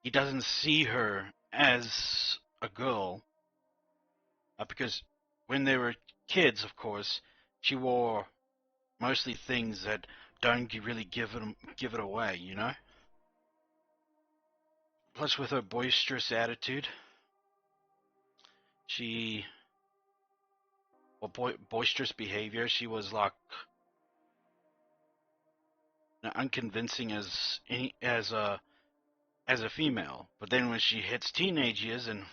he doesn't see her as a girl, because when they were kids, of course, she wore mostly things that don't really give it away, Plus, with her boisterous attitude, she boisterous behavior, she was like unconvincing as a female. But then when she hits teenage years and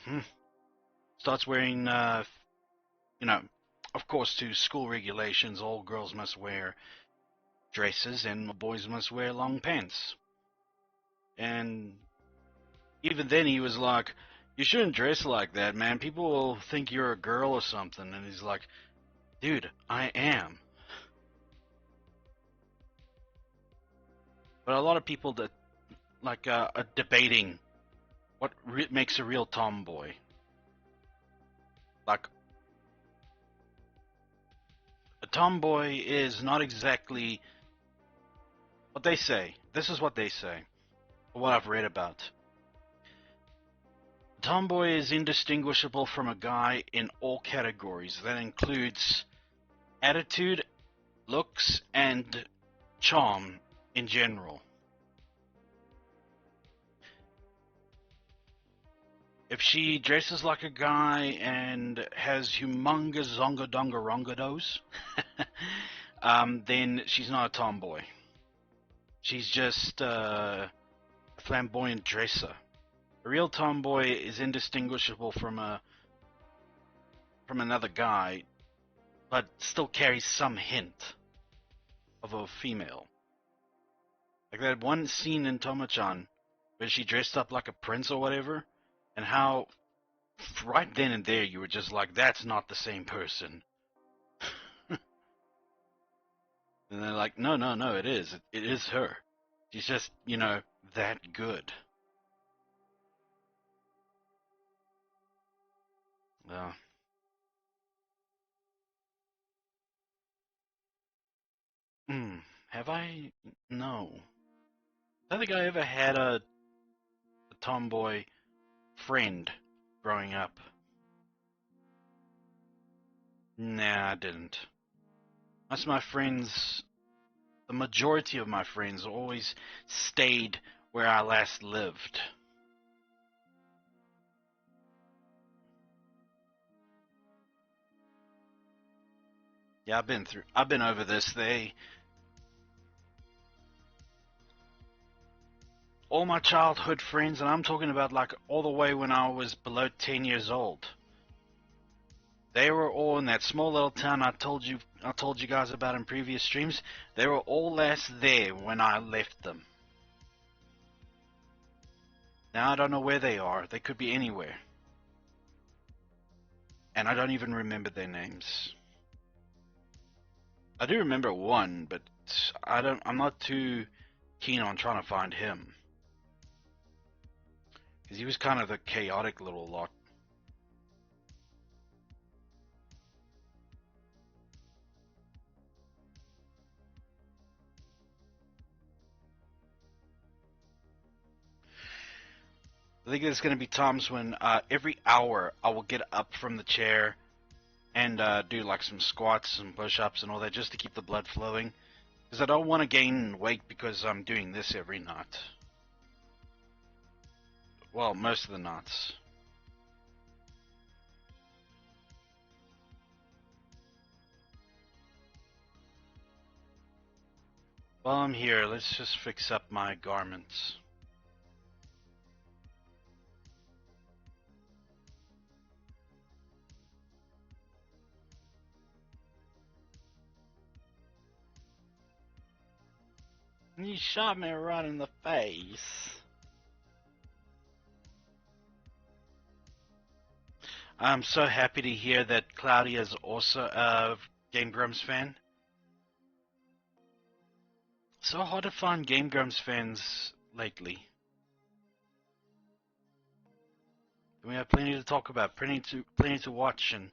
starts wearing, of course, to school regulations, all girls must wear dresses and boys must wear long pants. And even then, he was like, "You shouldn't dress like that, man. People will think you're a girl or something." And he's like, "Dude, I am." But a lot of people that are debating what makes a real tomboy. Like, a tomboy is not exactly what they say. This is what they say, what I've read about. A tomboy is indistinguishable from a guy in all categories. That includes attitude, looks, and charm in general. If she dresses like a guy and has humongous zonga-donga-rongados, then she's not a tomboy. She's just a flamboyant dresser. A real tomboy is indistinguishable from another guy, but still carries some hint of a female. Like that one scene in Tomo-chan where she dressed up like a prince or whatever, and how right then and there you were just like, that's not the same person. And they're like, no, it is. It is her. She's just, that good. Uh, have I? No. I don't think I ever had a tomboy friend growing up. Nah, I didn't. Most of my friends, the majority of my friends, always stayed where I last lived. Yeah, I've been over this. All my childhood friends, and I'm talking about like all the way when I was below 10 years old. They were all in that small little town I told you guys about in previous streams. They were all last there when I left them. Now I don't know where they are. They could be anywhere. And I don't even remember their names. I do remember one, but I'm not too keen on trying to find him. Because he was kind of a chaotic little lot. I think there's going to be times when every hour I will get up from the chair and do like some squats, some push-ups and all that just to keep the blood flowing. Because I don't want to gain weight because I'm doing this every night. Well, most of the nights. While I'm here, let's just fix up my garments. You shot me right in the face. I'm so happy to hear that Claudia's also a Game Grumps fan. So hard to find Game Grumps fans lately. We have plenty to talk about, plenty to watch and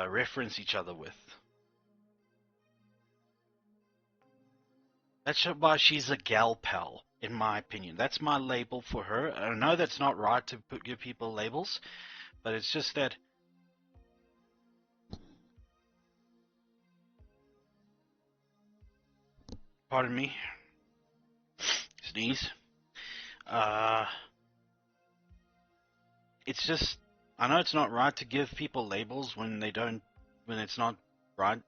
reference each other with. That's why she's a gal pal, in my opinion. That's my label for her. I know that's not right to give people labels, but it's just that. Pardon me. Sneeze. Uh, it's just, I know it's not right to give people labels when it's not right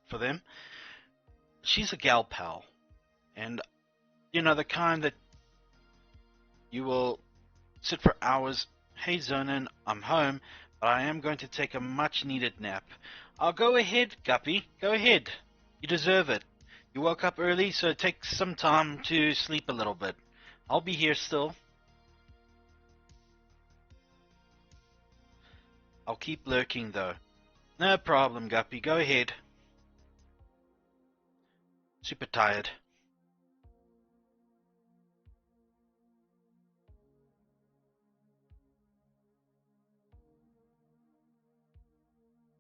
for them. She's a gal pal, and the kind that you will sit for hours. Hey Zonin, I'm home, but I am going to take a much needed nap. I'll go ahead, Guppy, go ahead. You deserve it. You woke up early, so take some time to sleep a little bit. I'll be here still. I'll keep lurking though. No problem, Guppy, go ahead. Super tired.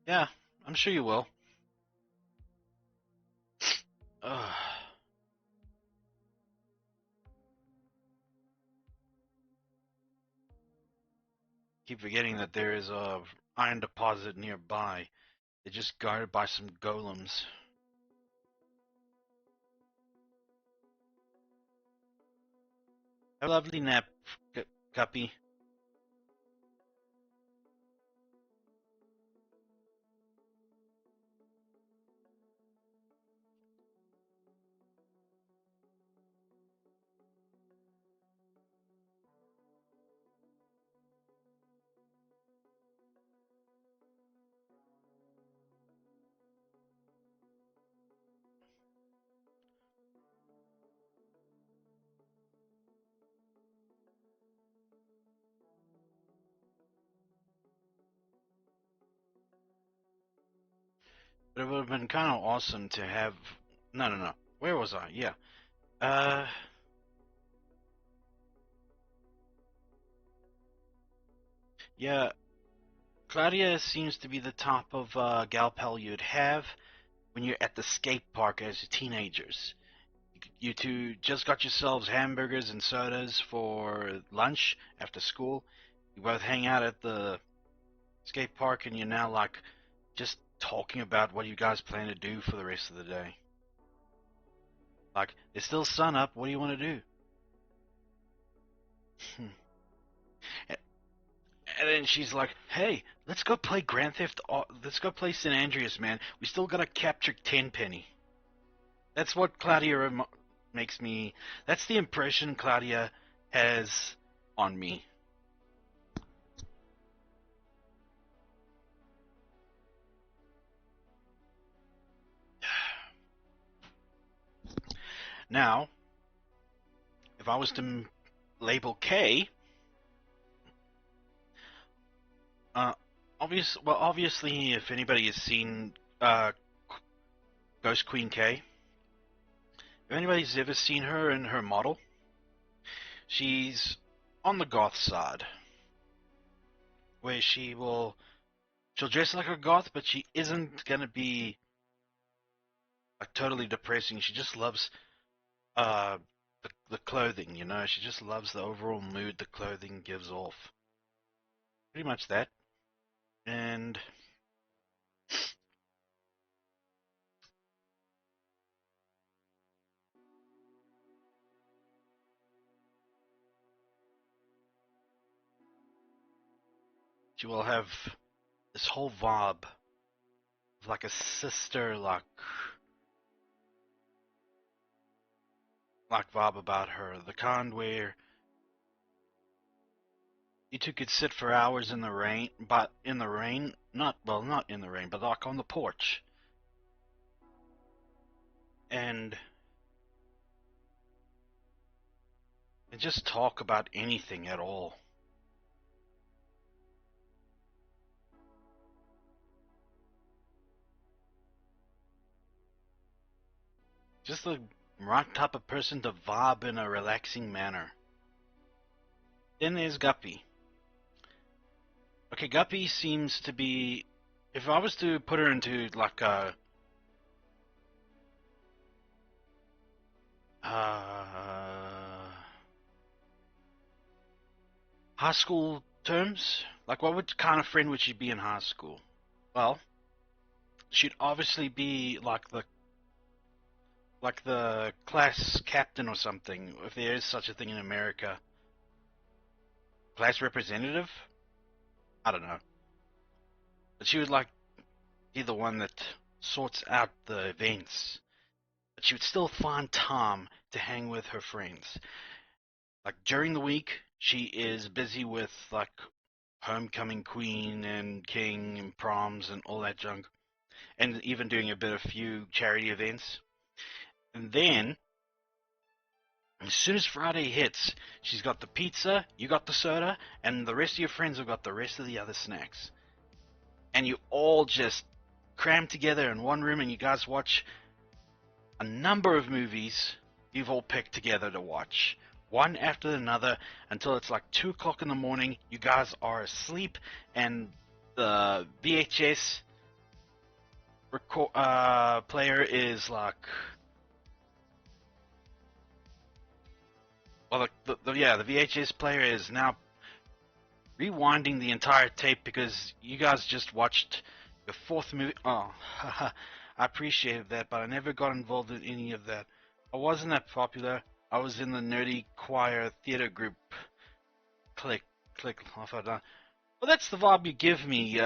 Yeah, I'm sure you will. Ugh. Keep forgetting that there is a iron deposit nearby. It's just guarded by some golems. Have a lovely nap, Guppy. But it would have been kind of awesome to have. No, no, no. Where was I? Yeah. Uh. Yeah. Claudia seems to be the type of gal pal you'd have when you're at the skate park as teenagers. You two just got yourselves hamburgers and sodas for lunch after school. You both hang out at the skate park, and you're now like just talking about what you guys plan to do for the rest of the day. Like, it's still sun up. What do you want to do? And then she's like, "Hey, let's go play Grand Theft. Let's go play San Andreas, man. We still gotta capture Tenpenny." That's what makes me. That's the impression Claudia has on me. Now, if I was to label K, uh, obviously, if anybody has seen Ghost Queen K, if anybody's ever seen her in her model, she's on the goth side, where she'll dress like a goth, but she isn't gonna be like totally depressing. She just loves uh the clothing, She just loves the overall mood the clothing gives off. Pretty much that. And she will have this whole vibe of like a sister, like like vibe about her, the kind where you two could sit for hours in the rain, but in the rain, not in the rain, but like on the porch, and just talk about anything at all. Just the right type of person to vibe in a relaxing manner. Then there's Guppy. Okay, Guppy seems to be, if I was to put her into like a high school terms, like what kind of friend would she be in high school? Well, she'd obviously be like the class captain or something, if there is such a thing in America. Class representative? I don't know. But she would like be the one that sorts out the events. But she would still find time to hang with her friends. Like during the week, she is busy with like homecoming queen and king and proms and all that junk. And even doing a few charity events. And then as soon as Friday hits, she's got the pizza, you got the soda, and the rest of your friends have got the rest of the other snacks. And you all just cram together in one room and you guys watch a number of movies you've all picked together to watch. One after another until it's like 2 o'clock in the morning. You guys are asleep and the VHS player is like... Well, the VHS player is now rewinding the entire tape because you guys just watched your fourth movie. Oh, haha, I appreciated that, but I never got involved in any of that. I wasn't that popular. I was in the nerdy choir theater group. Click. I thought, well, that's the vibe you give me,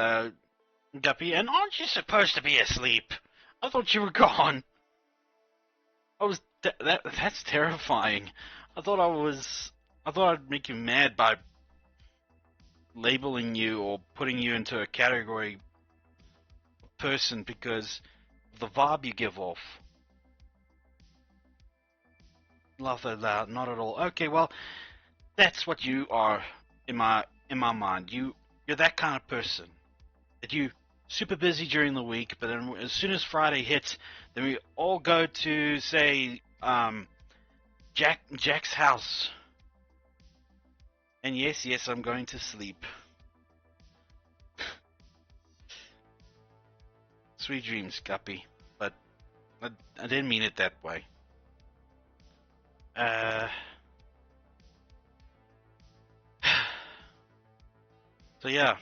Guppy. And aren't you supposed to be asleep? I thought you were gone. That's terrifying. I thought I'd make you mad by labeling you or putting you into a category person because of the vibe you give off. Laugh out loud, not at all. Okay, well, that's what you are in my mind. You're that kind of person. That you super busy during the week, but then as soon as Friday hits, then we all go to say Jack's house. And yes, I'm going to sleep. Sweet dreams, Guppy. But I didn't mean it that way. So yeah.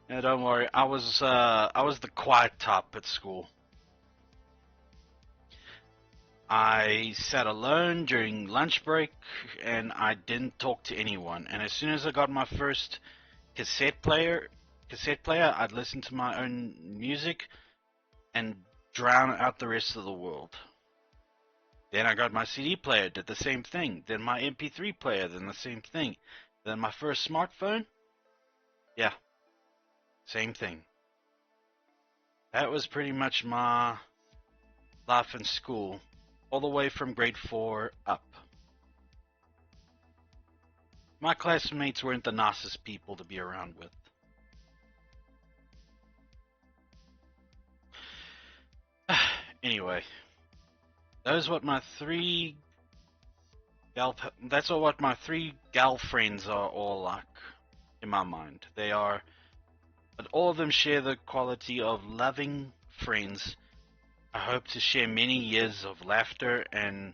Yeah, don't worry. I was the quiet top at school. I sat alone during lunch break and I didn't talk to anyone. And as soon as I got my first cassette player, I'd listen to my own music and drown out the rest of the world. Then I got my CD player, did the same thing. Then my MP3 player, then the same thing. Then my first smartphone, yeah, same thing. That was pretty much my life in school, all the way from grade 4 up. My classmates weren't the nicest people to be around with. Anyway, that's what my three gal friends are all like in my mind. They are, but all of them share the quality of loving friends. I hope to share many years of laughter and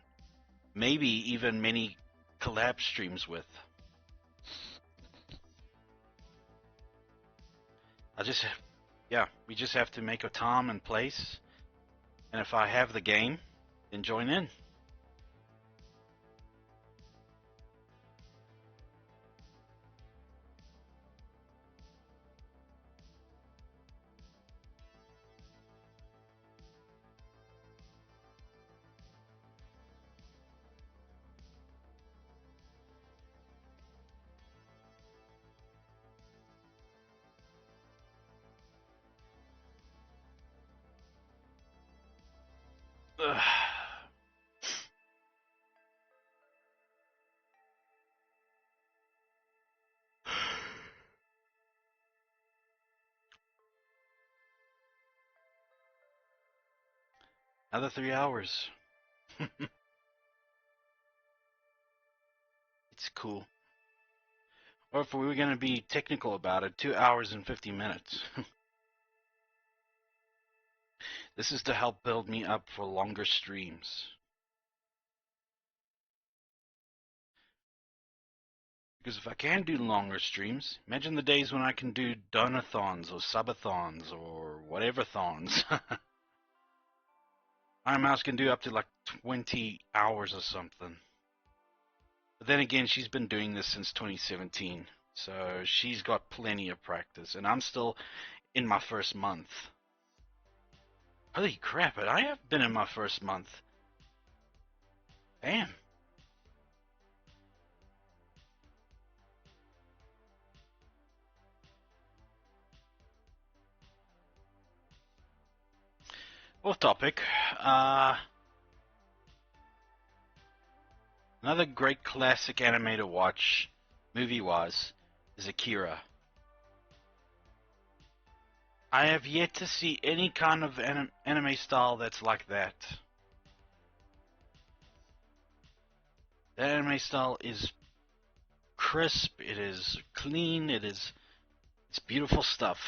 maybe even many collab streams with. We just have to make a time and place. And if I have the game, then join in. Ugh. Another 3 hours. It's cool. Or if we were going to be technical about it, 2 hours and 50 minutes. This is to help build me up for longer streams. Because if I can do longer streams, imagine the days when I can do donathons or subathons or whatever thons. My mouse can do up to like 20 hours or something. But then again, she's been doing this since 2017, so she's got plenty of practice, and I'm still in my first month. Holy crap, I have been in my first month. Damn. Off topic. Another great classic anime to watch, movie-wise, is Akira. I have yet to see any kind of anime style that's like that. The anime style is crisp, it is clean, it's beautiful stuff.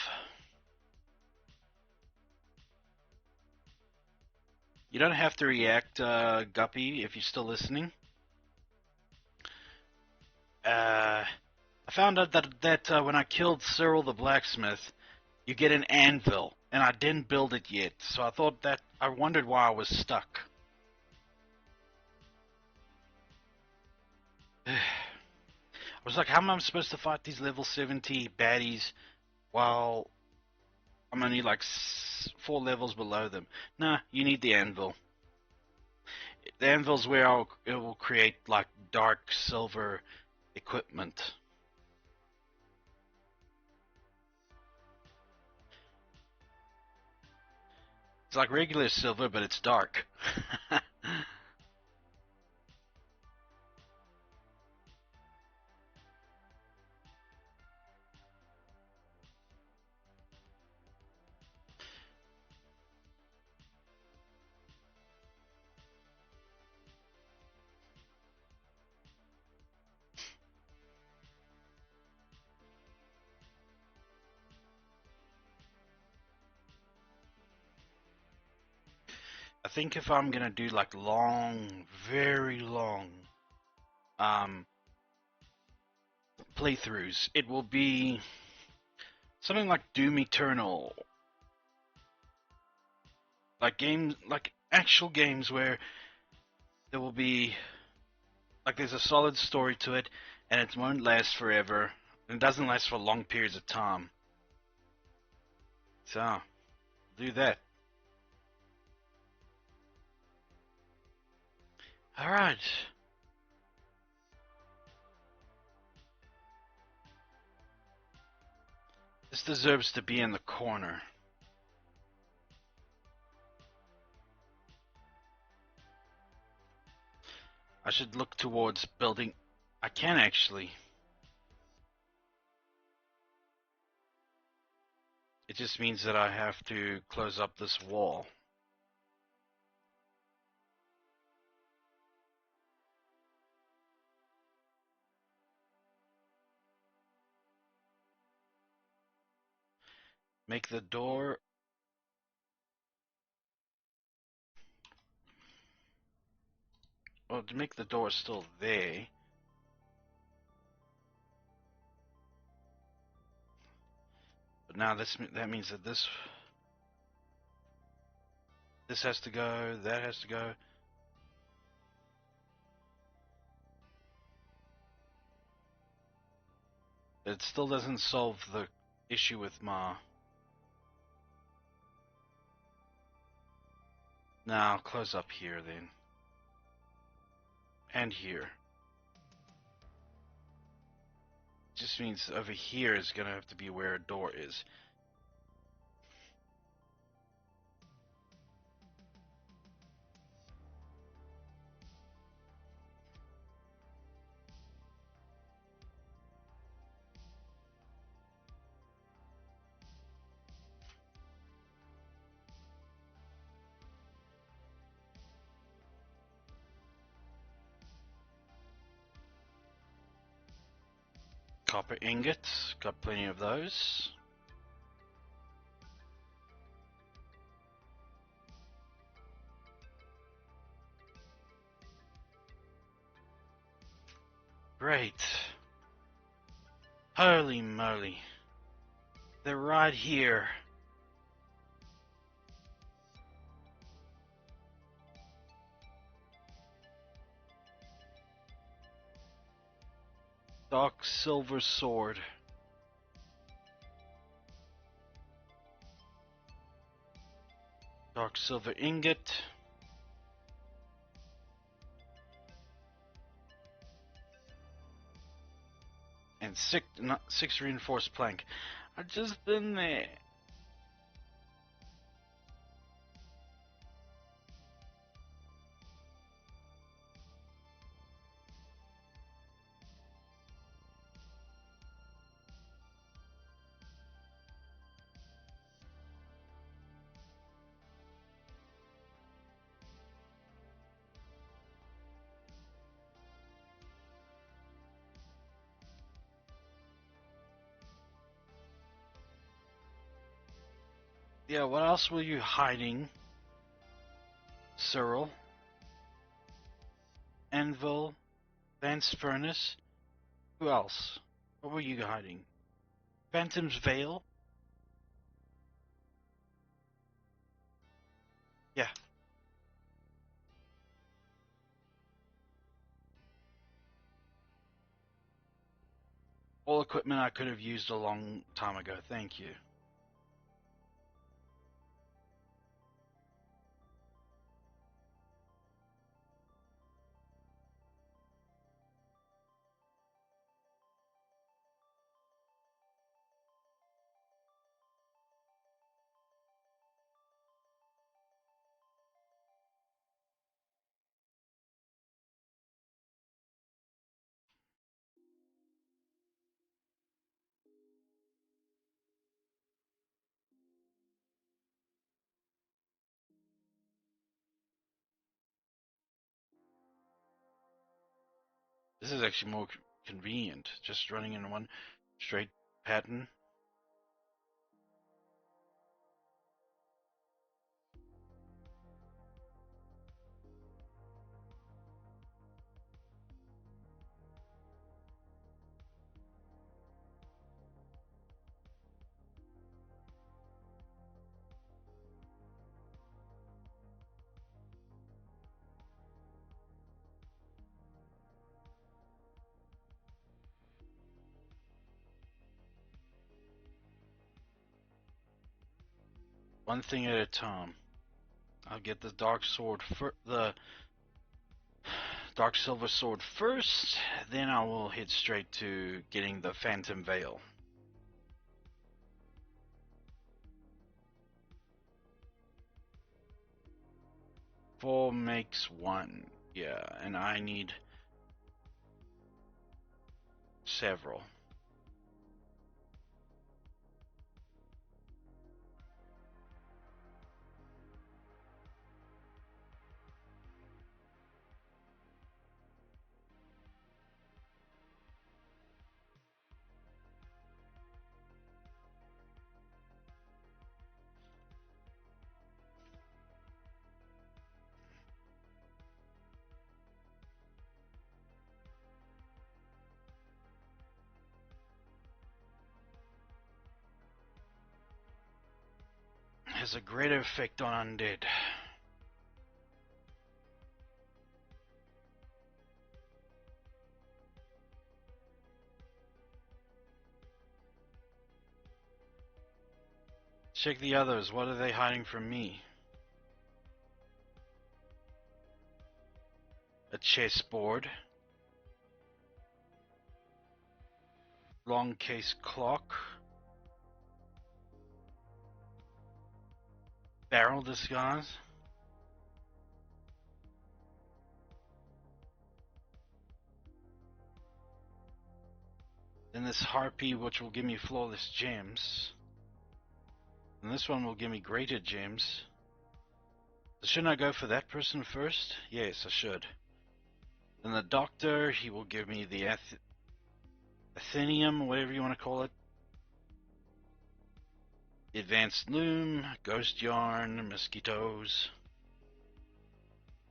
You don't have to react, Guppy, if you're still listening. I found out that when I killed Cyril the blacksmith, you get an anvil, and I didn't build it yet, so I wondered why I was stuck. I was like, how am I supposed to fight these level 70 baddies while I'm only like 4 levels below them? Nah, you need the anvil. The anvil's where it will create like dark silver equipment. It's like regular silver, but it's dark. I think if I'm gonna do like long, very long playthroughs, it will be something like Doom Eternal. Like games, like actual games where there will be like there's a solid story to it and it won't last forever. It doesn't last for long periods of time. So, do that. Alright. This deserves to be in the corner. I should look towards building. I can actually. It just means that I have to close up this wall. Make the door. Well, to make the door still there. But now that means that this has to go, that has to go. It still doesn't solve the issue with Ma. Now close up here then. And here. Just means over here is gonna have to be where a door is. Copper ingots, got plenty of those. Great. Holy moly. They're right here. Dark silver sword. Dark silver ingot. And six reinforced plank. I've just been there. Yeah, what else were you hiding, Cyril? Anvil, Lance Furnace. Who else? What were you hiding? Phantom's Veil? Yeah. All equipment I could have used a long time ago. Thank you. This is actually more convenient, just running in one straight pattern. One thing at a time. I'll get the the dark silver sword first, then I will head straight to getting the Phantom Veil. Four makes one. Yeah, and I need several. Has a greater effect on undead. Check the others. What are they hiding from me? A chessboard. Long case clock. Barrel disguise. Then this harpy, which will give me flawless gems. And this one will give me greater gems. Shouldn't I go for that person first? Yes, I should. Then the doctor, he will give me the Athenium, whatever you want to call it. The advanced loom, ghost yarn, mosquitoes.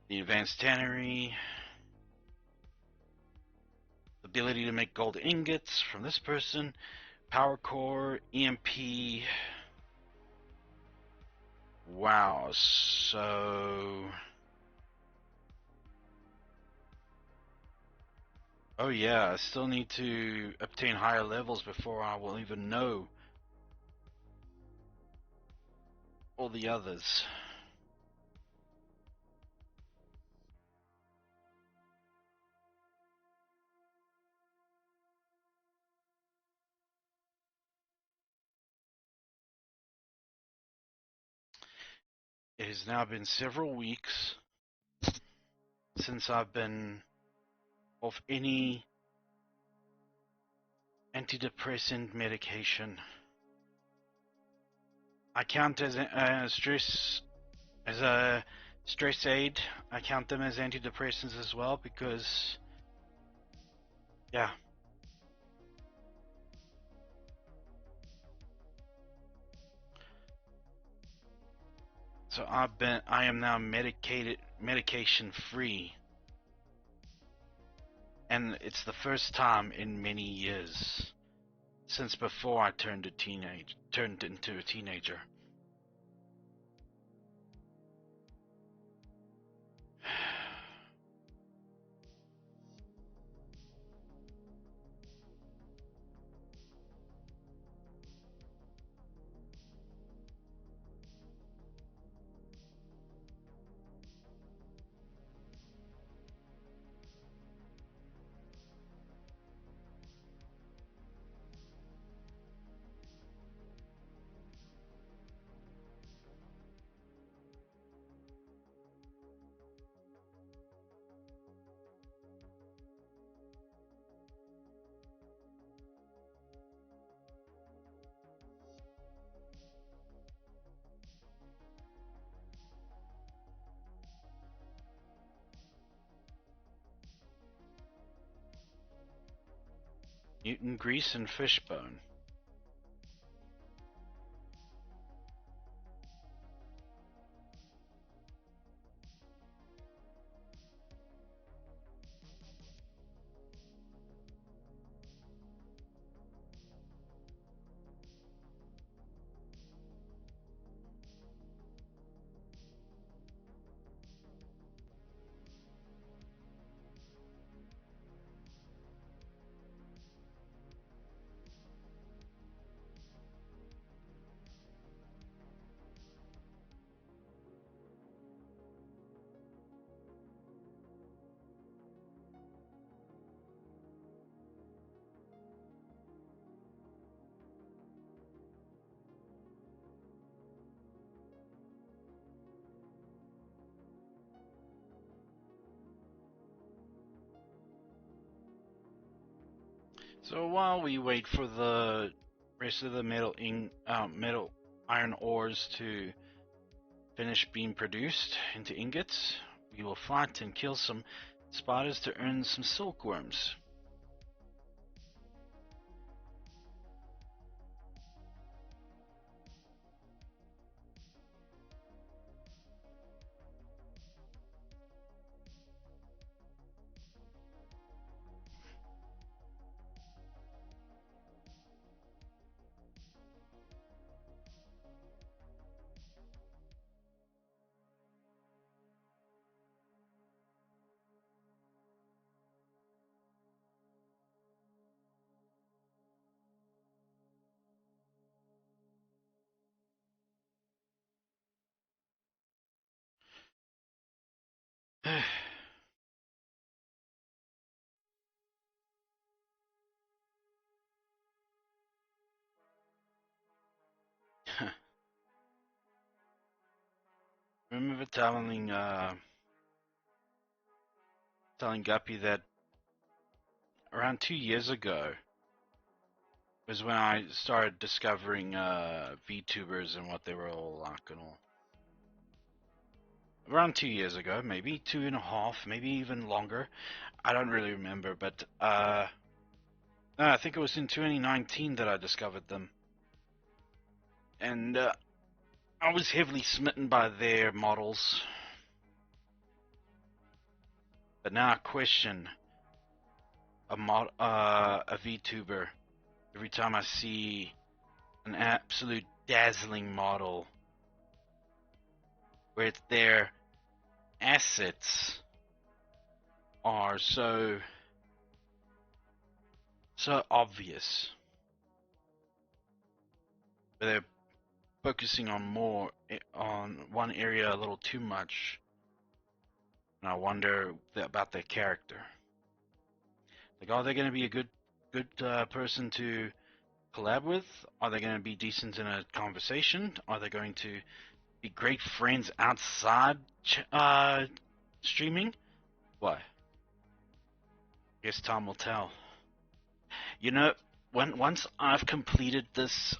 The advanced tannery. Ability to make gold ingots from this person. Power core, EMP. Wow, so... Oh yeah, I still need to obtain higher levels before I will even know all the others. It has now been several weeks since I've been off any antidepressant medication. I count as a stress aid. I count them as antidepressants as well because, yeah. So I am now medication free, and it's the first time in many years since before I turned into a teenager. Newton grease and fishbone. So while we wait for the rest of the metal iron ores to finish being produced into ingots, we will fight and kill some spiders to earn some silkworms. Remember telling Guppy that around 2 years ago was when I started discovering VTubers and what they were all like and all. Around 2 years ago, maybe 2.5, maybe even longer. I don't really remember, but I think it was in 2019 that I discovered them, and I was heavily smitten by their models. But now I question a VTuber every time I see an absolute dazzling model where it's their assets are so obvious, where they're focusing on one area a little too much, and I wonder about their character. Like, are they going to be a good person to collab with? Are they going to be decent in a conversation? Are they going to be great friends outside streaming? Why? Guess time will tell. You know, once I've completed this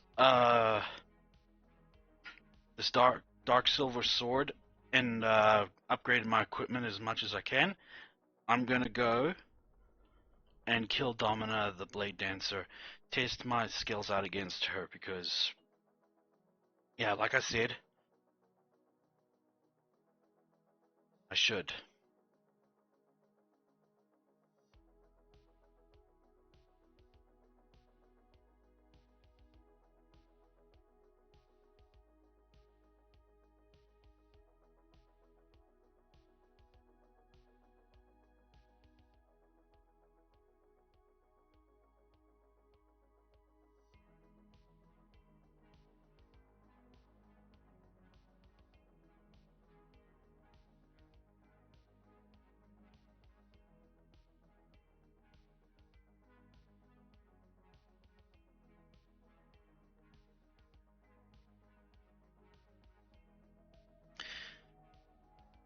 this dark silver sword and upgraded my equipment as much as I can, I'm gonna go and kill Domina the Blade Dancer, test my skills out against her, because yeah, like I said, I should.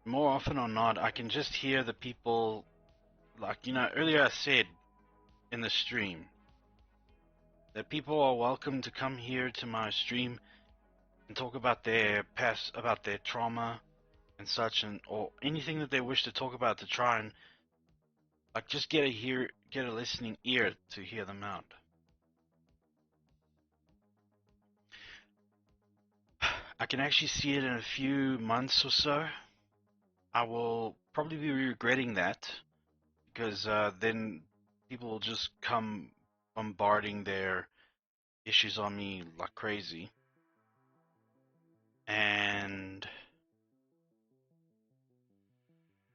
More often or not, I can just hear the people, like, earlier I said in the stream that people are welcome to come here to my stream and talk about their past, about their trauma and such, and or anything that they wish to talk about, to try and like just get a listening ear to hear them out. I can actually see it in a few months or so. I will probably be regretting that, because then people will just come bombarding their issues on me like crazy, and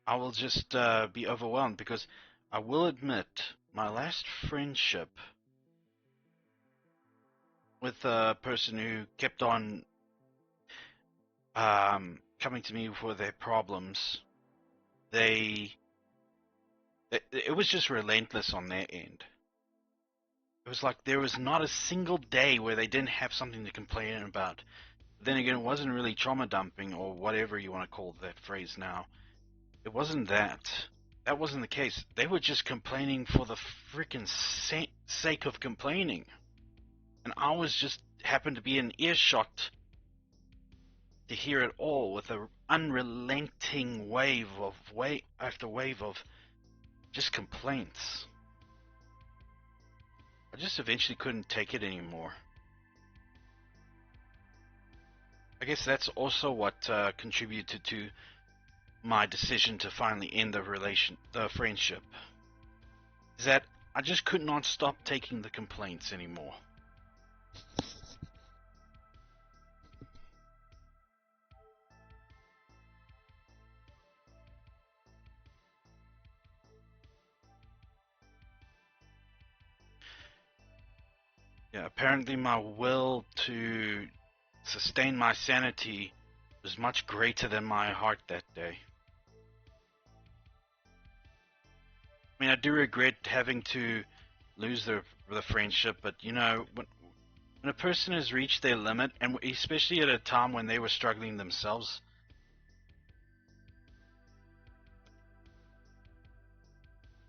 I will just be overwhelmed, because I will admit my last friendship with a person who kept on coming to me for their problems, it was just relentless on their end. It was like there was not a single day where they didn't have something to complain about. Then again, it wasn't really trauma dumping, or whatever you want to call that phrase now. It wasn't that. That wasn't the case. They were just complaining for the freaking sake of complaining. And I was just happened to be in earshot to hear it all, with an unrelenting wave after wave of just complaints. I just eventually couldn't take it anymore. I guess that's also what contributed to my decision to finally end the friendship. Is that I just could not stop taking the complaints anymore. Yeah, apparently my will to sustain my sanity was much greater than my heart that day. I mean, I do regret having to lose the friendship, but when a person has reached their limit, and especially at a time when they were struggling themselves,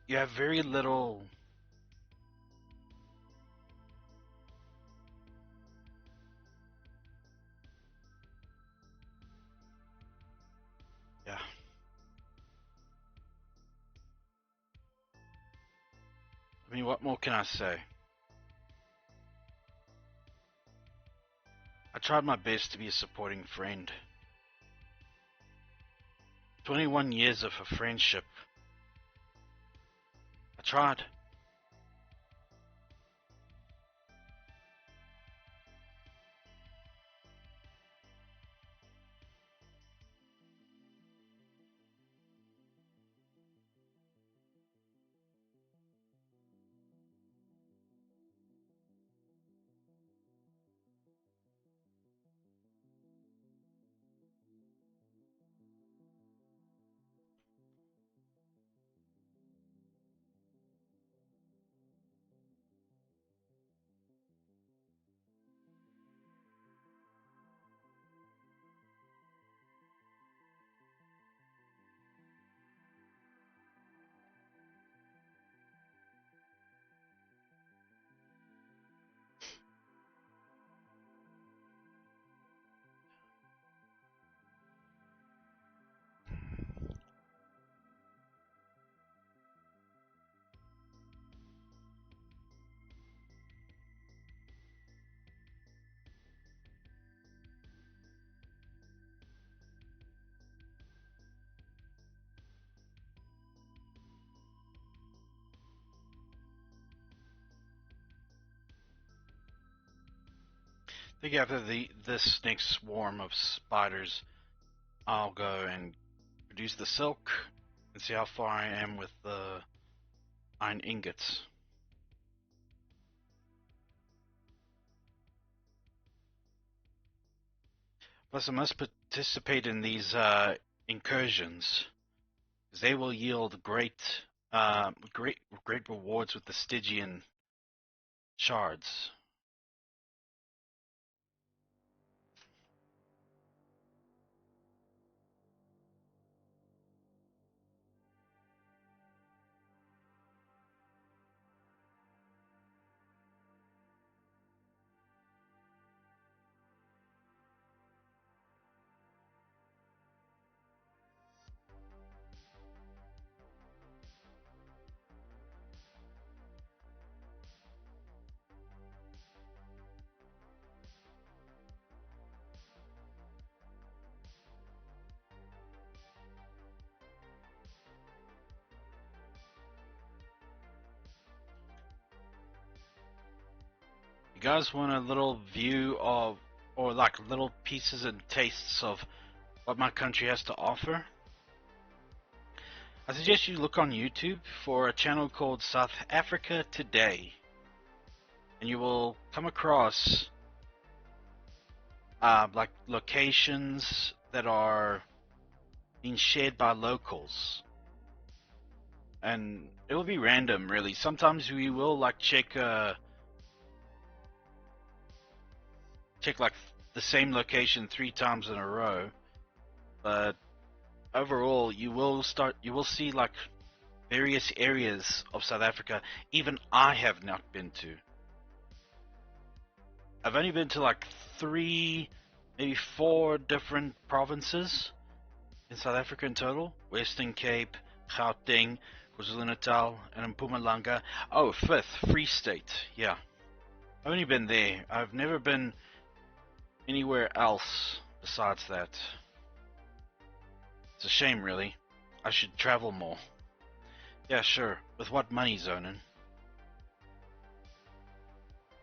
you have very little. Yeah. I mean, what more can I say? I tried my best to be a supporting friend. 21 years of a friendship. I tried. I think after this next swarm of spiders, I'll go and produce the silk and see how far I am with the iron ingots. Plus, I must participate in these incursions, because they will yield great rewards with the Stygian shards. You guys want a little view of, or like little pieces and tastes of what my country has to offer? I suggest you look on YouTube for a channel called South Africa Today, and you will come across like locations that are being shared by locals, and it will be random, really. Sometimes we will like check like the same location 3 times in a row, but overall you will see like various areas of South Africa even I have not been to. I've only been to like 3, maybe 4 different provinces in South Africa in total: Western Cape, Gauteng, KwaZulu-Natal, and Mpumalanga. Oh, 5th, Free State. Yeah, I've only been there. I've never been anywhere else besides that. It's a shame, really. I should travel more. Yeah, sure. With what money, Zonin?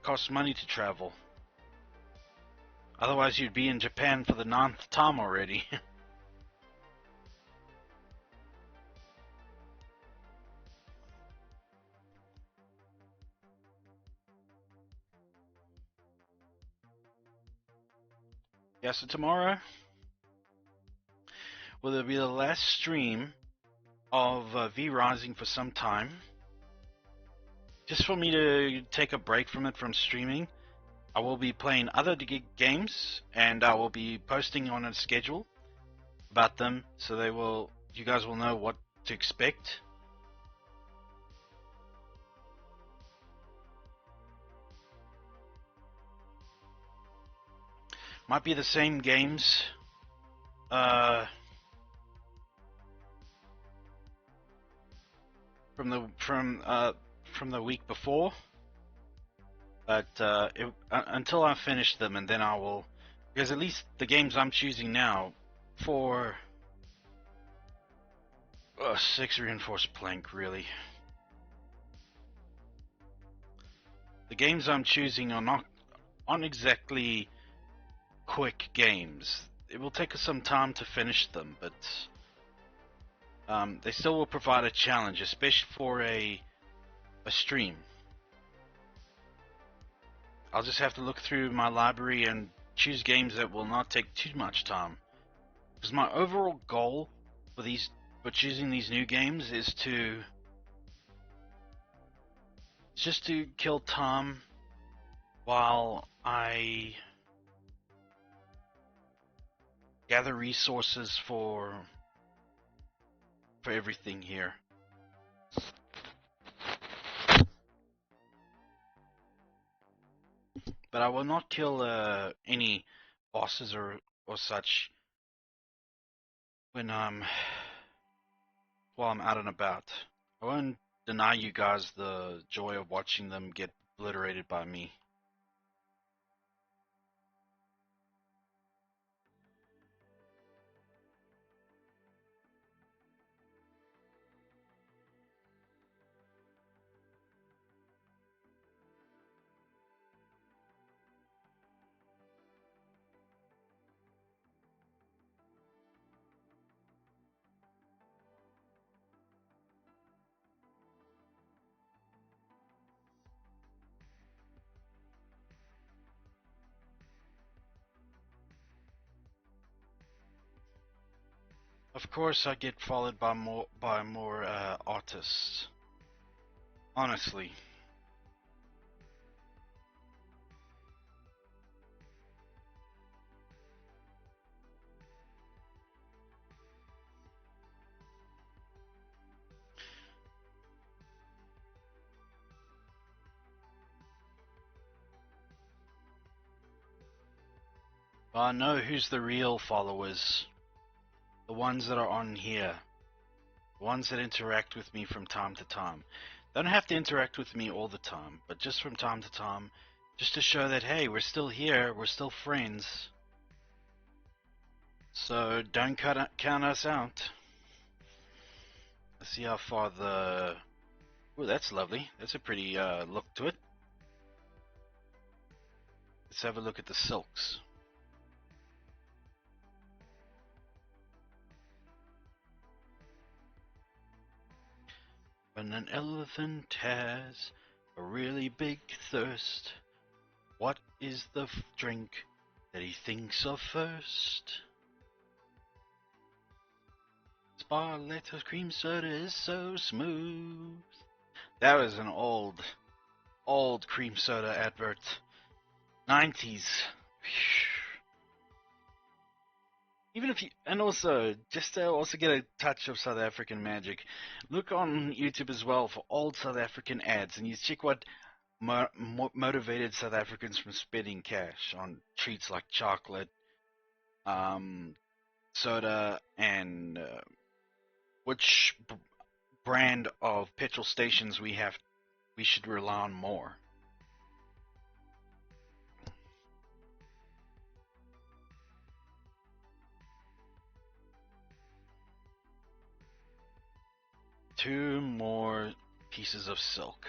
Costs money to travel. Otherwise you'd be in Japan for the 9th time already. Yeah, so tomorrow will be the last stream of V Rising for some time. Just for me to take a break from it, from streaming. I will be playing other games, and I will be posting on a schedule about them, so you guys will know what to expect. Might be the same games from the week before, but until I finish them, and then I will Because at least the games I'm choosing now for 6 reinforced plank, really. The games I'm choosing aren't exactly quick games. It will take us some time to finish them, but they still will provide a challenge, especially for a stream. I'll just have to look through my library and choose games that will not take too much time. Because my overall goal for choosing these new games is just to kill time while I gather resources for everything here. But I will not kill any bosses or such when while I'm out and about. I won't deny you guys the joy of watching them get obliterated by me. Of course, I get followed by more artists. Honestly. But I know who's the real followers. The ones that are on here. The ones that interact with me from time to time. They don't have to interact with me all the time, but just from time to time, just to show that, hey, we're still here, we're still friends. So don't count us out. Let's see how far the... Ooh, that's lovely. That's a pretty look to it. Let's have a look at the silks. When an elephant has a really big thirst, what is the drink that he thinks of first? Sparletto cream soda is so smooth. That was an old cream soda advert. 90s. Even if you, and also, just to also get a touch of South African magic, look on YouTube as well for old South African ads, and you check what motivated South Africans from spending cash on treats like chocolate, soda, and which brand of petrol stations we should rely on more. Two more pieces of silk.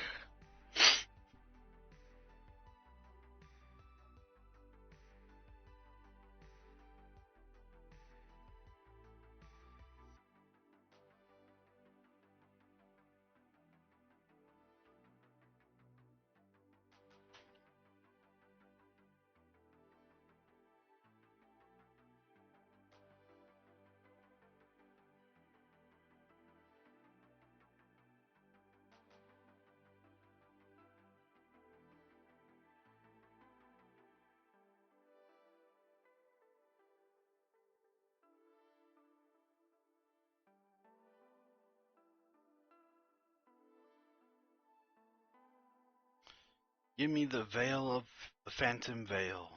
Give me the veil of the phantom veil.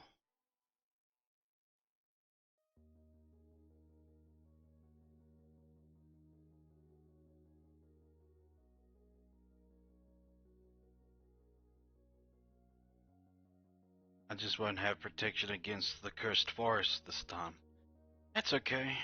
I just won't have protection against the cursed forest this time. That's okay.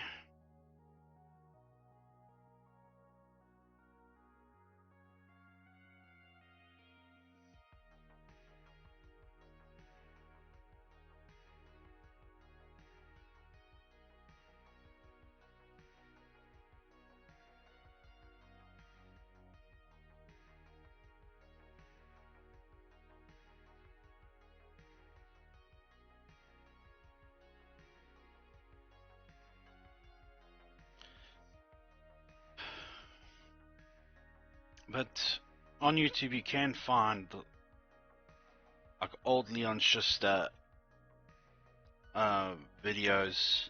But on YouTube you can find like old Leon Schuster videos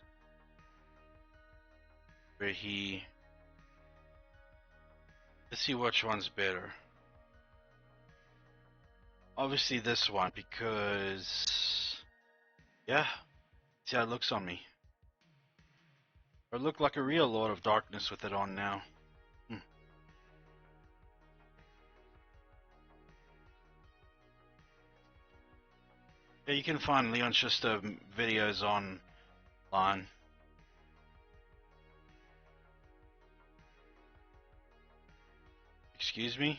where he... Let's see which one's better. Obviously this one, because yeah, see how it looks on me. I look like a real Lord of Darkness with it on now. Yeah, you can find Leon Schuster videos online. Excuse me?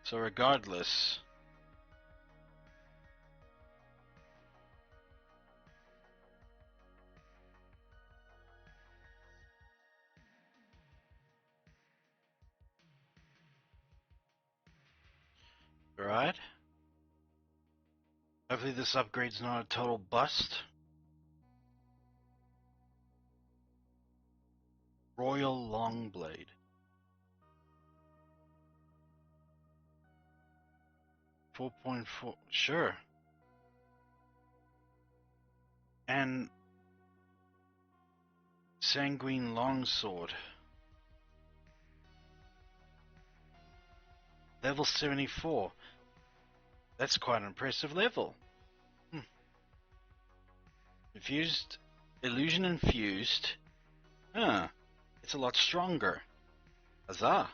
So regardless, right? Hopefully this upgrade's not a total bust. Royal Longblade. 4.4, sure. And Sanguine Longsword. Level 74. That's quite an impressive level. Infused, illusion infused. Huh. It's a lot stronger. Huzzah.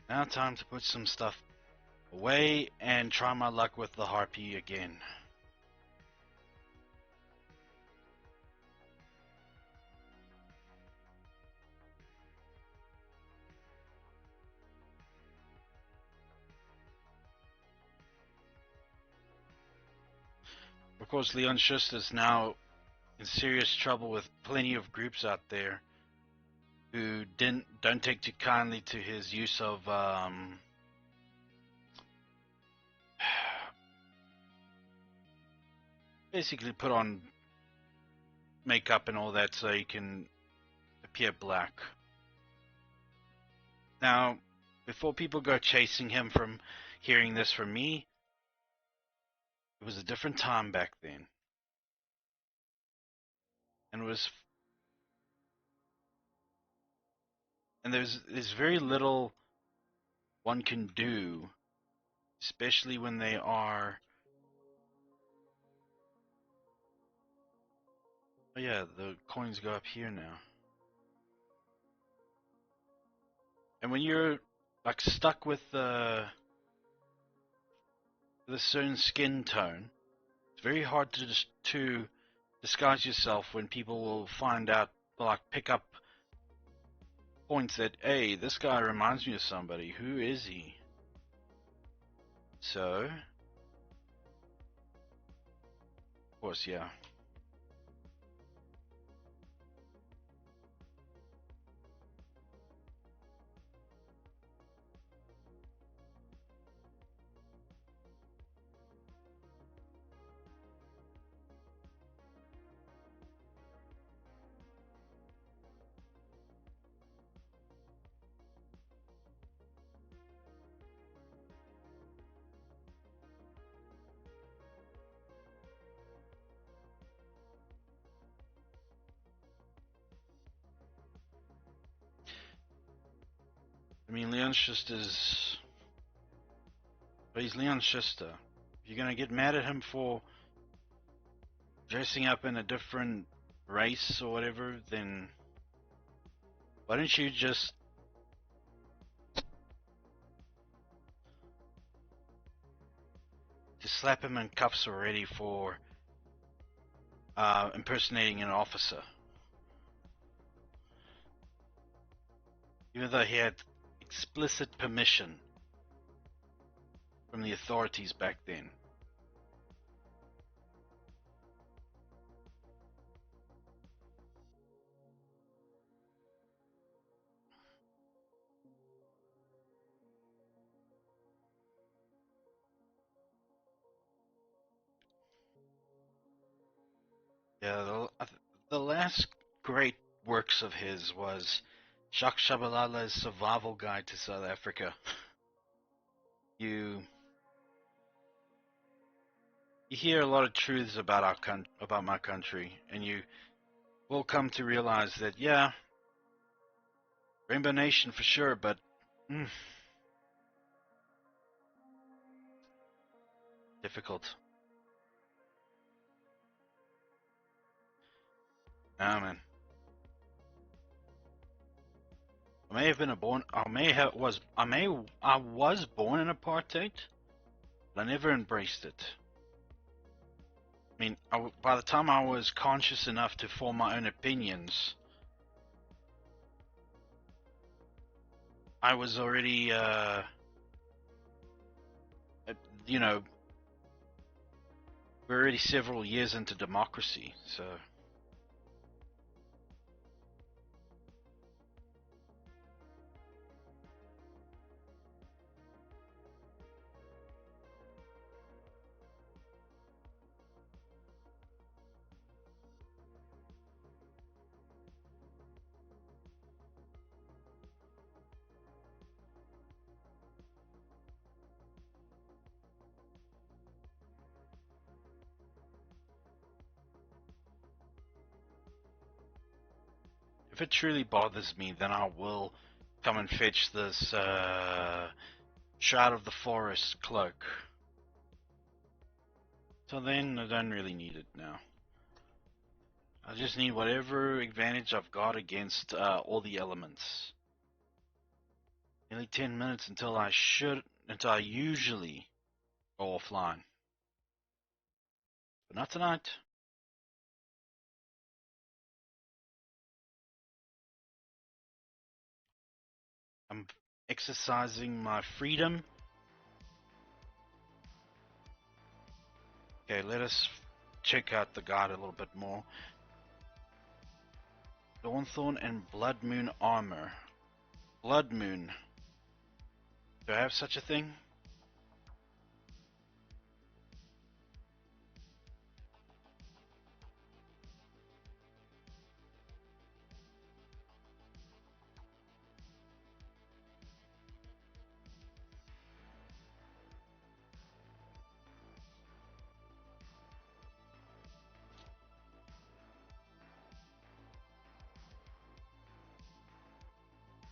Now time to put some stuff away and try my luck with the harpy again. Of course, Leon Schuster is now in serious trouble with plenty of groups out there who don't take too kindly to his use of basically put on makeup and all that so he can appear black. Now, before people go chasing him from hearing this from me, it was a different time back then. And there's very little one can do, especially when they are... Oh yeah, the coins go up here now. And when you're like stuck with a certain skin tone, it's very hard to disguise yourself when people will find out, like pick up points that, hey, this guy reminds me of somebody. Who is he? So, of course, yeah. I mean, Leon Schuster's. But he's Leon Schuster. If you're gonna get mad at him for dressing up in a different race or whatever, then why don't you just slap him in cuffs already for impersonating an officer? Even though he had explicit permission from the authorities back then. Yeah, the last great works of his was Jacques Chabalala's Survival Guide to South Africa. You hear a lot of truths about about my country, and you will come to realize that, yeah, Rainbow Nation for sure, but difficult. Nah, man. I may have been I was born in apartheid, but I never embraced it. I mean, by the time I was conscious enough to form my own opinions, I was already, you know, we're already several years into democracy, so. If it truly bothers me, then I will come and fetch this Shroud of the Forest cloak. So then I don't really need it now. I just need whatever advantage I've got against all the elements. Nearly 10 minutes until I usually go offline. But not tonight. I'm exercising my freedom. Okay, let us check out the guide a little bit more. Dawnthorn and Blood Moon armor. Blood Moon. Do I have such a thing?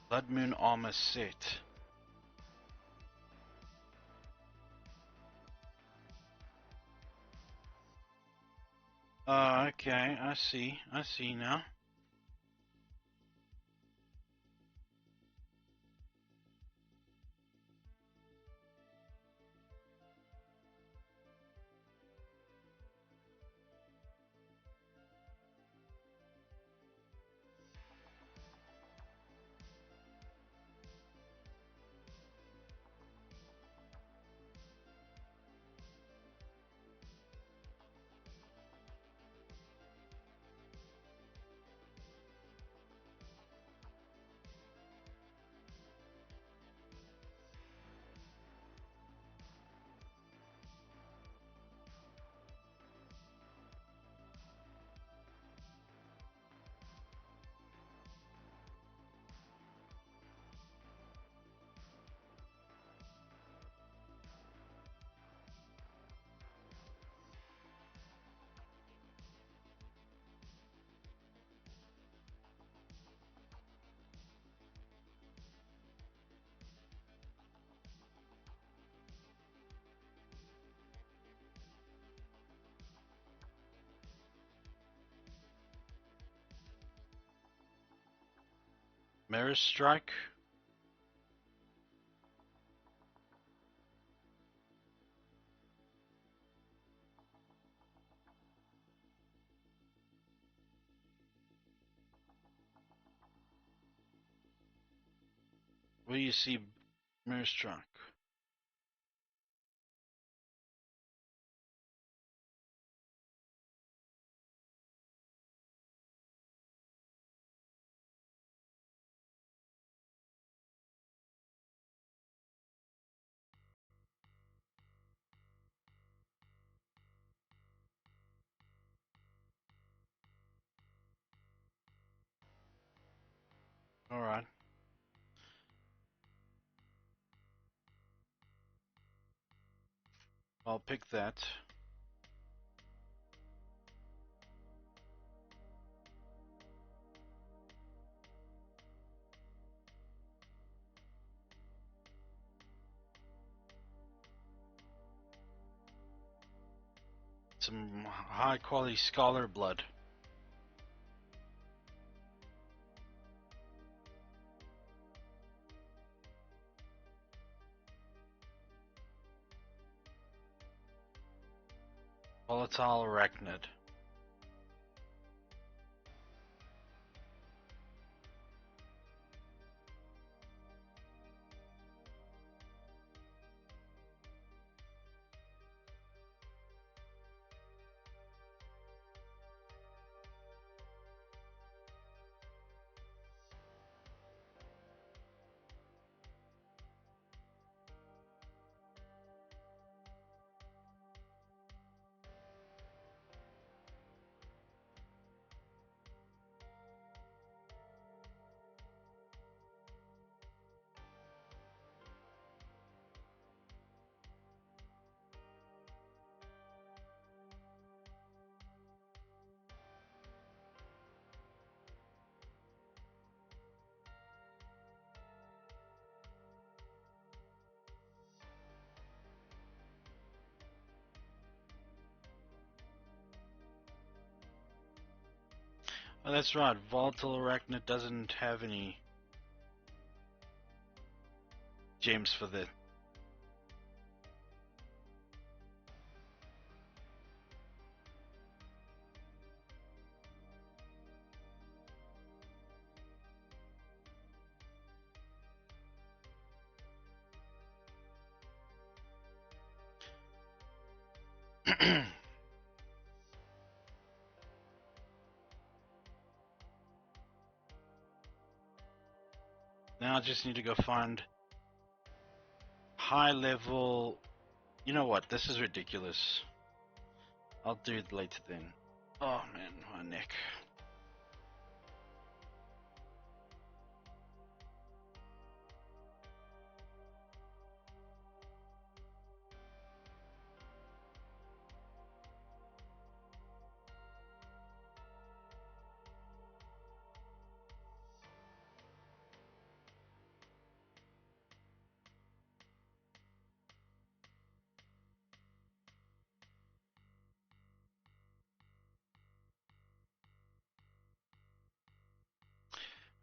Blood Moon armor set. Okay, I see now. Mirror Strike. Where do you see Mirror Strike? Alright. I'll pick that. Some high quality scholar blood. Volatile arachnid. Oh, that's right. Volatile arachnid doesn't have any gems for the. Now I just need to go find high level. You know what? This is ridiculous. I'll do it later then. Oh man, my neck.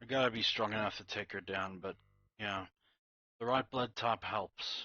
I gotta be strong enough to take her down, but yeah, the right blood type helps.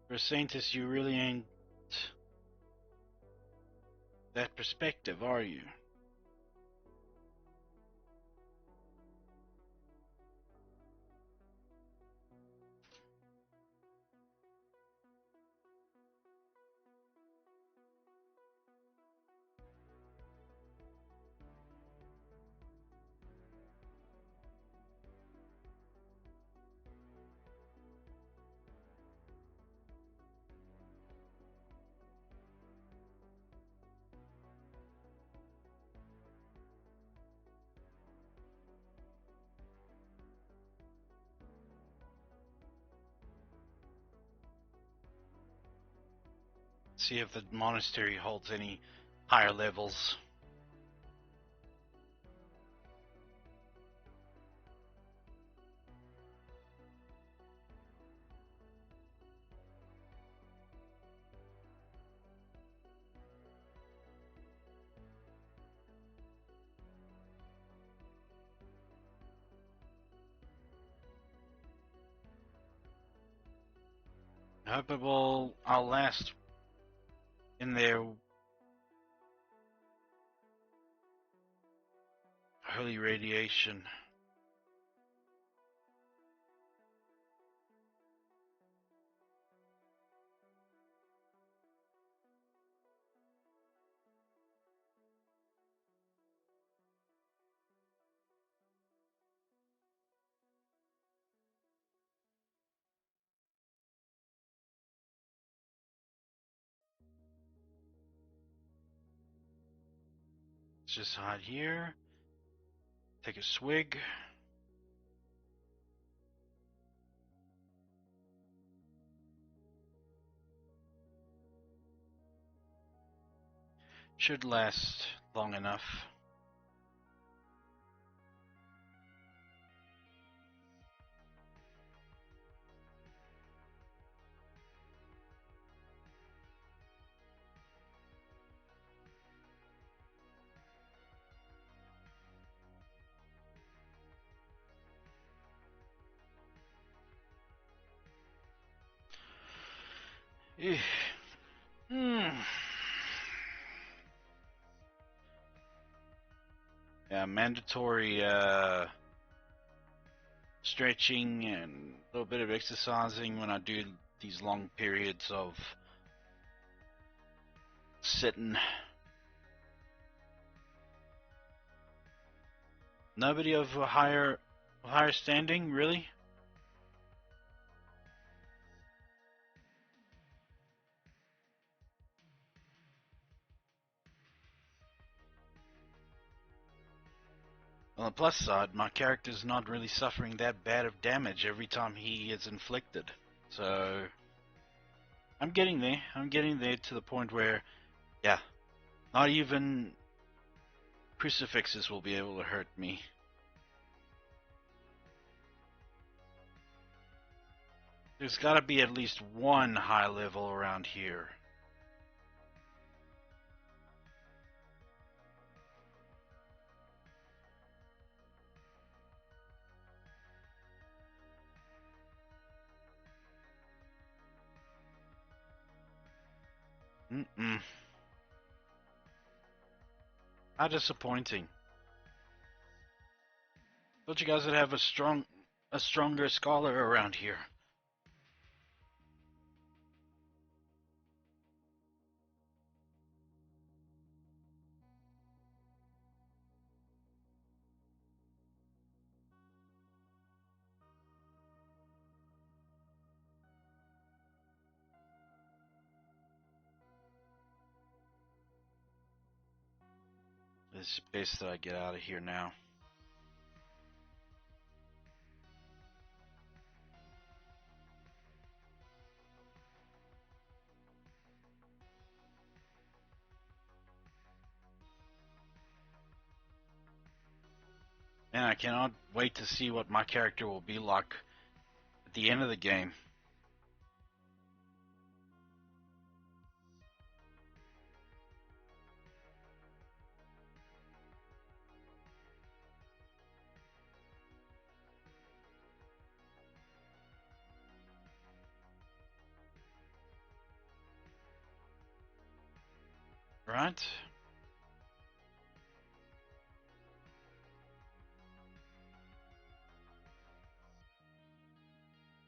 For a scientist, you really ain't that perspective, are you? See if the monastery holds any higher levels. I hope I'll last in their holy radiation. Let's just hide here. Take a swig. Should last long enough. Yeah, mandatory stretching and a little bit of exercising when I do these long periods of sitting. Nobody of a higher standing, really? On the plus side, my character's not really suffering that bad of damage every time he is inflicted. So I'm getting there. I'm getting there to the point where, yeah, not even crucifixes will be able to hurt me. There's gotta be at least one high level around here. How disappointing. Thought you guys would have a stronger scholar around here. It's best that I get out of here now. And I cannot wait to see what my character will be like at the end of the game. Right?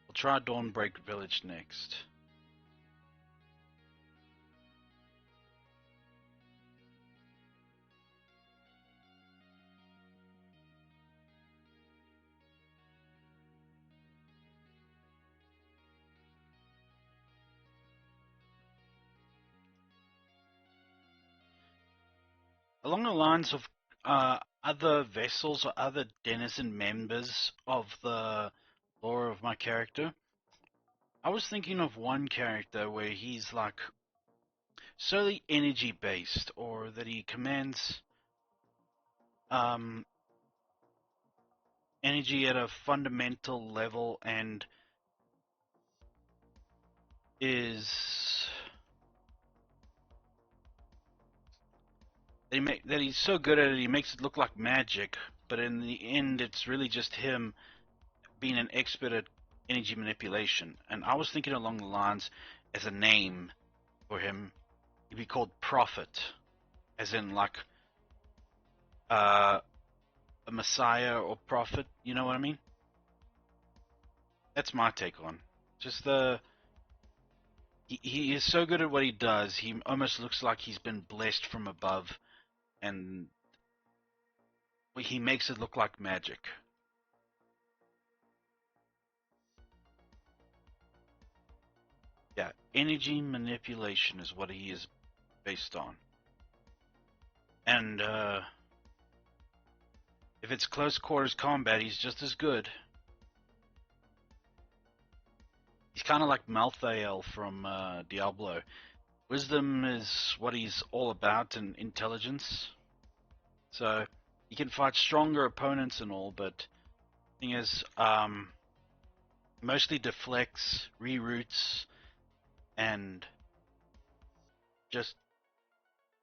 We'll try Dawnbreak Village next. Along the lines of other vessels or other denizen members of the lore of my character, I was thinking of one character where he's like solely energy based, or that he commands um, energy at a fundamental level and is that he's so good at it he makes it look like magic, but in the end it's really just him being an expert at energy manipulation. And I was thinking along the lines, as a name for him, he'd be called Prophet, as in like uh, a messiah or prophet. You know what I mean? That's my take on just the. He is so good at what he does. He almost looks like he's been blessed from above, and he makes it look like magic. Yeah, energy manipulation is what he is based on. And if it's close quarters combat, he's just as good. He's kind of like Malthael from Diablo. Wisdom is what he's all about, and intelligence. So he can fight stronger opponents and all, but the thing is, mostly deflects, reroutes, and just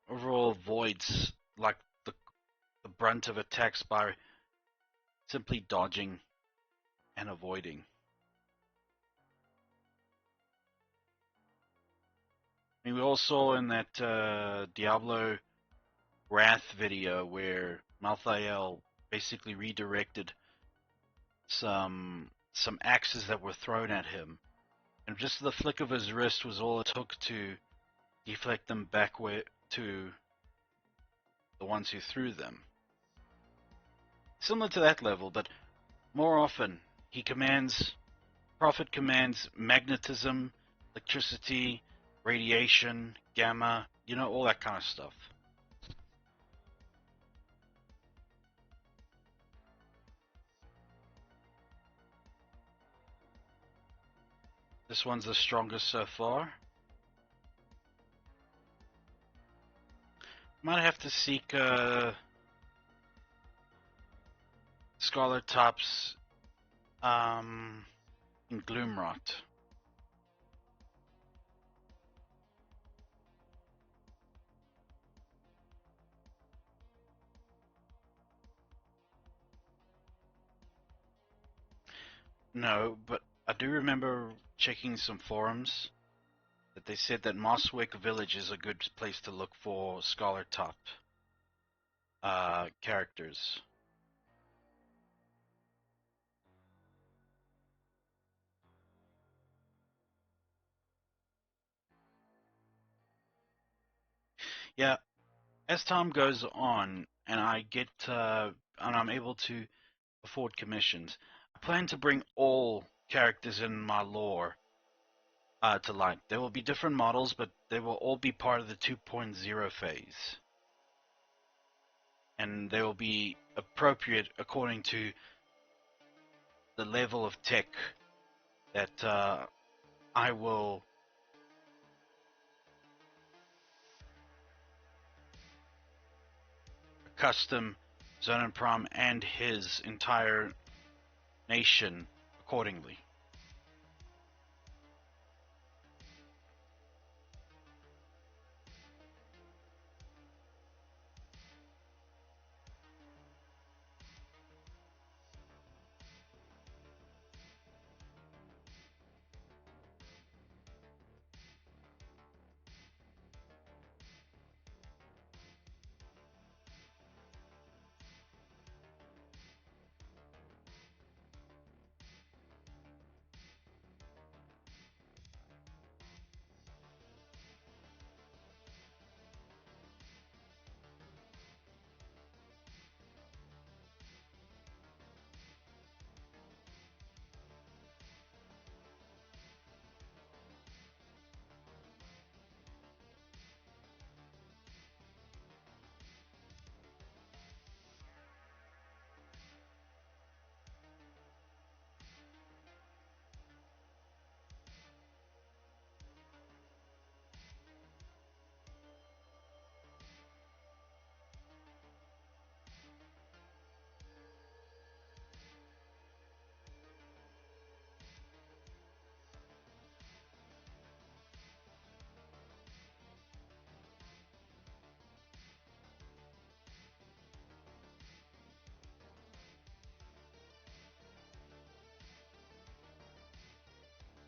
overall avoids like the brunt of attacks by simply dodging and avoiding. I mean, we all saw in that Diablo Wrath video where Malthael basically redirected some axes that were thrown at him, and just the flick of his wrist was all it took to deflect them back to the ones who threw them. Similar to that level, but more often Prophet commands magnetism, electricity, radiation, gamma, all that kind of stuff. This one's the strongest so far. Might have to seek Scarlet Tops in Gloomrot. No, but I do remember checking some forums that they said that Mosswick Village is a good place to look for Scholar Top characters. Yeah, as time goes on and I'm able to afford commissions, I plan to bring all characters in my lore to light. There will be different models, but they will all be part of the 2.0 phase. And they will be appropriate according to the level of tech that I will custom Zone and Prom and his entire nation accordingly.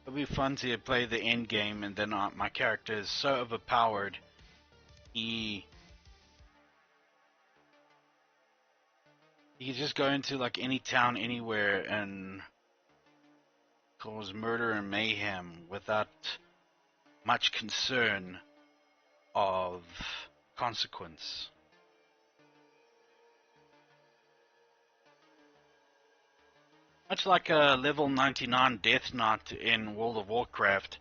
It'll be fun to play the end game, and then my character is so overpowered. He can just go into like any town anywhere and cause murder and mayhem without much concern of consequence. Much like a level 99 Death Knight in World of Warcraft,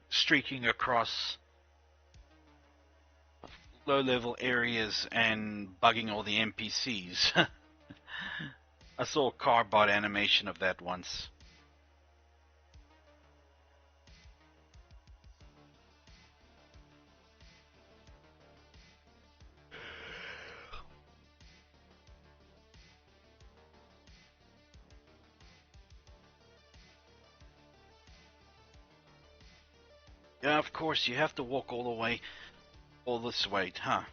streaking across low-level areas and bugging all the NPCs. I saw a cardboard animation of that once. Yeah, of course, you have to walk all this way, huh?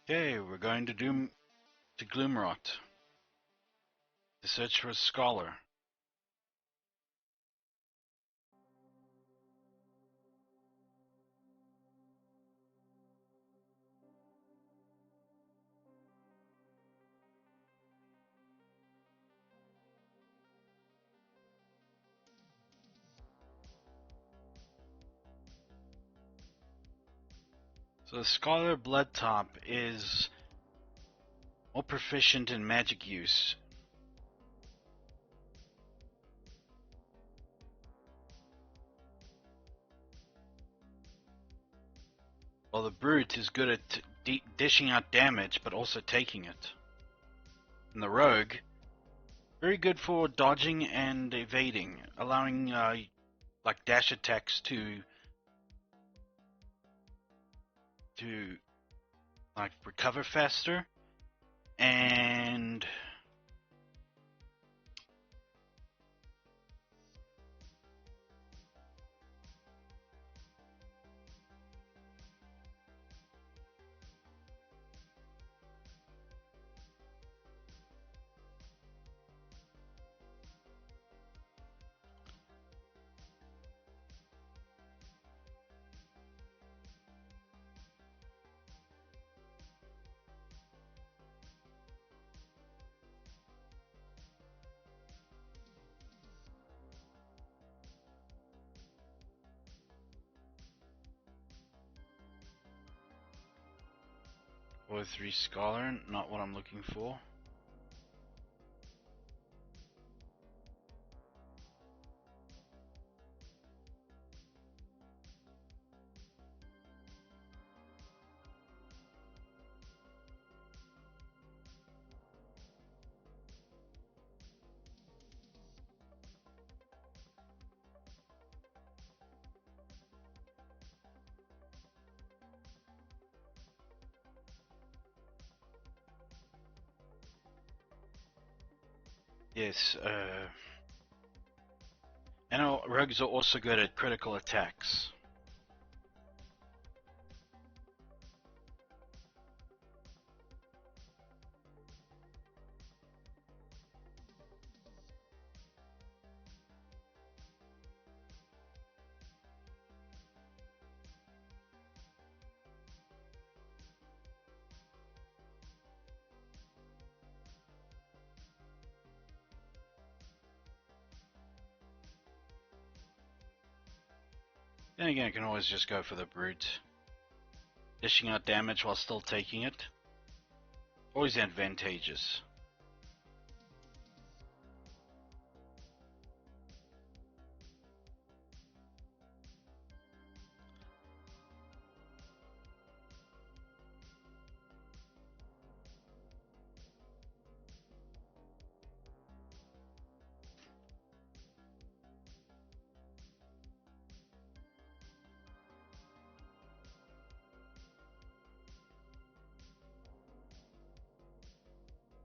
Okay, we're going to Gloomrot to search for a scholar. So the Scholar blood type is more proficient in magic use. While the Brute is good at dishing out damage, but also taking it. And the Rogue, very good for dodging and evading, allowing like dash attacks to like recover faster, and or 3 Scholar, not what I'm looking for. Yes, and rogues are also good at critical attacks. Then again, I can always just go for the Brute. Dishing out damage while still taking it. Always advantageous.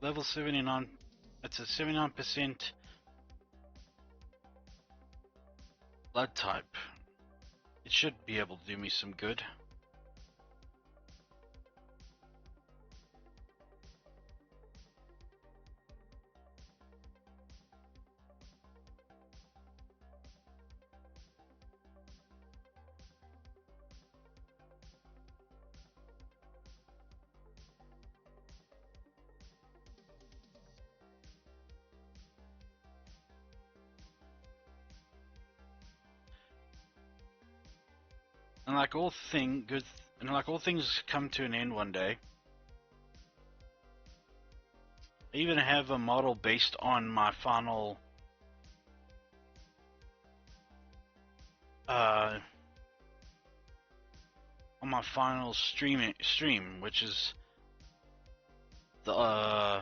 Level 79. It's a 79% blood type. It should be able to do me some good. And like all things come to an end one day. I even have a model based on my final stream, which is the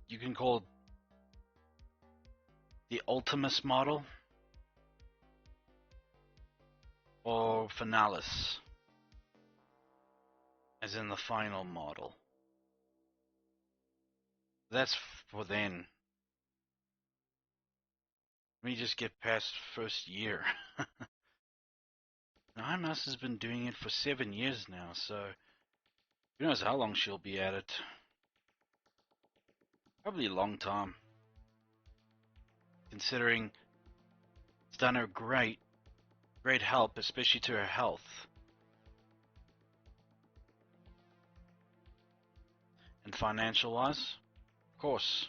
you can call it the Ultimus model or Finalis, as in the final model. That's for then. Let me just get past first year. Now, Mouse has been doing it for 7 years now, so who knows how long she'll be at it. Probably a long time, considering it's done her great help, especially to her health. And financial-wise, of course.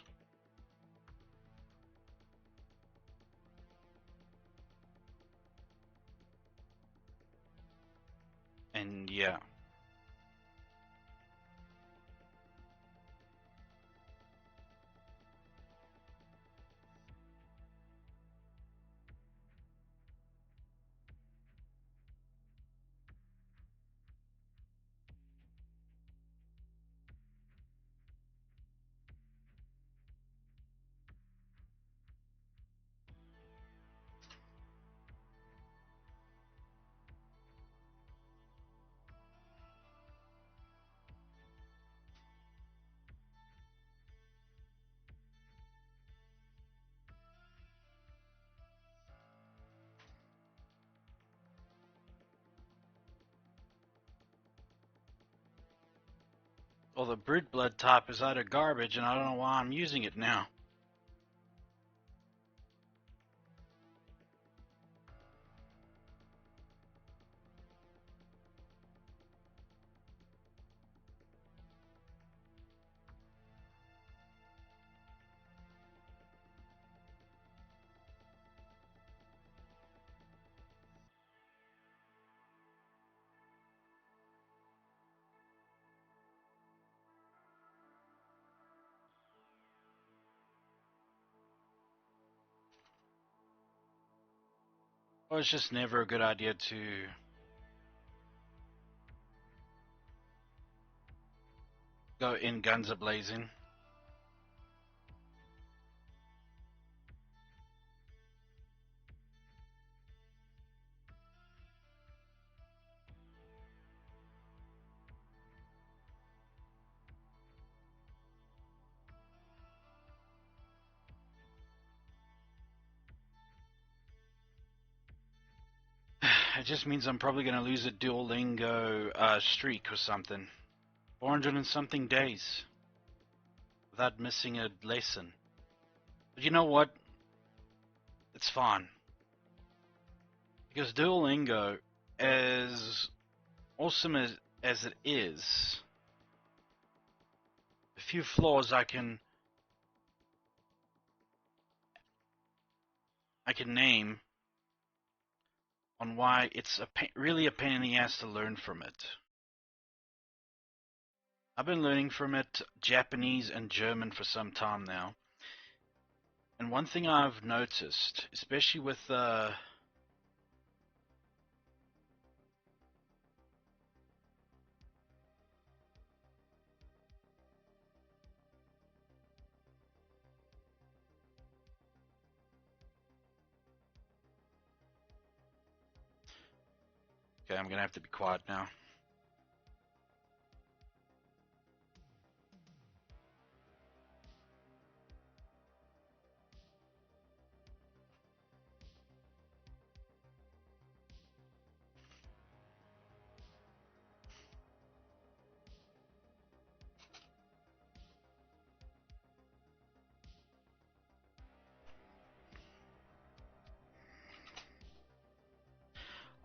And yeah. Well, the brute blood type is utter garbage, and I don't know why I'm using it now. Well, it's just never a good idea to go in guns a-blazing. It just means I'm probably going to lose a Duolingo streak or something. 400 and something days without missing a lesson. But you know what? It's fine. Because Duolingo, as awesome as it is, a few flaws I can name on why it's really a pain in the ass to learn from it. I've been learning from it Japanese and German for some time now. And one thing I've noticed, especially with okay, I'm gonna have to be quiet now.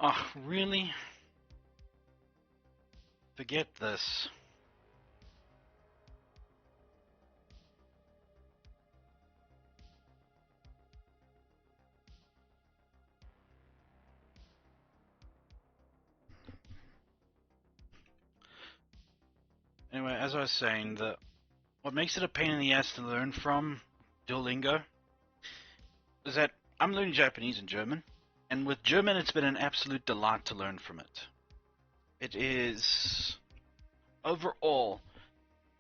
Oh, really? Forget this. Anyway, as I was saying, what makes it a pain in the ass to learn from Duolingo is that I'm learning Japanese and German, and with German it's been an absolute delight to learn from it. It is overall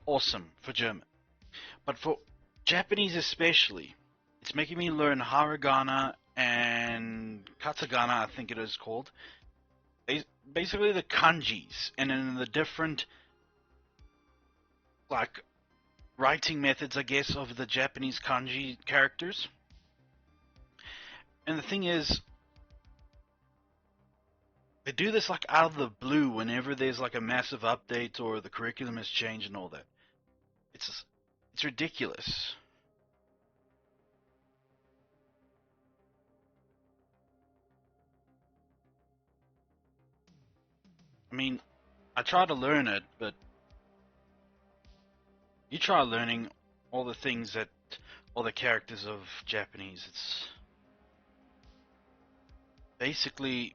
awesome for German, but for Japanese especially, it's making me learn hiragana and katakana, I think it is called. Basically the kanjis, and in the different like writing methods, I guess, of the Japanese kanji characters. And the thing is, they do this like out of the blue whenever there's like a massive update or the curriculum has changed and all that. It's ridiculous. I mean, I try to learn it, but you try learning all the things that all the characters of Japanese. Basically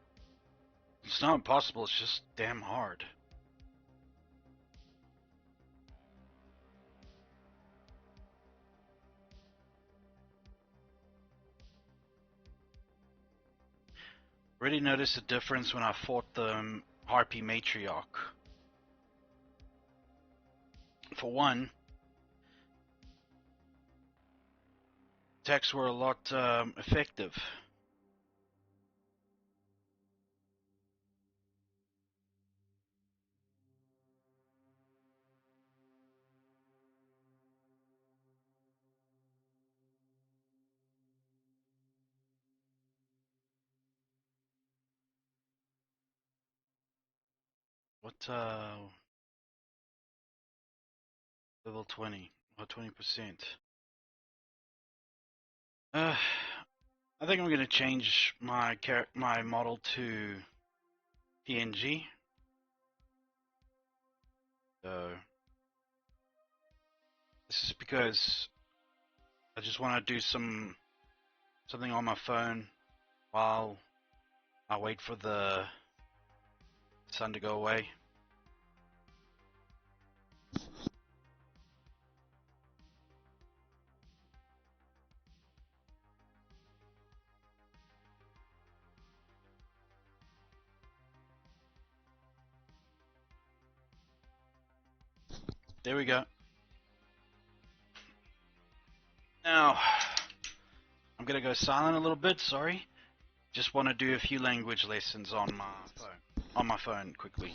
it's not impossible. It's just damn hard. Already noticed a difference when I fought the Harpy Matriarch. For one, attacks were a lot effective. What level 20 or 20%? I think I'm gonna change my model to PNG. So this is because I just want to do something on my phone while I wait for the sun to go away. There we go. Now I'm gonna go silent a little bit. Sorry. Just want to do a few language lessons on my phone. On my phone quickly.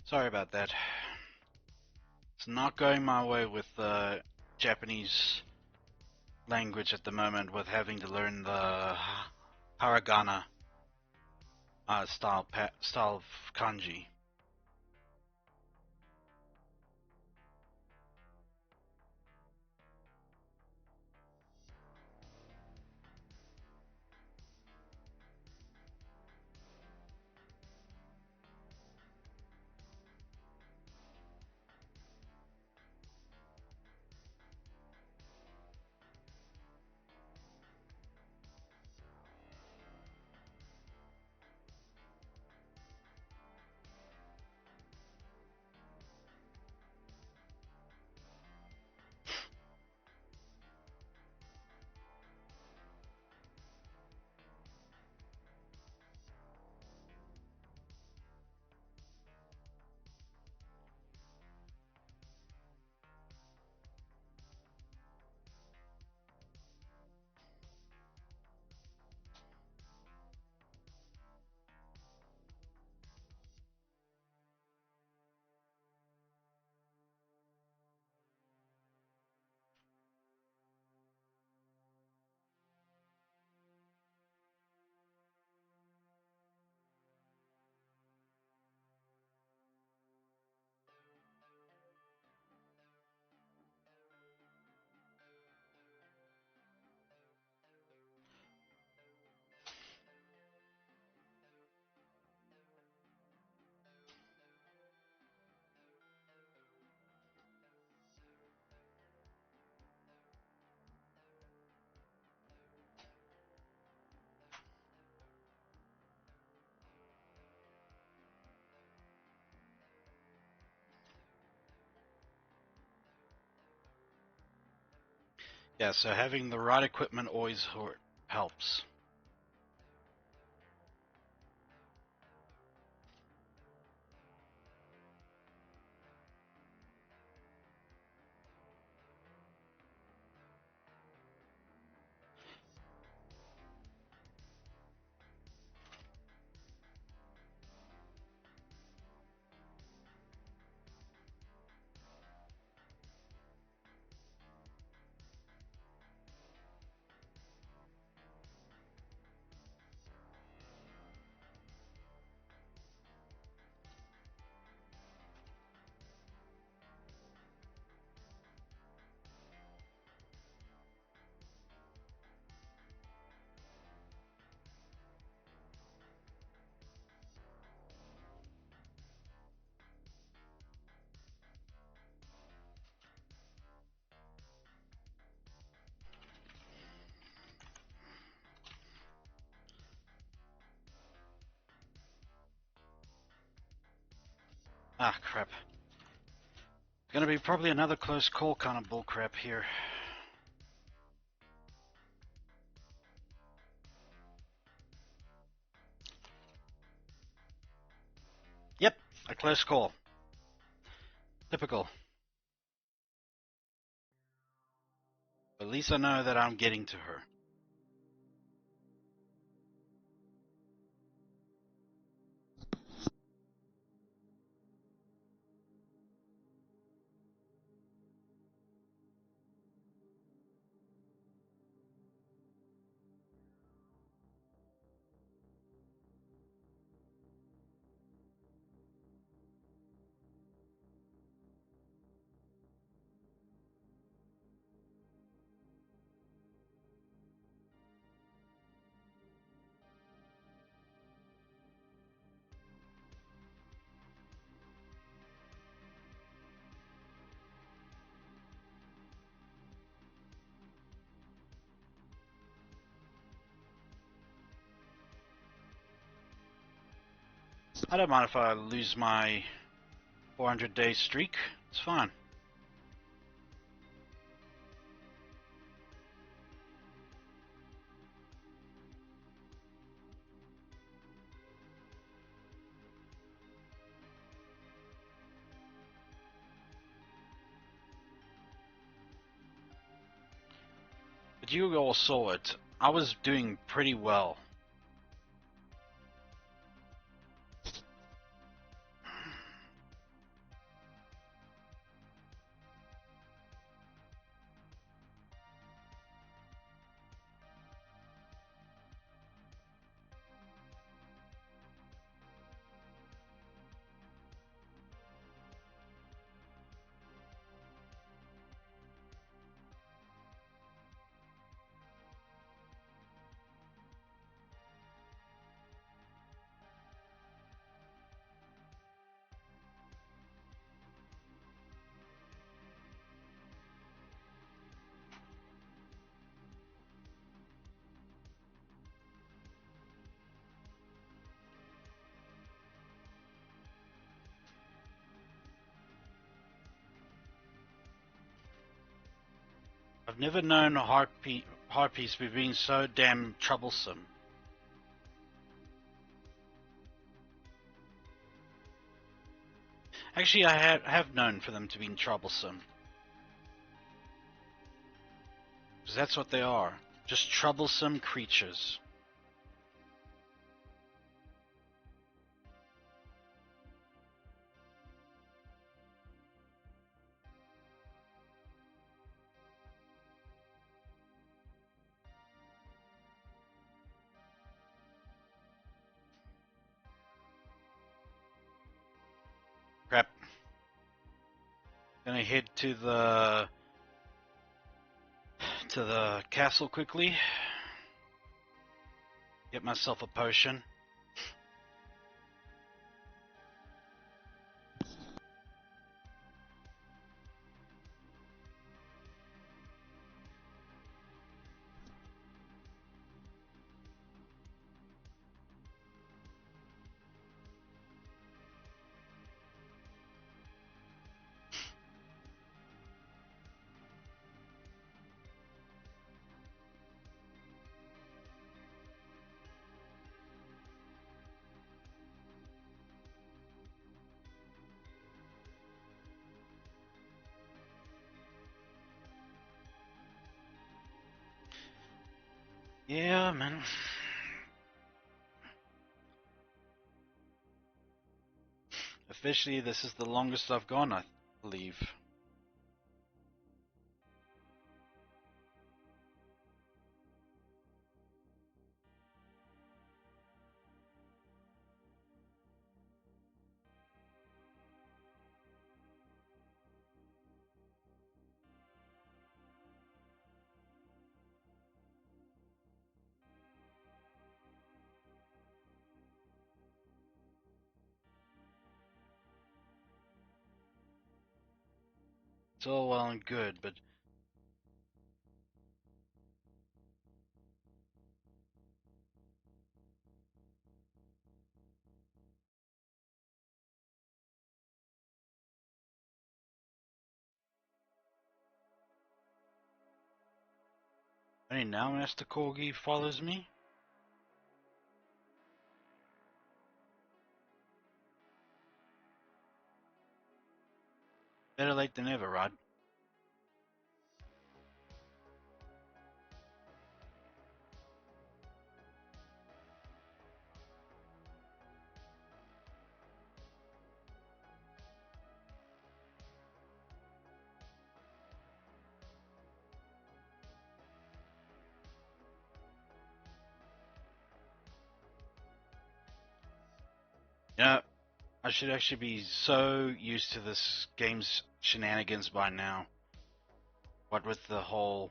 Sorry about that. It's not going my way with Japanese language at the moment, with having to learn the hiragana style of kanji. Yeah, so having the right equipment always helps. Ah, crap. Gonna be probably another close call kind of bullcrap here. Yep, a close call. Typical. At least I know that I'm getting to her. I don't mind if I lose my 400-day streak. It's fine. But you all saw it. I was doing pretty well. I've never known a harpies be being so damn troublesome. Actually, I have known for them to be troublesome. Because that's what they are. Just troublesome creatures. Crap. Gonna head to the castle quickly. Get myself a potion. Yeah, man. Officially, this is the longest I've gone, I believe. It's all well and good, but only now Master Corgi follows me? Better late than never, Rod. You know, I should actually be so used to this game's shenanigans by now. What with the whole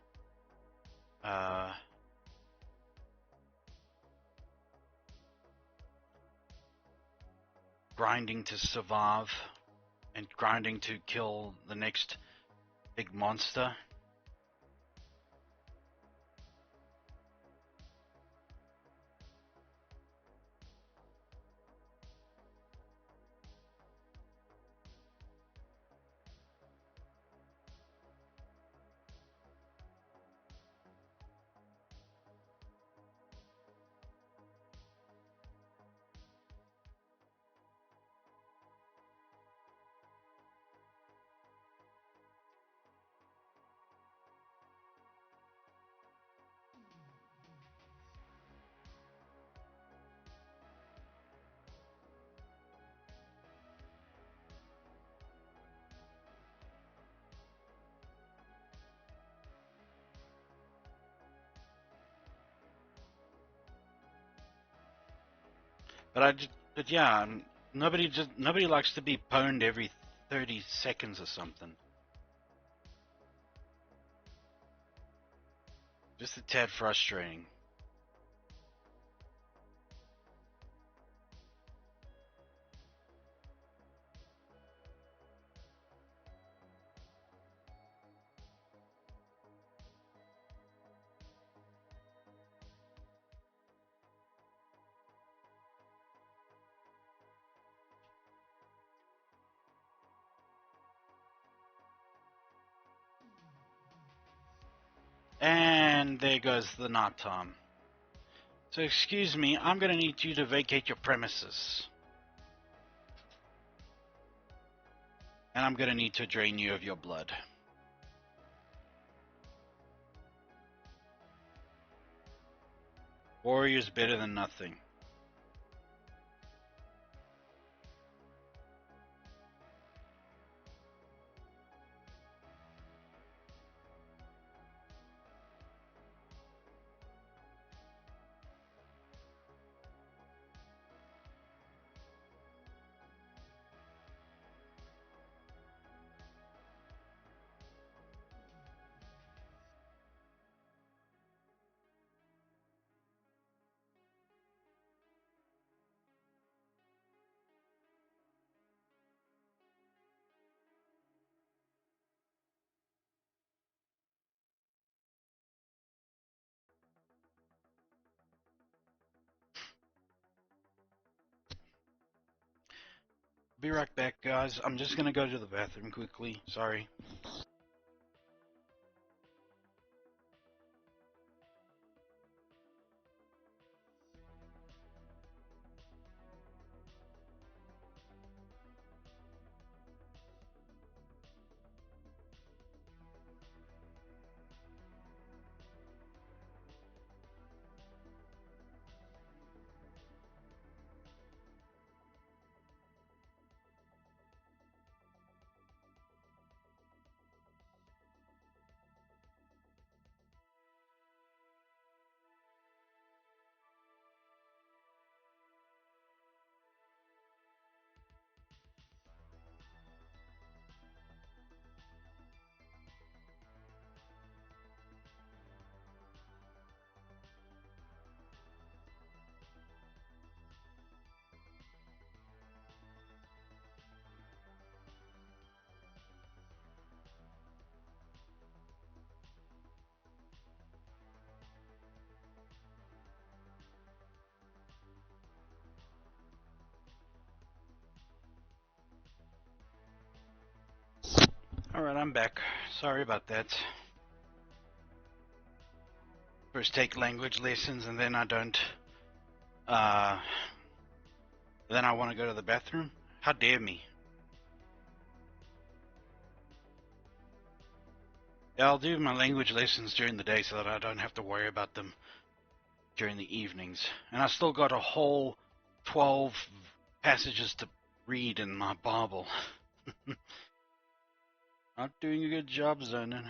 grinding to survive and grinding to kill the next big monster. But yeah, nobody likes to be pwned every 30 seconds or something. Just a tad frustrating. And there goes the knot, Tom. So excuse me, I'm gonna need you to vacate your premises. And I'm gonna need to drain you of your blood. Warrior's better than nothing. Be right back, guys. I'm just gonna go to the bathroom quickly. Sorry. Alright, I'm back. Sorry about that. First take language lessons and then I don't. Then I want to go to the bathroom? How dare me? Yeah, I'll do my language lessons during the day so that I don't have to worry about them during the evenings. And I still got a whole 12 passages to read in my Bible. Not doing a good job, Zonin.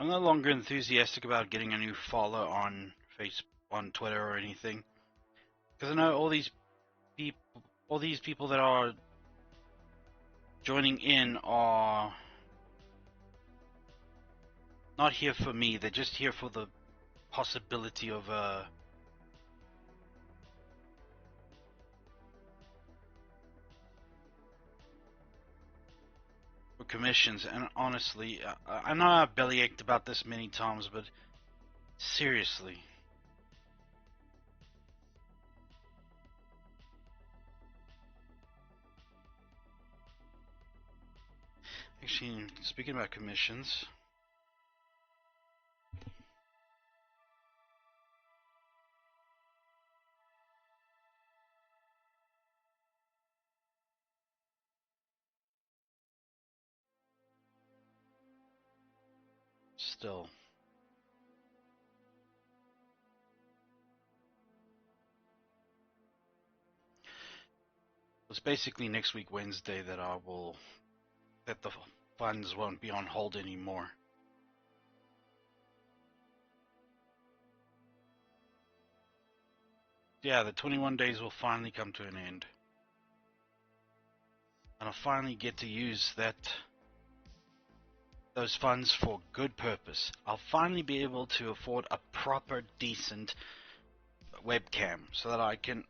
I'm no longer enthusiastic about getting a new follow on on Twitter or anything, because I know all these people that are joining in are not here for me. They're just here for the possibility of for commissions. And honestly, I know I've bellyached about this many times, but seriously. Actually, speaking about commissions, still. It's basically next week, Wednesday, that I will, that the funds won't be on hold anymore. Yeah, the 21 days will finally come to an end. And I'll finally get to use those funds for good purpose. I'll finally be able to afford a proper, decent webcam so that I can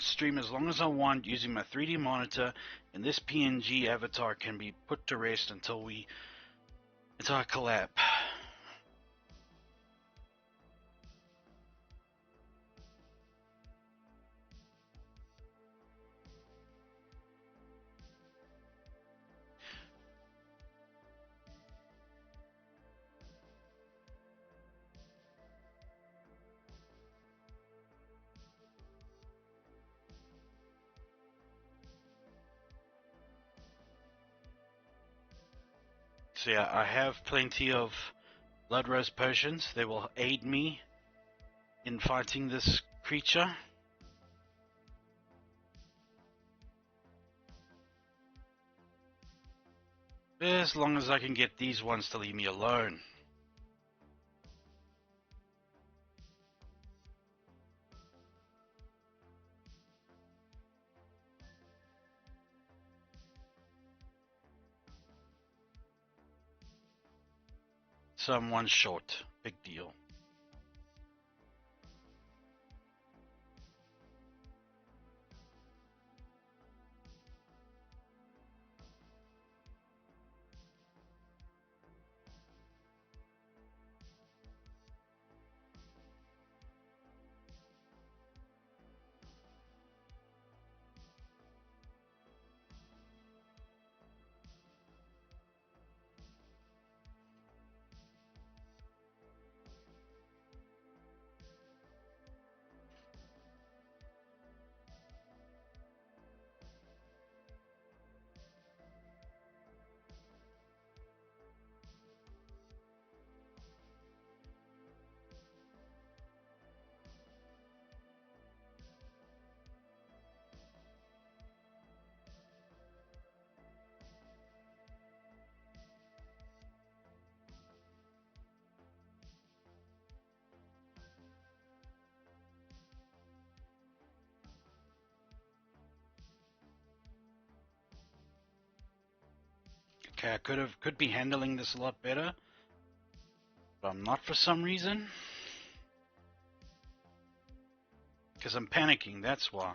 stream as long as I want using my 3D monitor, and this PNG avatar can be put to rest until I collab. So yeah, I have plenty of blood rose potions. They will aid me in fighting this creature. As long as I can get these ones to leave me alone. So I'm one short. Big deal. Okay, I could be handling this a lot better, but I'm not for some reason. Because I'm panicking, that's why.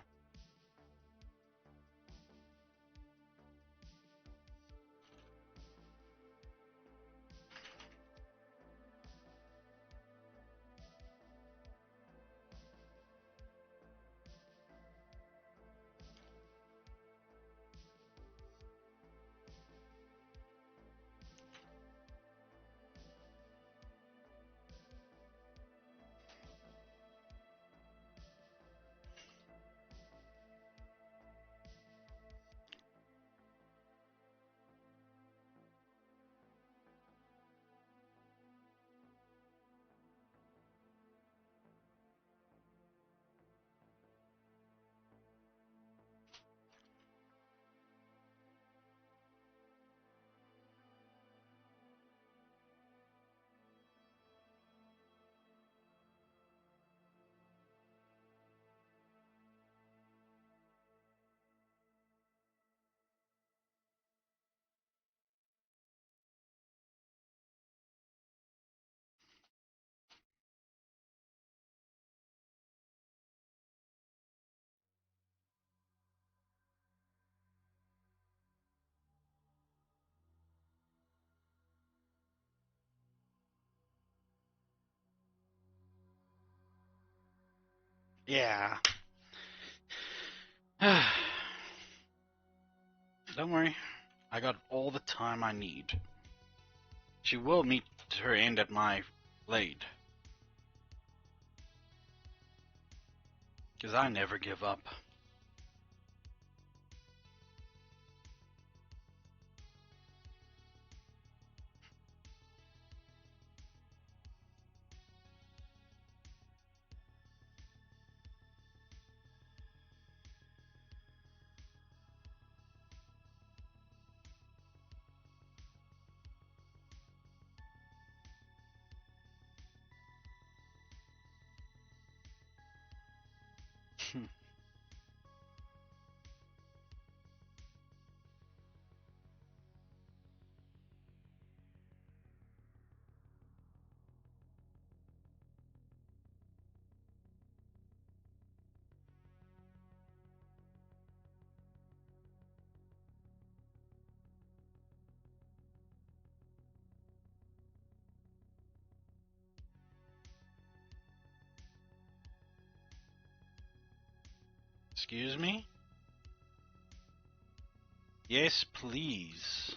Yeah. Don't worry. I got all the time I need. She will meet her end at my blade. Because I never give up. Excuse me? Yes, please.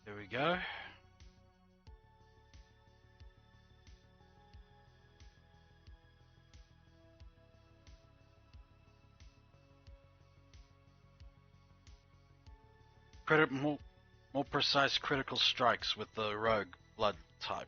There we go. More precise critical strikes with the rogue blood type.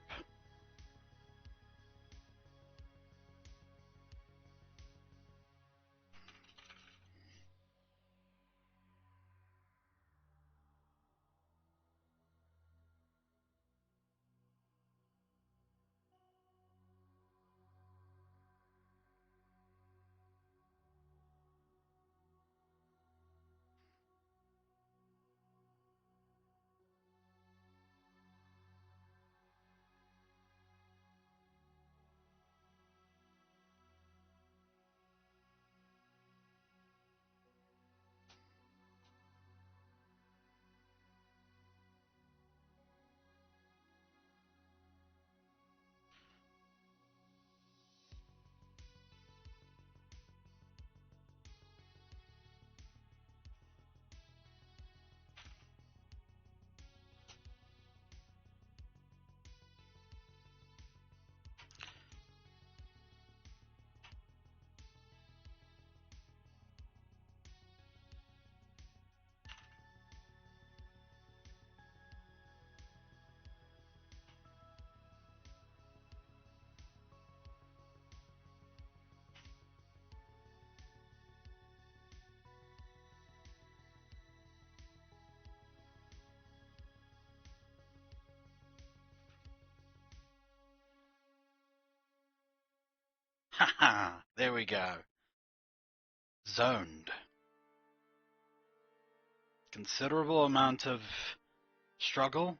Haha, there we go. Zoned. Considerable amount of struggle,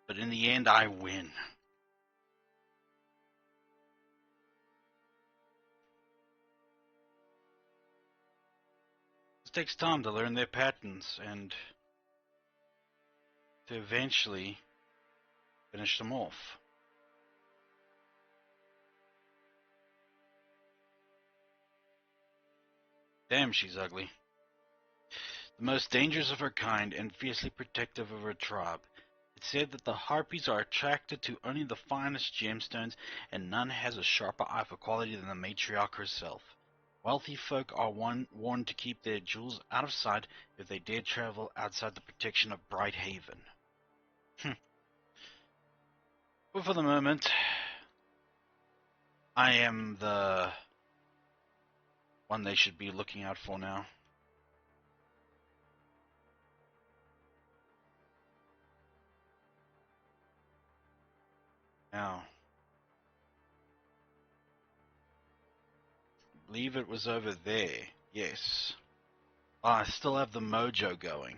but in the end I win. It takes time to learn their patterns and to eventually finish them off. Damn, she's ugly. The most dangerous of her kind and fiercely protective of her tribe. It's said that the harpies are attracted to only the finest gemstones, and none has a sharper eye for quality than the matriarch herself. Wealthy folk are warned to keep their jewels out of sight if they dare travel outside the protection of Bright Haven. But for the moment, I am the one they should be looking out for now. Now, I believe it was over there. Yes. I still have the mojo going.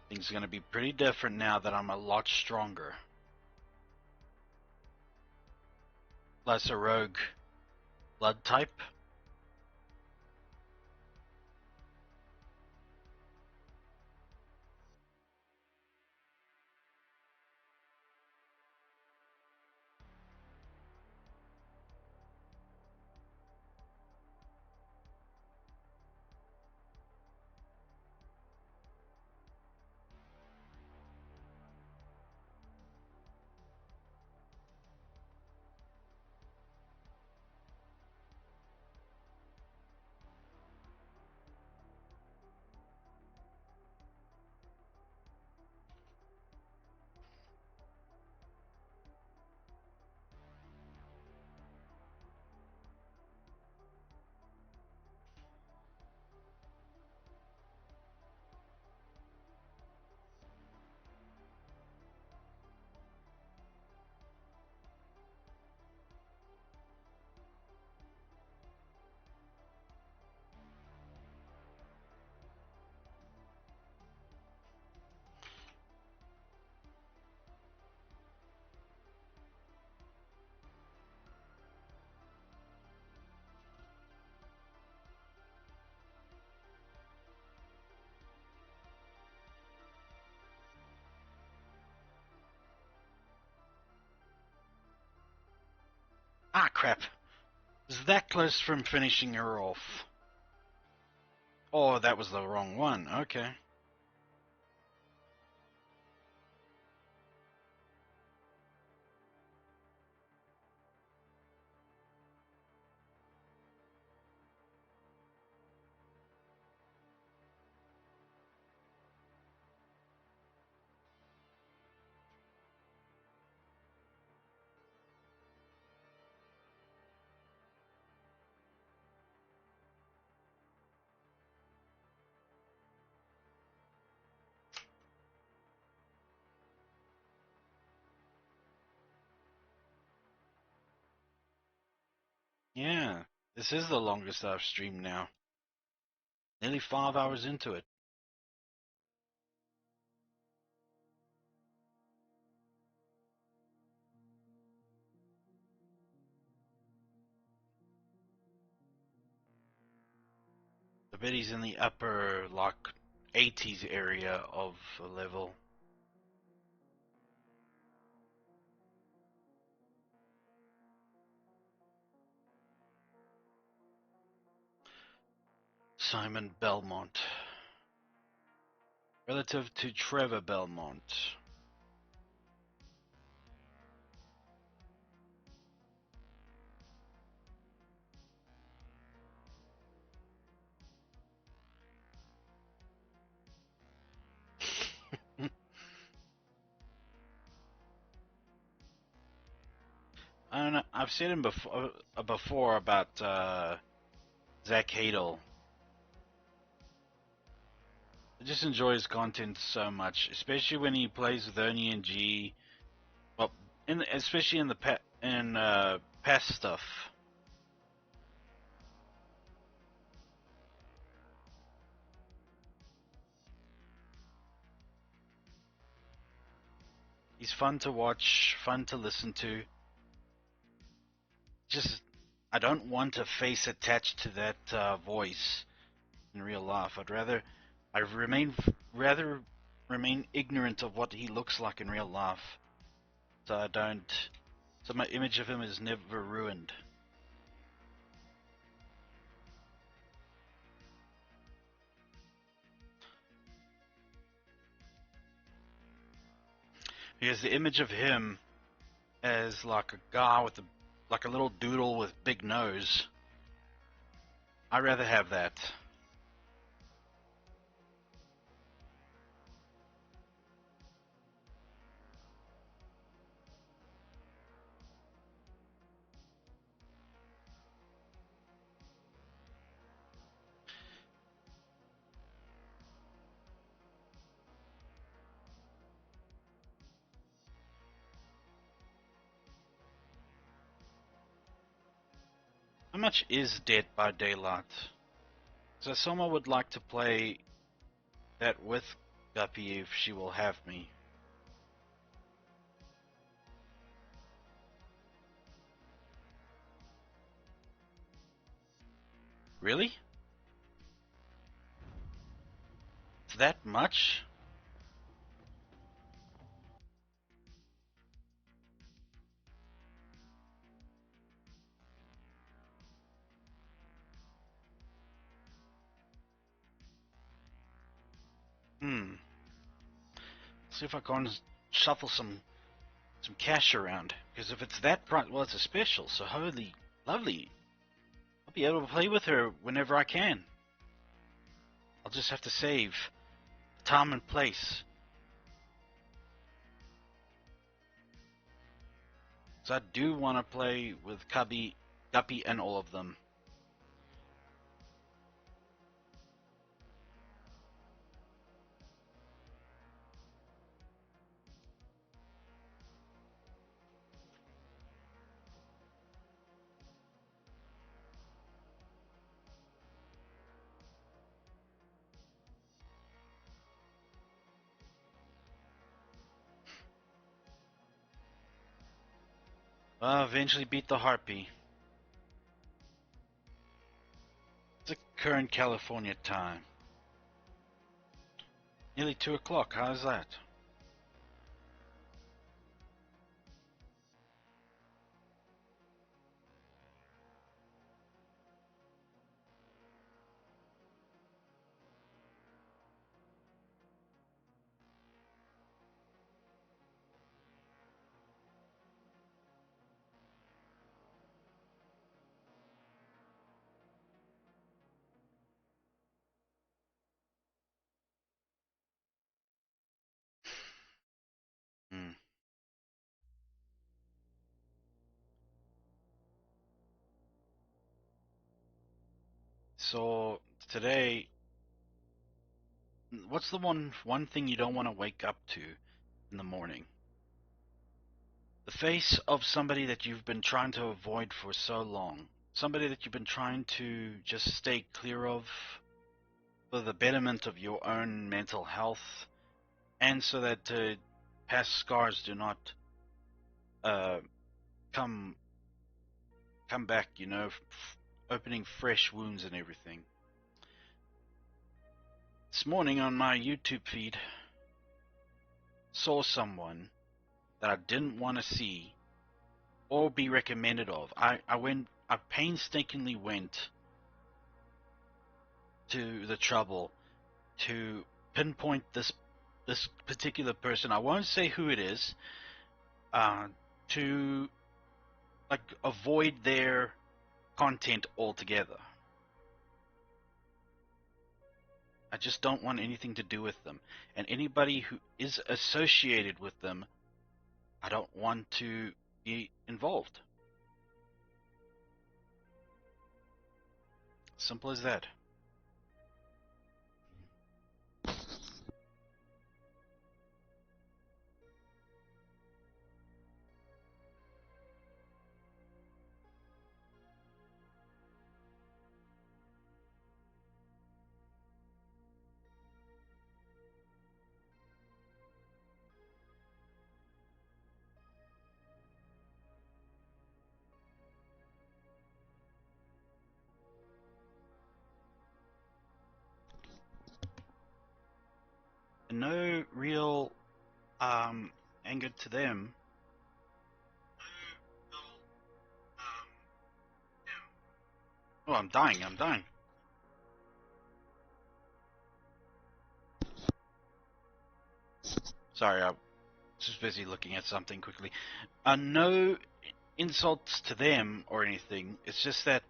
Things are going to be pretty different now that I'm a lot stronger. Plus a rogue blood type. Ah, crap. Was that close from finishing her off? Oh, that was the wrong one. Okay. Yeah, this is the longest I've streamed now. Nearly 5 hours into it. I bet he's in the upper, like, 80s area of the level. Simon Belmont. Relative to Trevor Belmont. I don't know. I've seen him before about Zach Hadel. I just enjoy his content so much, especially when he plays with Ernie and G. Well, especially in the past stuff. He's fun to watch, fun to listen to. Just, I don't want a face attached to that voice in real life. I rather remain ignorant of what he looks like in real life, so so my image of him is never ruined. Because the image of him as like a guy with like a little doodle with big nose, I'd rather have that. How much is Dead by Daylight? So someone would like to play that with Guppy if she will have me. Really? It's that much? See if I can shuffle some cash around. Because if it's that price, well, it's a special. So holy lovely, I'll be able to play with her whenever I can. I'll just have to save time and place. So I do want to play with Guppy and all of them. I'll eventually beat the Harpy. It's the current California time. Nearly 2 o'clock. How's that? So today, what's the one thing you don't want to wake up to in the morning? The face of somebody that you've been trying to avoid for so long. Somebody that you've been trying to just stay clear of for the betterment of your own mental health, and so that past scars do not uh, come back, opening fresh wounds and everything. This morning on my YouTube feed, saw someone that I didn't want to see or be recommended of. I painstakingly went to the trouble to pinpoint this particular person. I won't say who it is, to like avoid their content altogether. I just don't want anything to do with them, and anybody who is associated with them, I don't want to be involved. Simple as that. No real anger to them. Oh, I'm dying. Sorry, I was just busy looking at something quickly. No insults to them or anything. It's just that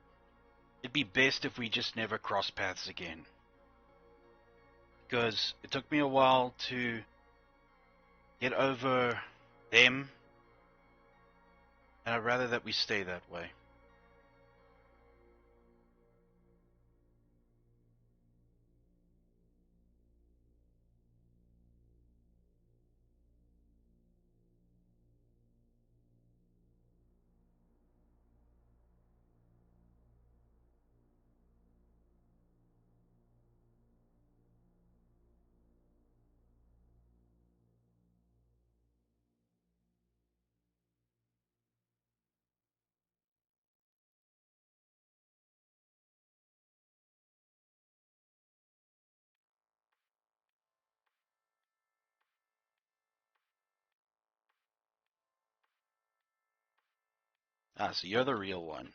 it'd be best if we just never cross paths again. Because it took me a while to get over them, and I'd rather that we stay that way. Ah, so you're the real one.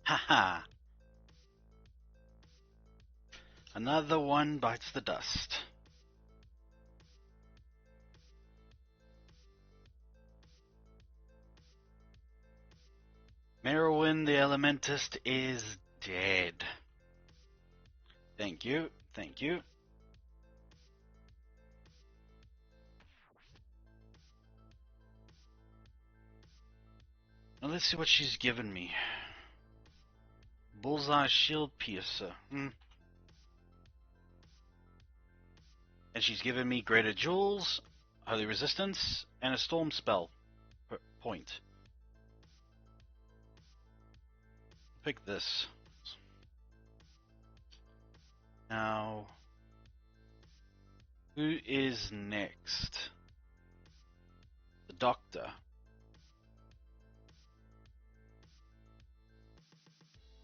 Haha. Another one bites the dust. Merowyn the Elementist is dead. Thank you. Now let's see what she's given me. Bullseye Shield Piercer. And she's given me Greater Jewels, Holy Resistance, and a Storm Spell point. Pick this. Now, who is next? The Doctor.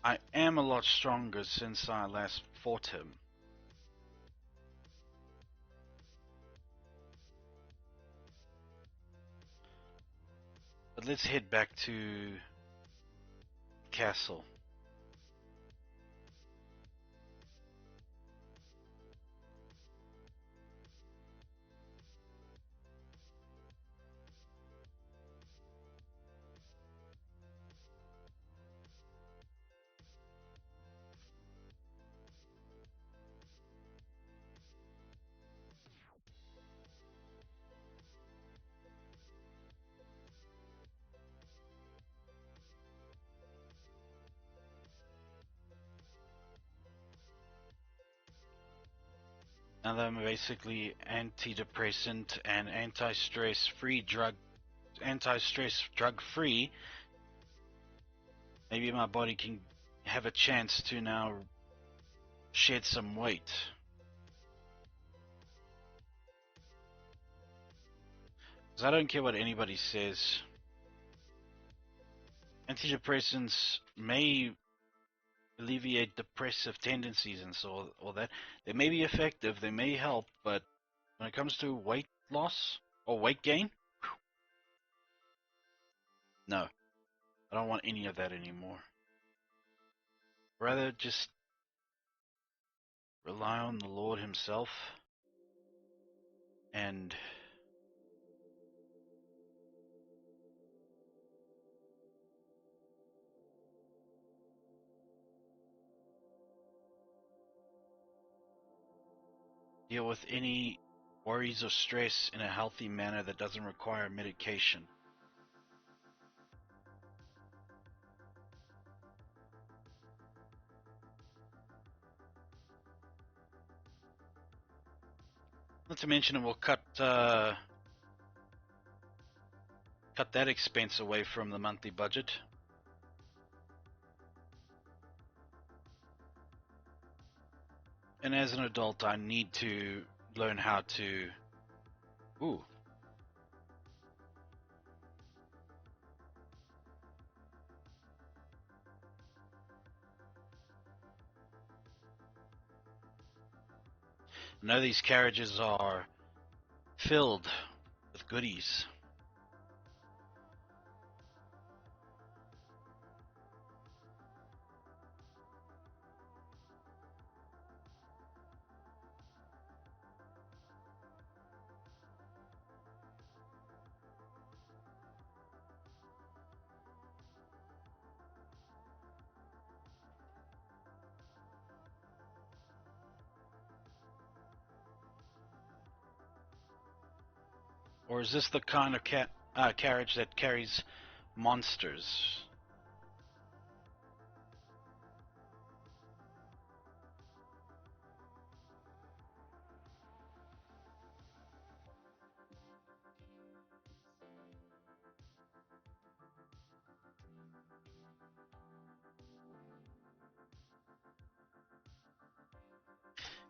I am a lot stronger since I last fought him. But let's head back to castle. Another basically antidepressant and anti-stress drug free. Maybe my body can have a chance to now shed some weight. Because I don't care what anybody says. Antidepressants may alleviate depressive tendencies and so all that. They may be effective, they may help, but when it comes to weight loss or weight gain, no. I don't want any of that anymore. Rather just rely on the Lord himself and deal with any worries or stress in a healthy manner that doesn't require medication. Not to mention it will cut that expense away from the monthly budget. And as an adult, I need to learn how to... Ooh. I know these carriages are filled with goodies. Or is this the kind of carriage that carries monsters?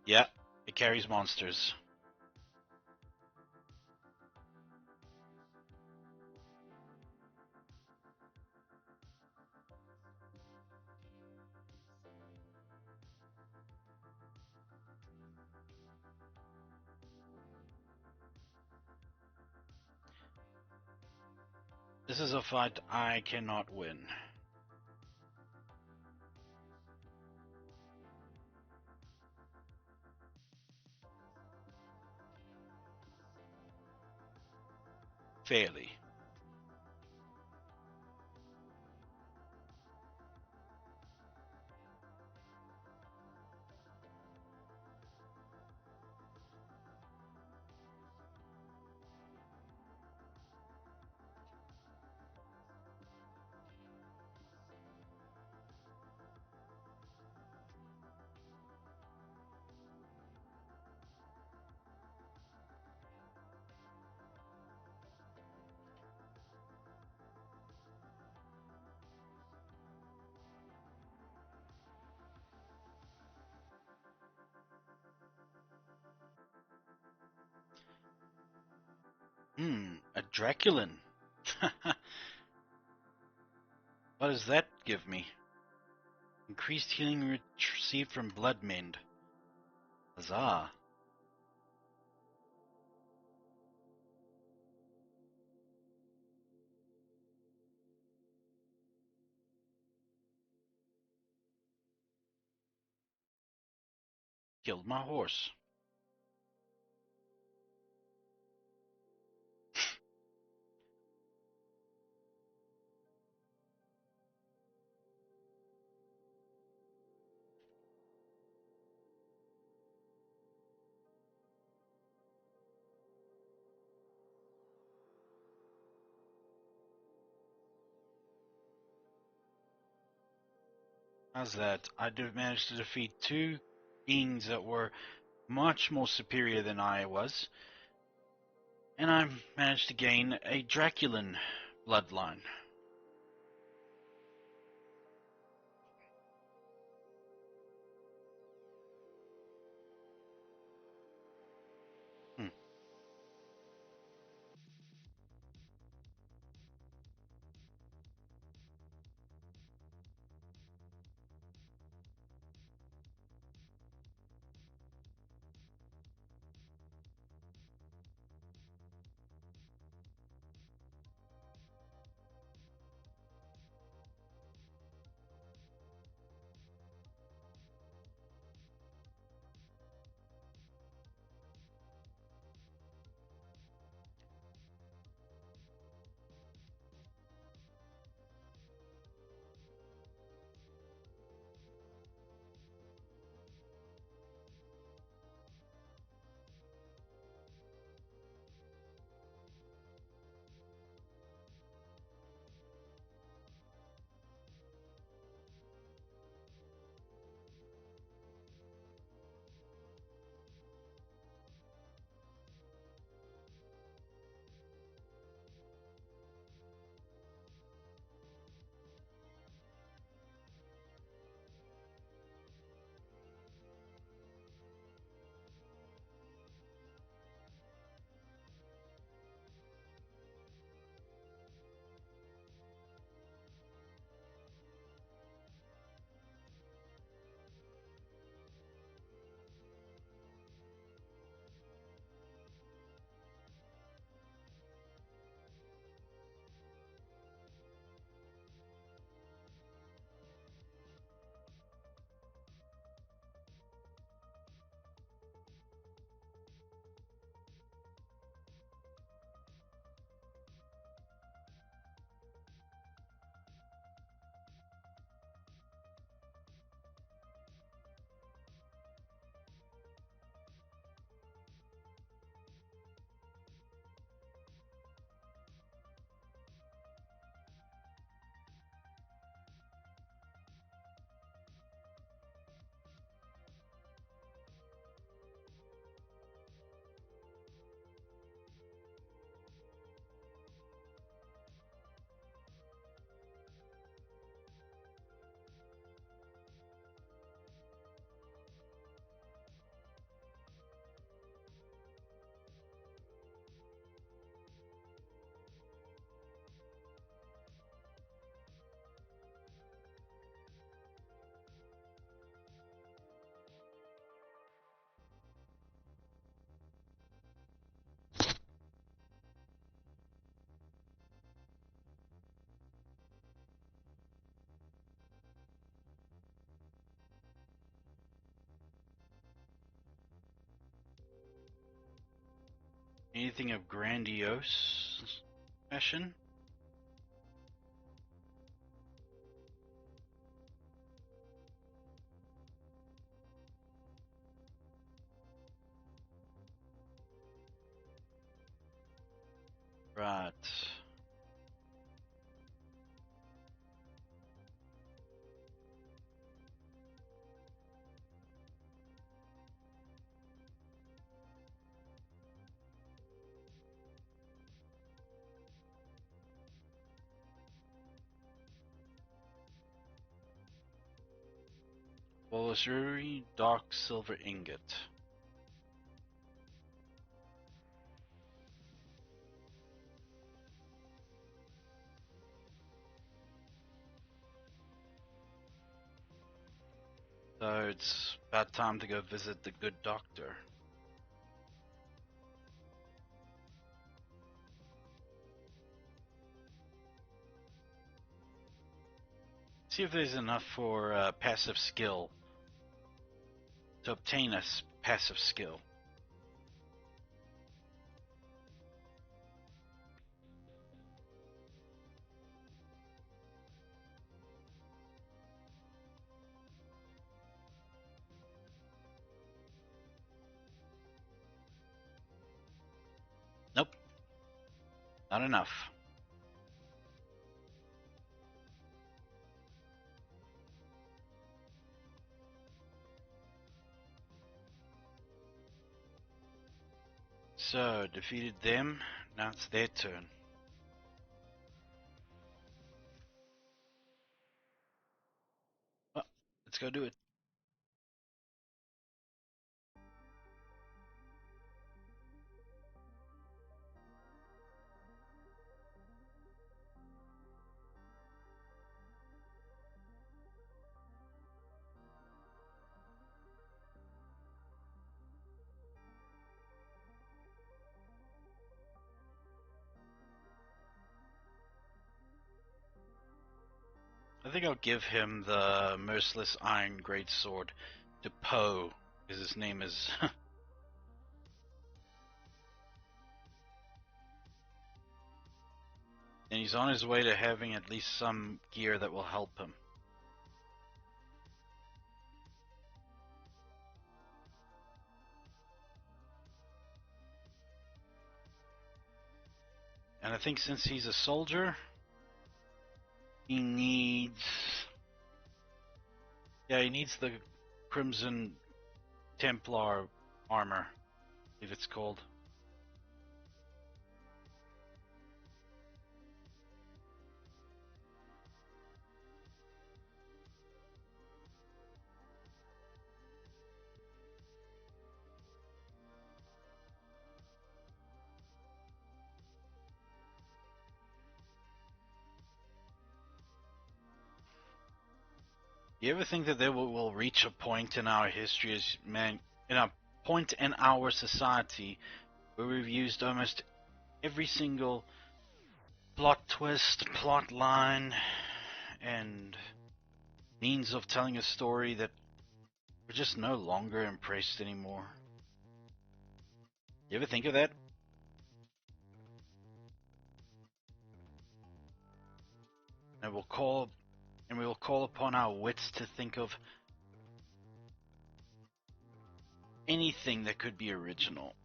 Yeah, it carries monsters. This is a fight I cannot win. Fairly. A Draculan. What does that give me? Increased healing received from blood mend. Huzzah. Killed my horse. How's that? I did manage to defeat two beings that were much more superior than I was, and I managed to gain a Draculan bloodline. Hmm. Anything of grandiose fashion? Right. Bolosuri dark silver ingot. So it's about time to go visit the good doctor. See if there's enough for passive skill. to obtain a passive skill. Nope, not enough. So, defeated them, now it's their turn. Well, let's go do it. I think I'll give him the Merciless Iron Greatsword to Poe, because his name is... and he's on his way to having at least some gear that will help him. And I think since he's a soldier, he needs... yeah, he needs the Crimson Templar armor, if it's called. You ever think that there will reach a point in our history as man, in a point in our society where we've used almost every single plot twist, plot line, and means of telling a story that we're just no longer impressed anymore? You ever think of that? And we will call upon our wits to think of anything that could be original.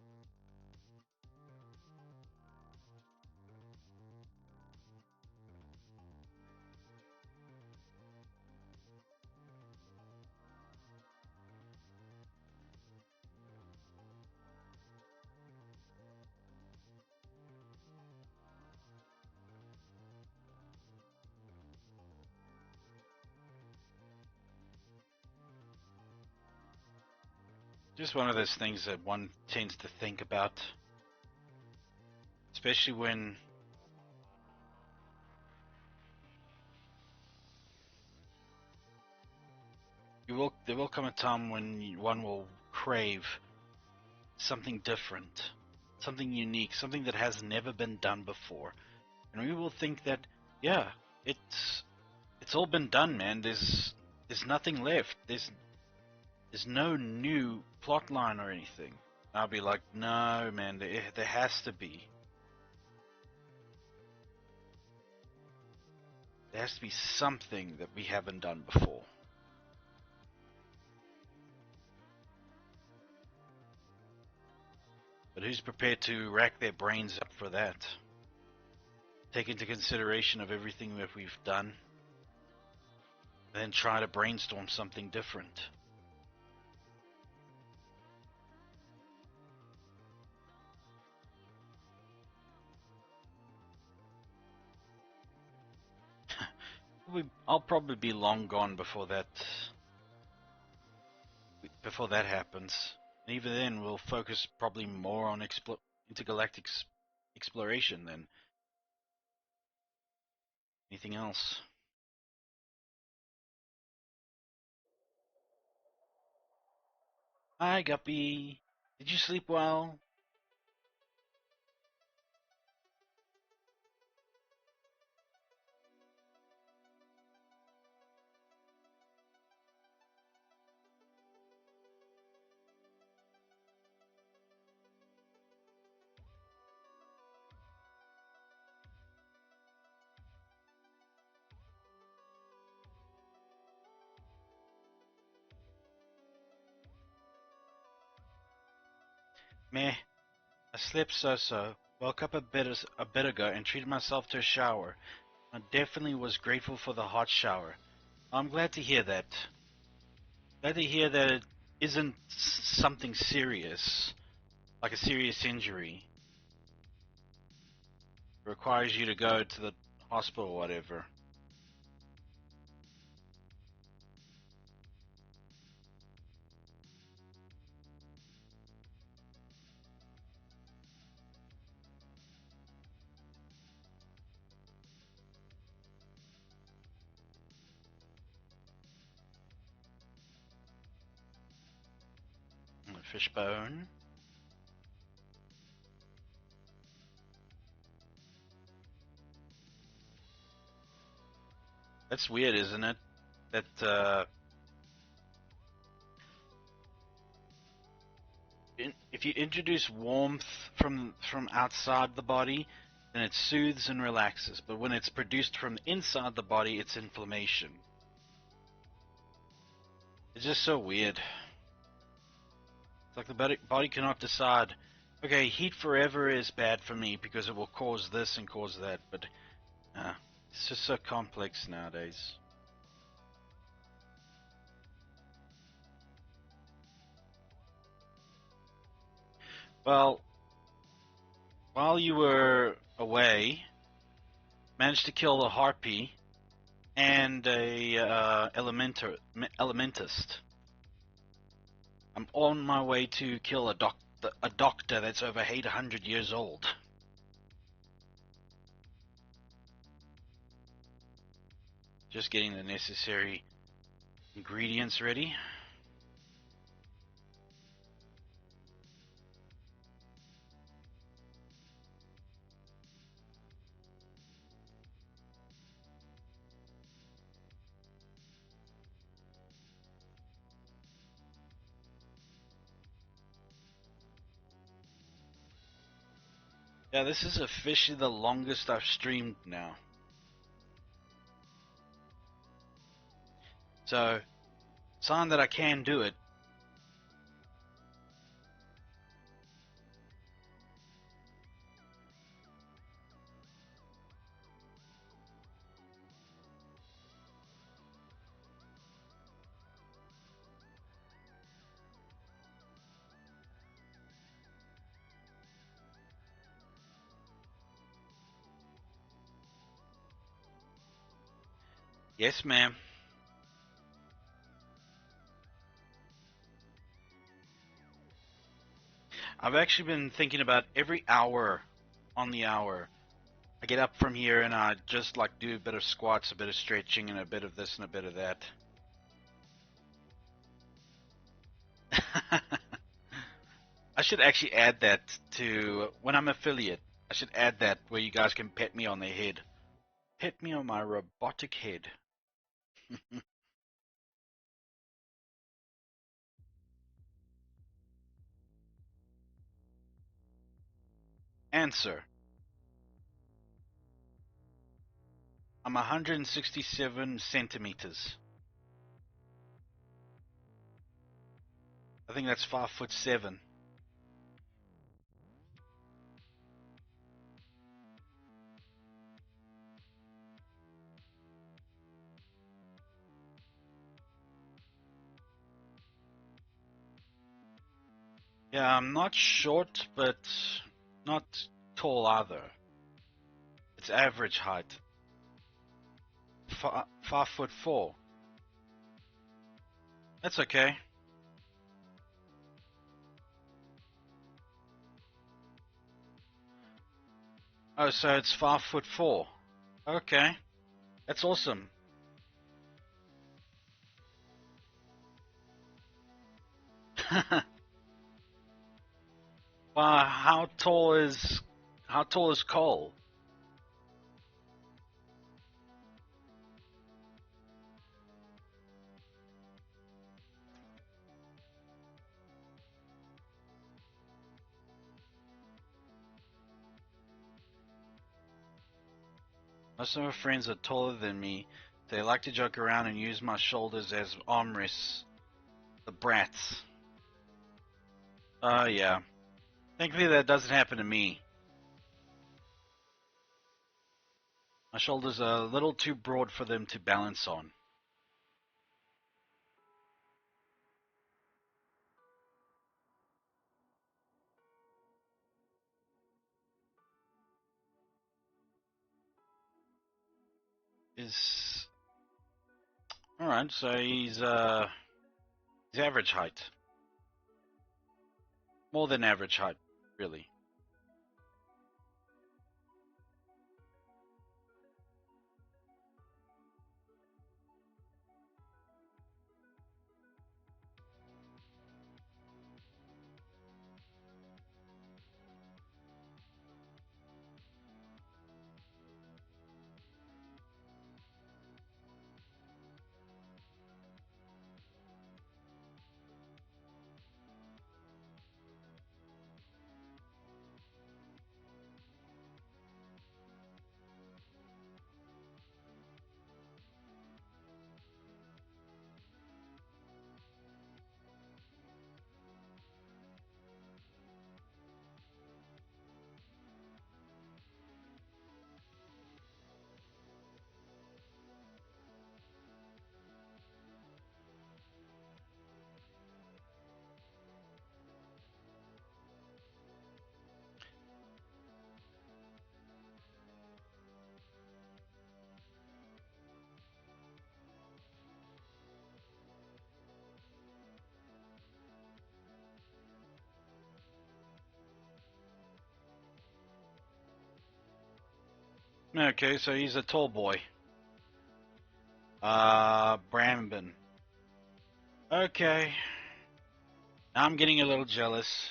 Just one of those things that one tends to think about, especially when there will come a time when one will crave something different, something unique, something that has never been done before, and we will think that, yeah, it's all been done, man. There's nothing left. There's no new plot line or anything. I'll be like, no, man, there has to be. There has to be something that we haven't done before. But who's prepared to rack their brains up for that? Take into consideration of everything that we've done, and then try to brainstorm something different. I'll probably be long gone before that happens. And even then, we'll focus probably more on intergalactic exploration than anything else. Hi, Guppy. Did you sleep well? Meh. I slept so-so. Woke up a bit ago and treated myself to a shower. I definitely was grateful for the hot shower. I'm glad to hear that. Glad to hear that it isn't something serious, like a serious injury. It requires you to go to the hospital or whatever. Fishbone. That's weird, isn't it? That if you introduce warmth from outside the body, then it soothes and relaxes. But when it's produced from inside the body, it's inflammation. It's just so weird. It's like the body cannot decide. Okay, heat forever is bad for me because it will cause this and cause that. But it's just so complex nowadays. Well, while you were away, managed to kill a harpy and a elementist. I'm on my way to kill a doctor that's over 800 years old. Just getting the necessary ingredients ready. Yeah, this is officially the longest I've streamed now. So, sign that I can do it. Yes, ma'am. I've actually been thinking about every hour on the hour. I get up from here and I just like do a bit of squats, a bit of stretching, and a bit of this and a bit of that. I should actually add that to when I'm affiliate. I should add that where you guys can pet me on the head. Pet me on my robotic head. Answer. I'm 167 centimeters. I think that's 5'7". Yeah, I'm not short, but not tall either. It's average height. 5'4". That's okay. Oh, so it's 5'4". Okay, that's awesome. Wow, how tall is Cole? Most of my friends are taller than me. They like to joke around and use my shoulders as armrests. The brats. Yeah. Thankfully, that doesn't happen to me. My shoulders are a little too broad for them to balance on. Is all right. So he's average height, more than average height, really. Okay, so he's a tall boy. Brambin. Okay. Now I'm getting a little jealous.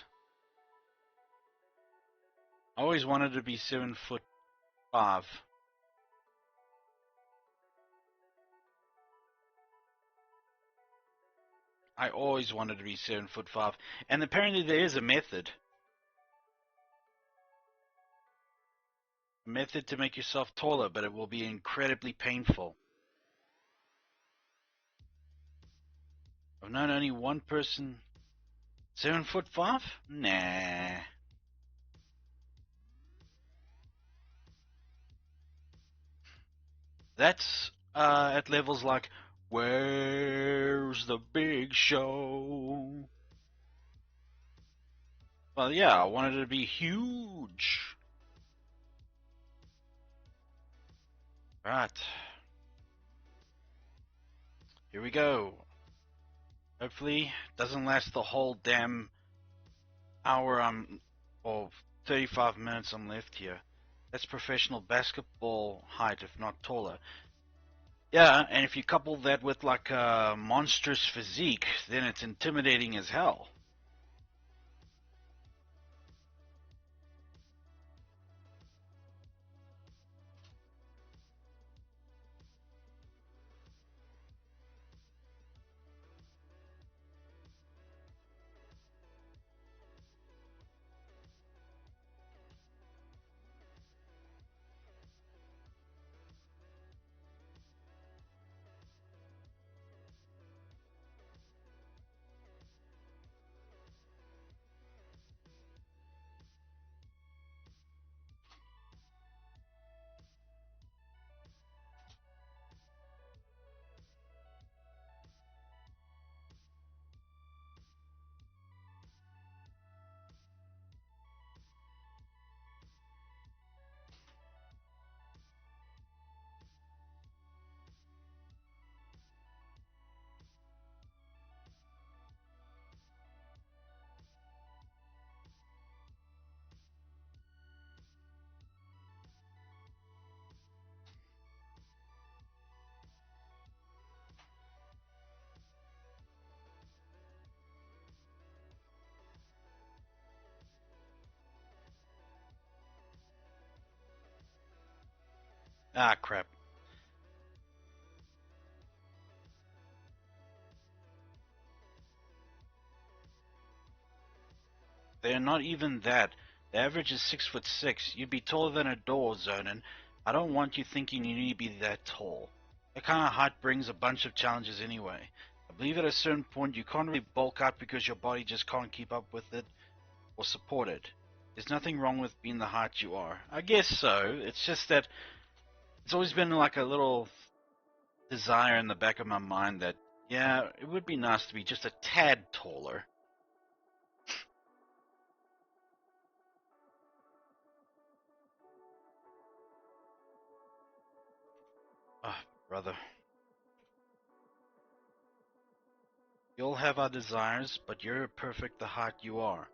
I always wanted to be 7'5". I always wanted to be 7'5", and apparently there is a method. A method to make yourself taller, but it will be incredibly painful. I've known only one person 7'5". Nah. That's at levels like, where's the big show? Well, yeah, I wanted it to be huge. Right. Here we go. Hopefully, it doesn't last the whole damn hour or 35 minutes I'm left here. That's professional basketball height, if not taller. Yeah, and if you couple that with like a monstrous physique, then it's intimidating as hell. Ah, crap. They're not even that. The average is 6'6". You'd be taller than a door, Zonin. I don't want you thinking you need to be that tall. That kind of height brings a bunch of challenges anyway. I believe at a certain point you can't really bulk up because your body just can't keep up with it. or supported. There's nothing wrong with being the height you are. I guess so. It's just that it's always been like a little desire in the back of my mind that, yeah, it would be nice to be just a tad taller. Oh, brother. We all have our desires, but you're perfect the height you are.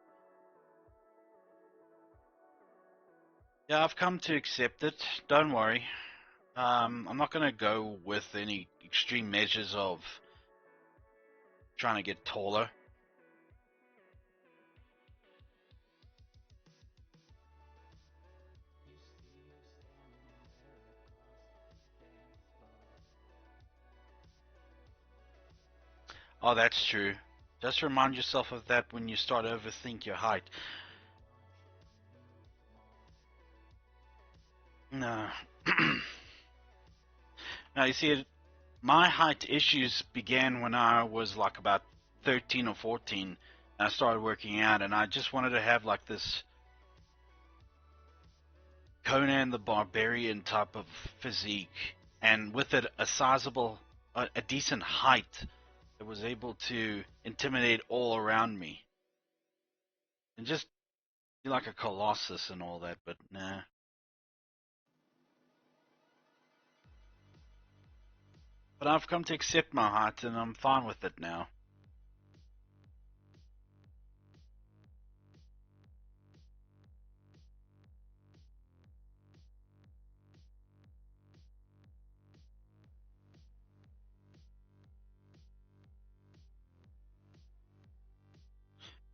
Yeah, I've come to accept it. Don't worry. I'm not going to go with any extreme measures of trying to get taller. Oh, that's true. Just remind yourself of that when you start to overthink your height. No. Now, you see, my height issues began when I was like about 13 or 14. And I started working out, and I just wanted to have like this Conan the Barbarian type of physique, and with it a sizable, a decent height that was able to intimidate all around me, and just be like a colossus and all that. But nah. But I've come to accept my height, and I'm fine with it now.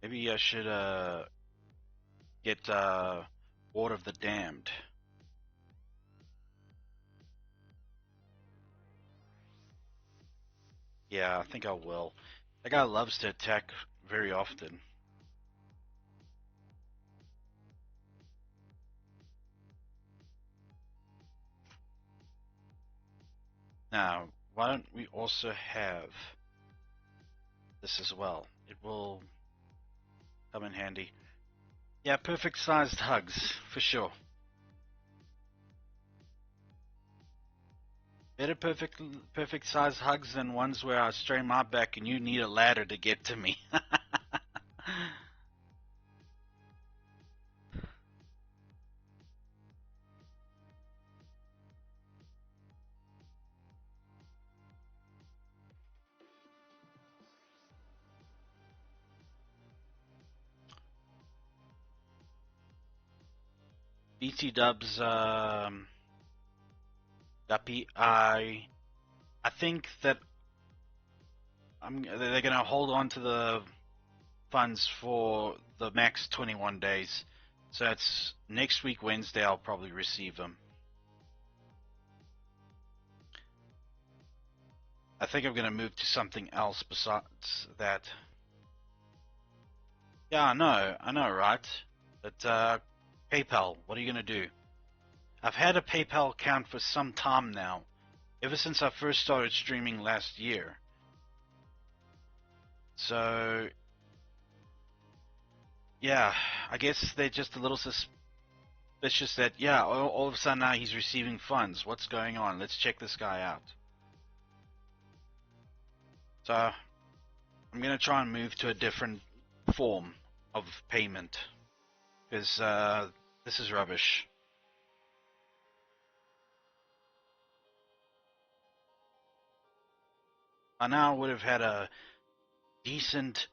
Maybe I should get Ward of the Damned. Yeah, I think I will. That guy loves to attack very often. Now, why don't we also have this as well? It will come in handy. Yeah, perfect sized hugs, for sure. Better perfect sized hugs than ones where I strain my back and you need a ladder to get to me. BT Dubs, Duppy, I think that they're going to hold on to the funds for the max 21 days. So it's next week, Wednesday, I'll probably receive them. I think I'm going to move to something else besides that. Yeah, I know, right? But PayPal, what are you going to do? I've had a PayPal account for some time now, ever since I first started streaming last year. So, yeah, I guess they're just a little suspicious that, yeah, all of a sudden now he's receiving funds. What's going on? Let's check this guy out. So, I'm going to try and move to a different form of payment, because this is rubbish. I now would have had a decent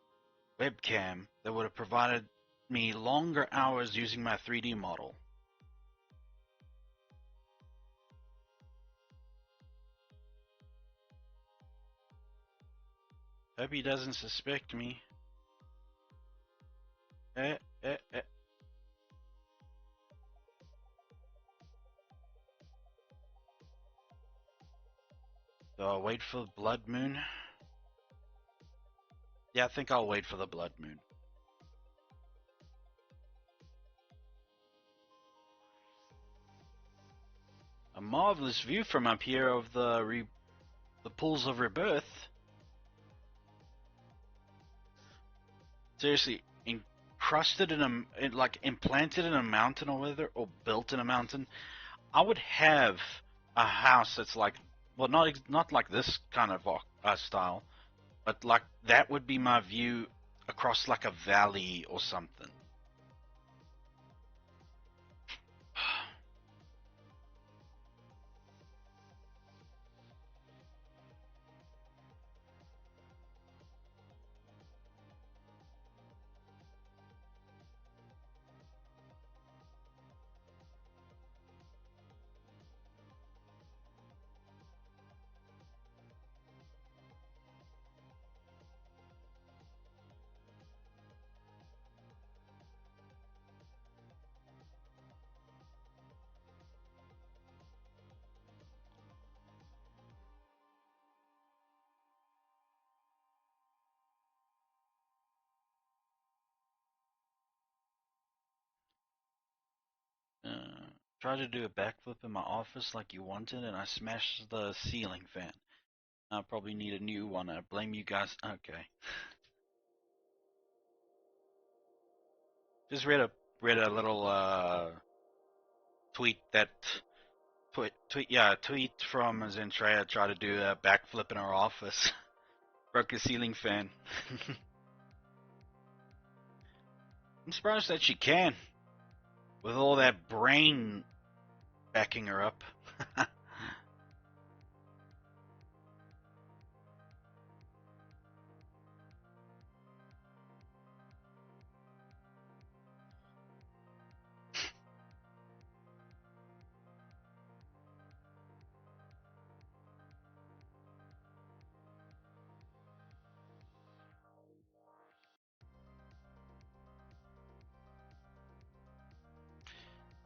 webcam that would have provided me longer hours using my 3D model. Hope he doesn't suspect me. Eh, eh, eh. So I'll wait for the blood moon. Yeah, I think I'll wait for the blood moon. A marvelous view from up here of the pools of rebirth. Seriously, encrusted in like implanted in a mountain or whatever, or built in a mountain, I would have a house that's like, well, not like this kind of style, but like that would be my view across like a valley or something. Uh, Try to do a backflip in my office like you wanted, and I smashed the ceiling fan. I probably need a new one. I blame you guys. Okay. Just read a little tweet that tweet from Zentrea tried to do a backflip in her office. Broke a ceiling fan. I'm surprised that she can, with all that brain backing her up.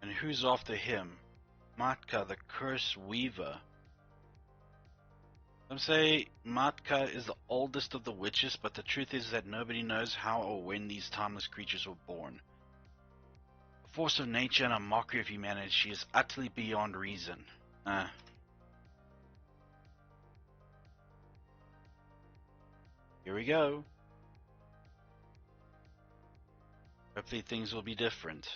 And who's after him? Matka, the Curse Weaver. Some say Matka is the oldest of the witches, but the truth is that nobody knows how or when these timeless creatures were born. A force of nature and a mockery of humanity, she is utterly beyond reason. Here we go. Hopefully things will be different.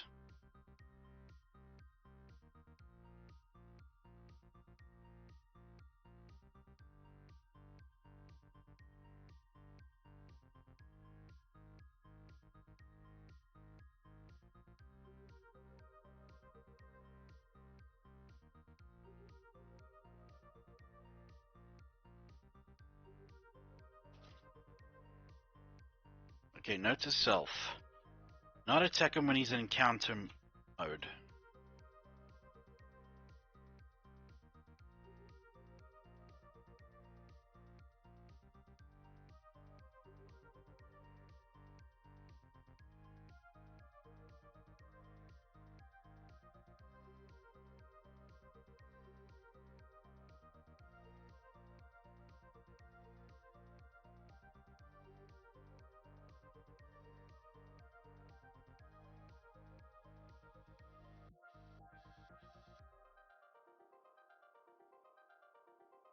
Okay, note to self. Not attack him when he's in encounter mode.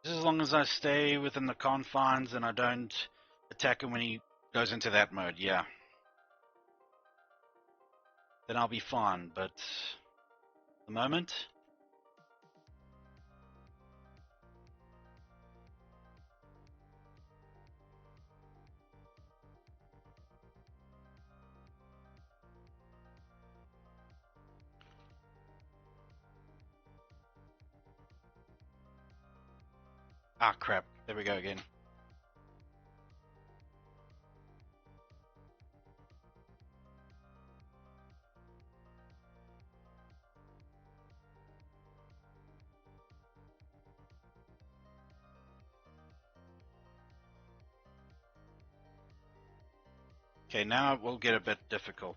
Just as long as I stay within the confines and I don't attack him when he goes into that mode, yeah. Then I'll be fine, but at the moment... Ah, crap. There we go again. Okay, now it will get a bit difficult.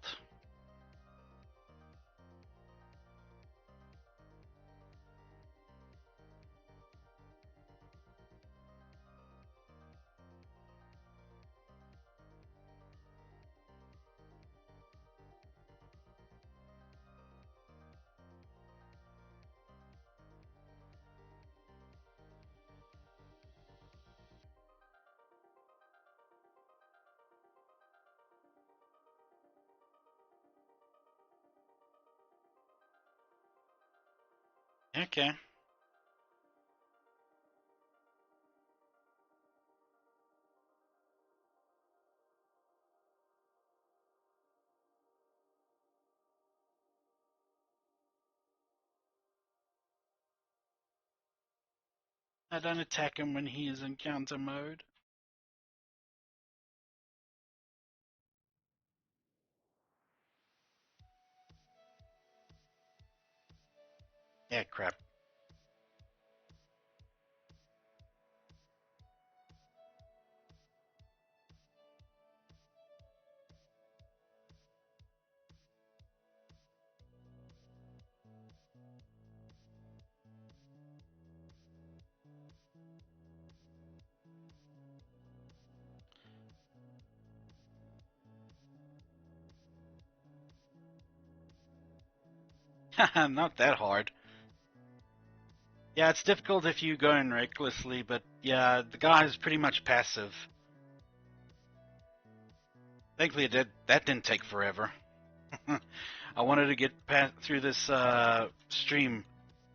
Okay. I don't attack him when he is in counter mode. Yeah, crap. Not that hard. Yeah, it's difficult if you go in recklessly, but yeah, the guy is pretty much passive. Thankfully, that didn't take forever. I wanted to get through this stream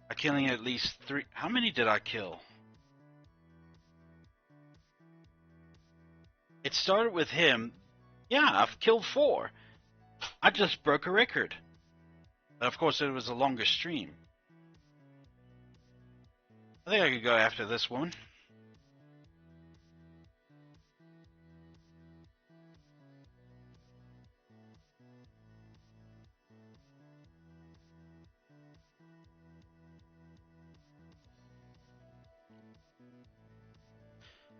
by killing at least 3. How many did I kill? It started with him. Yeah, I've killed 4. I just broke a record. But of course, it was a longer stream. I think I could go after this one.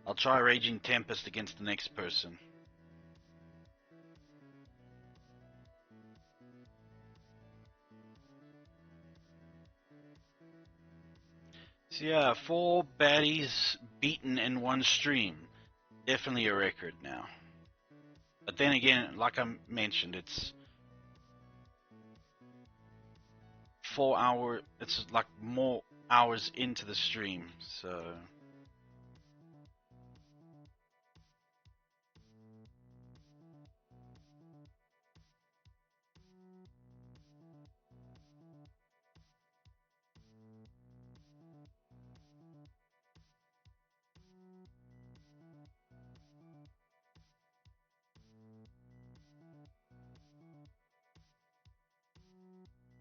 I'll try Raging Tempest against the next person. So yeah, 4 baddies beaten in one stream. Definitely a record now. But then again, like I mentioned, it's 4 hour. It's like more hours into the stream. So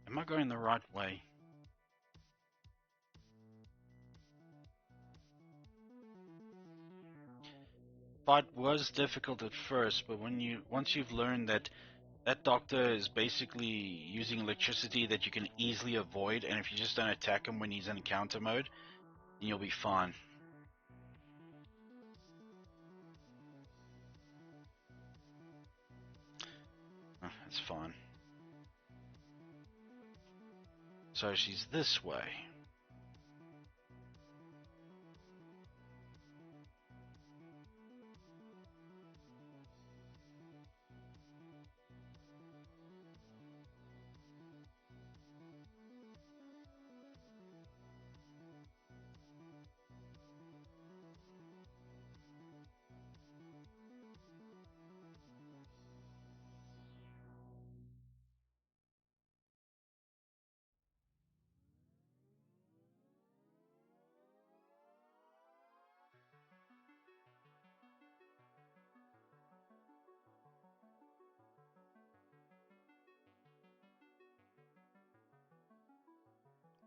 am I going the right way? Fight was difficult at first, but once you've learned that doctor is basically using electricity that you can easily avoid, and if you just don't attack him when he's in counter mode, then you'll be fine. That's fine. So she's this way.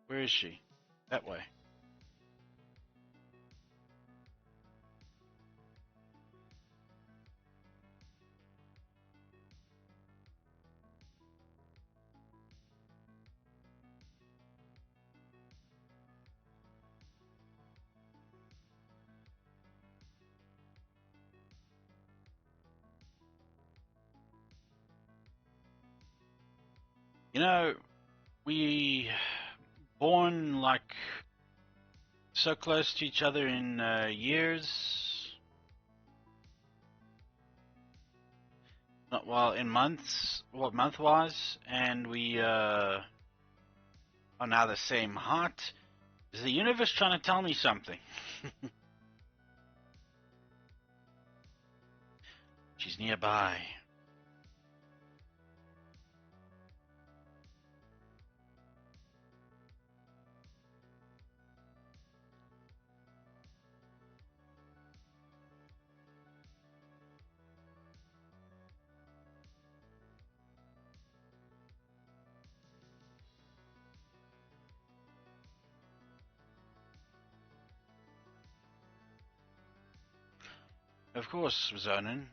Where is she? That way. You know, we born like so close to each other in years. Not well in months. What month wise? And we are now the same heart. Is the universe trying to tell me something? She's nearby. Of course, Zonin.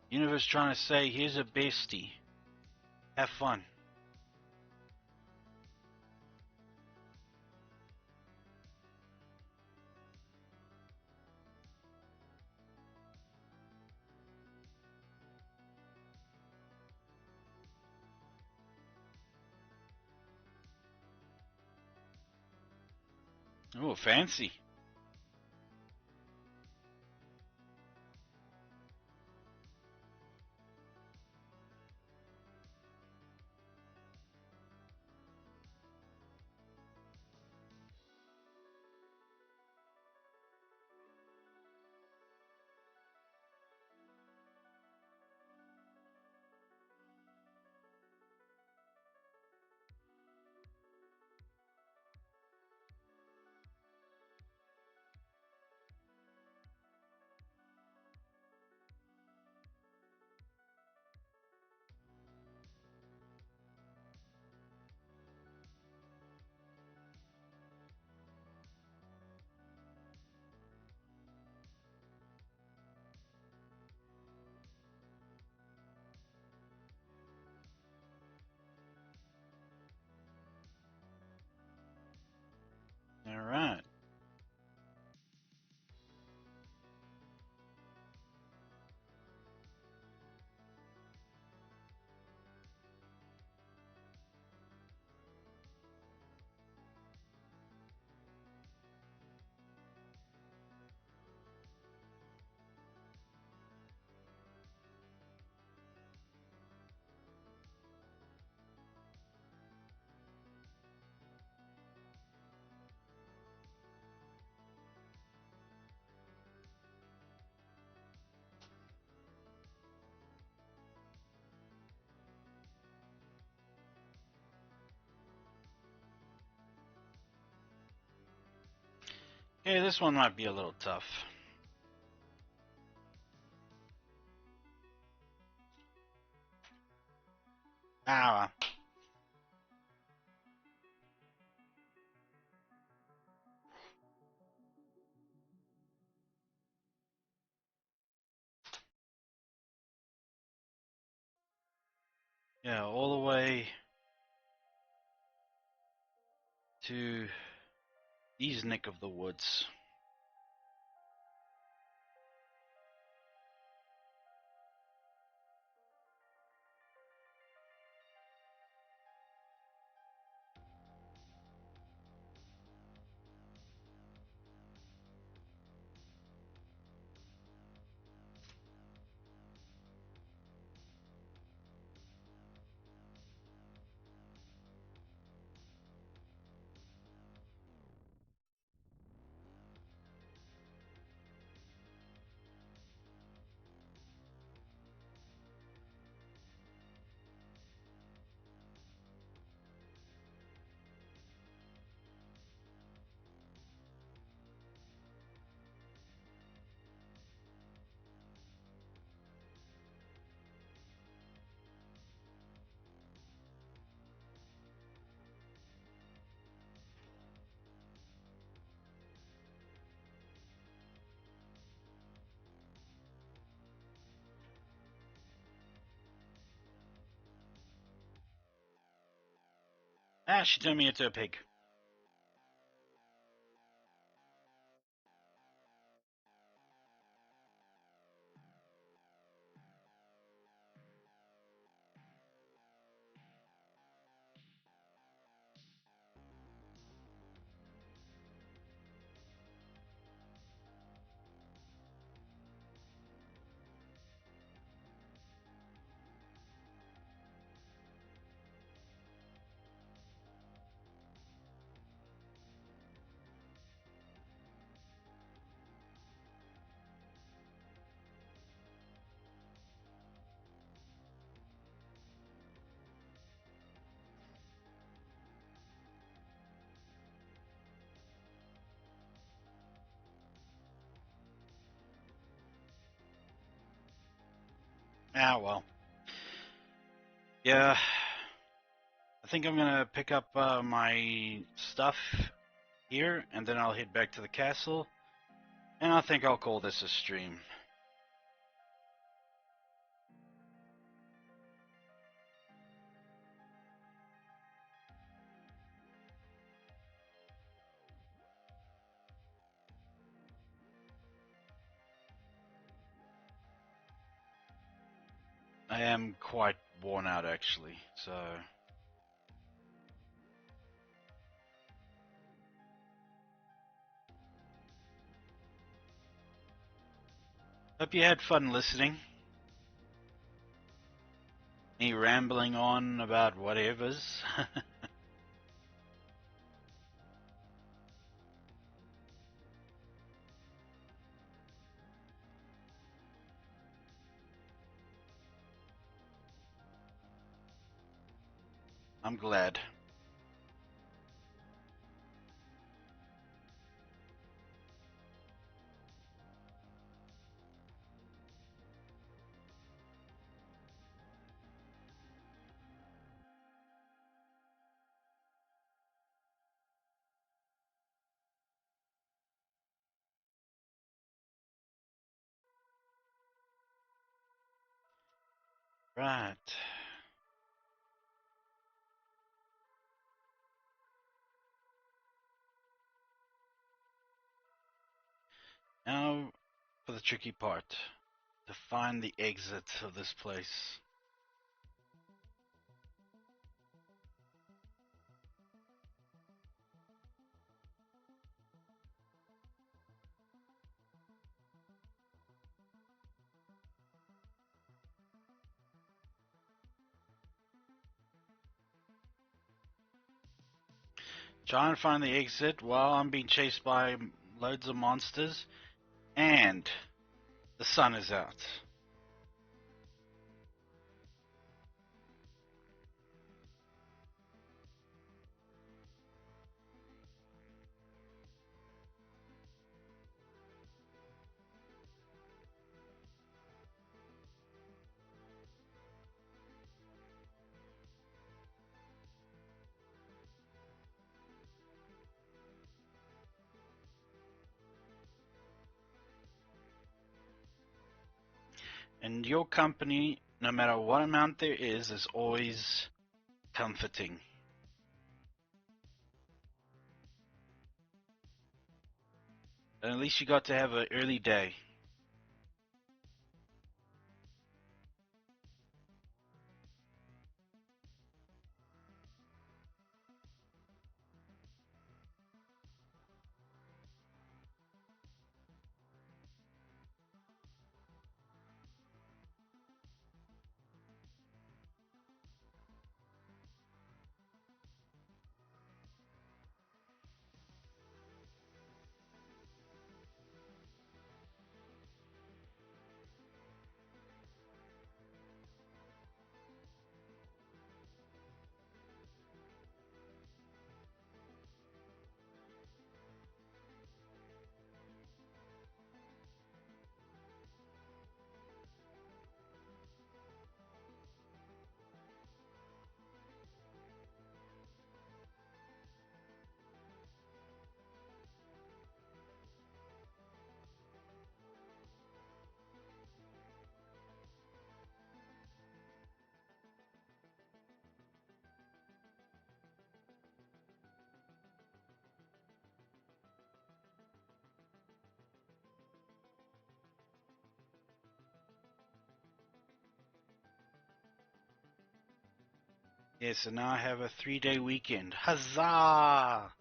Universe trying to say, here's a bestie. Have fun. Oh, fancy. Alright. Okay, this one might be a little tough. Ah. Yeah, all the way to these neck of the woods. Ah, she turned me into a pig. Ah, well. Yeah. I think I'm gonna pick up my stuff here, and then I'll head back to the castle. And I think I'll call this a stream. I am quite worn out actually, so hope you had fun listening. Me rambling on about whatevers. I'm glad. Right. Now for the tricky part. To find the exit of this place. Try and find the exit while I'm being chased by loads of monsters. And the sun is out. And your company, no matter what amount there is always comforting. And at least you got to have an early day. Yes, so now I have a 3-day weekend. Huzzah!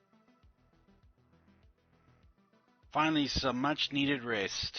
Finally, some much needed rest.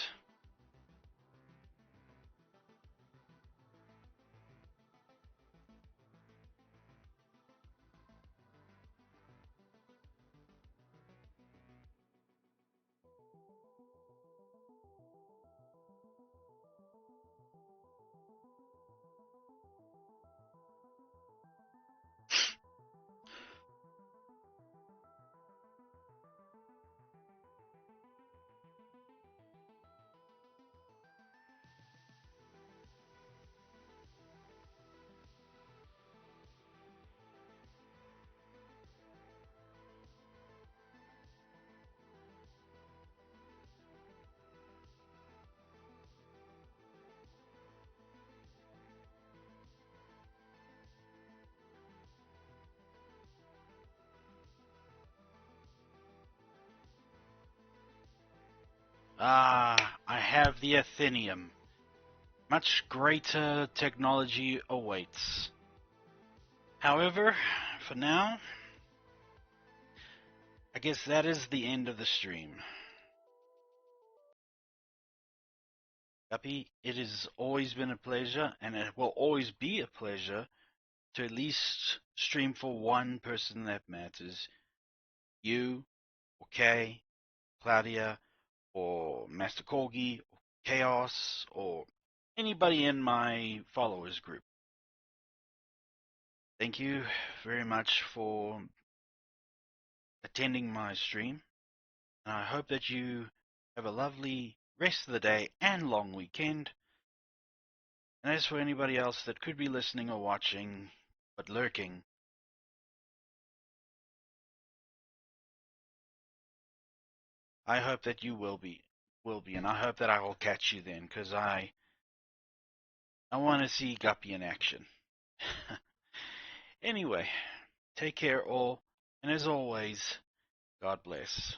Ah, I have the Athenium. much greater technology awaits. However, for now, I guess that is the end of the stream. Guppy, it has always been a pleasure, and it will always be a pleasure to at least stream for one person that matters. You, or Kay, Claudia, or Master Corgi, or Chaos, or anybody in my followers group. Thank you very much for attending my stream, and I hope that you have a lovely rest of the day and long weekend. And as for anybody else that could be listening or watching, but lurking, I hope that you will be, and I hope that I will catch you then, because I want to see Guppy in action. Anyway, take care all, and as always, God bless.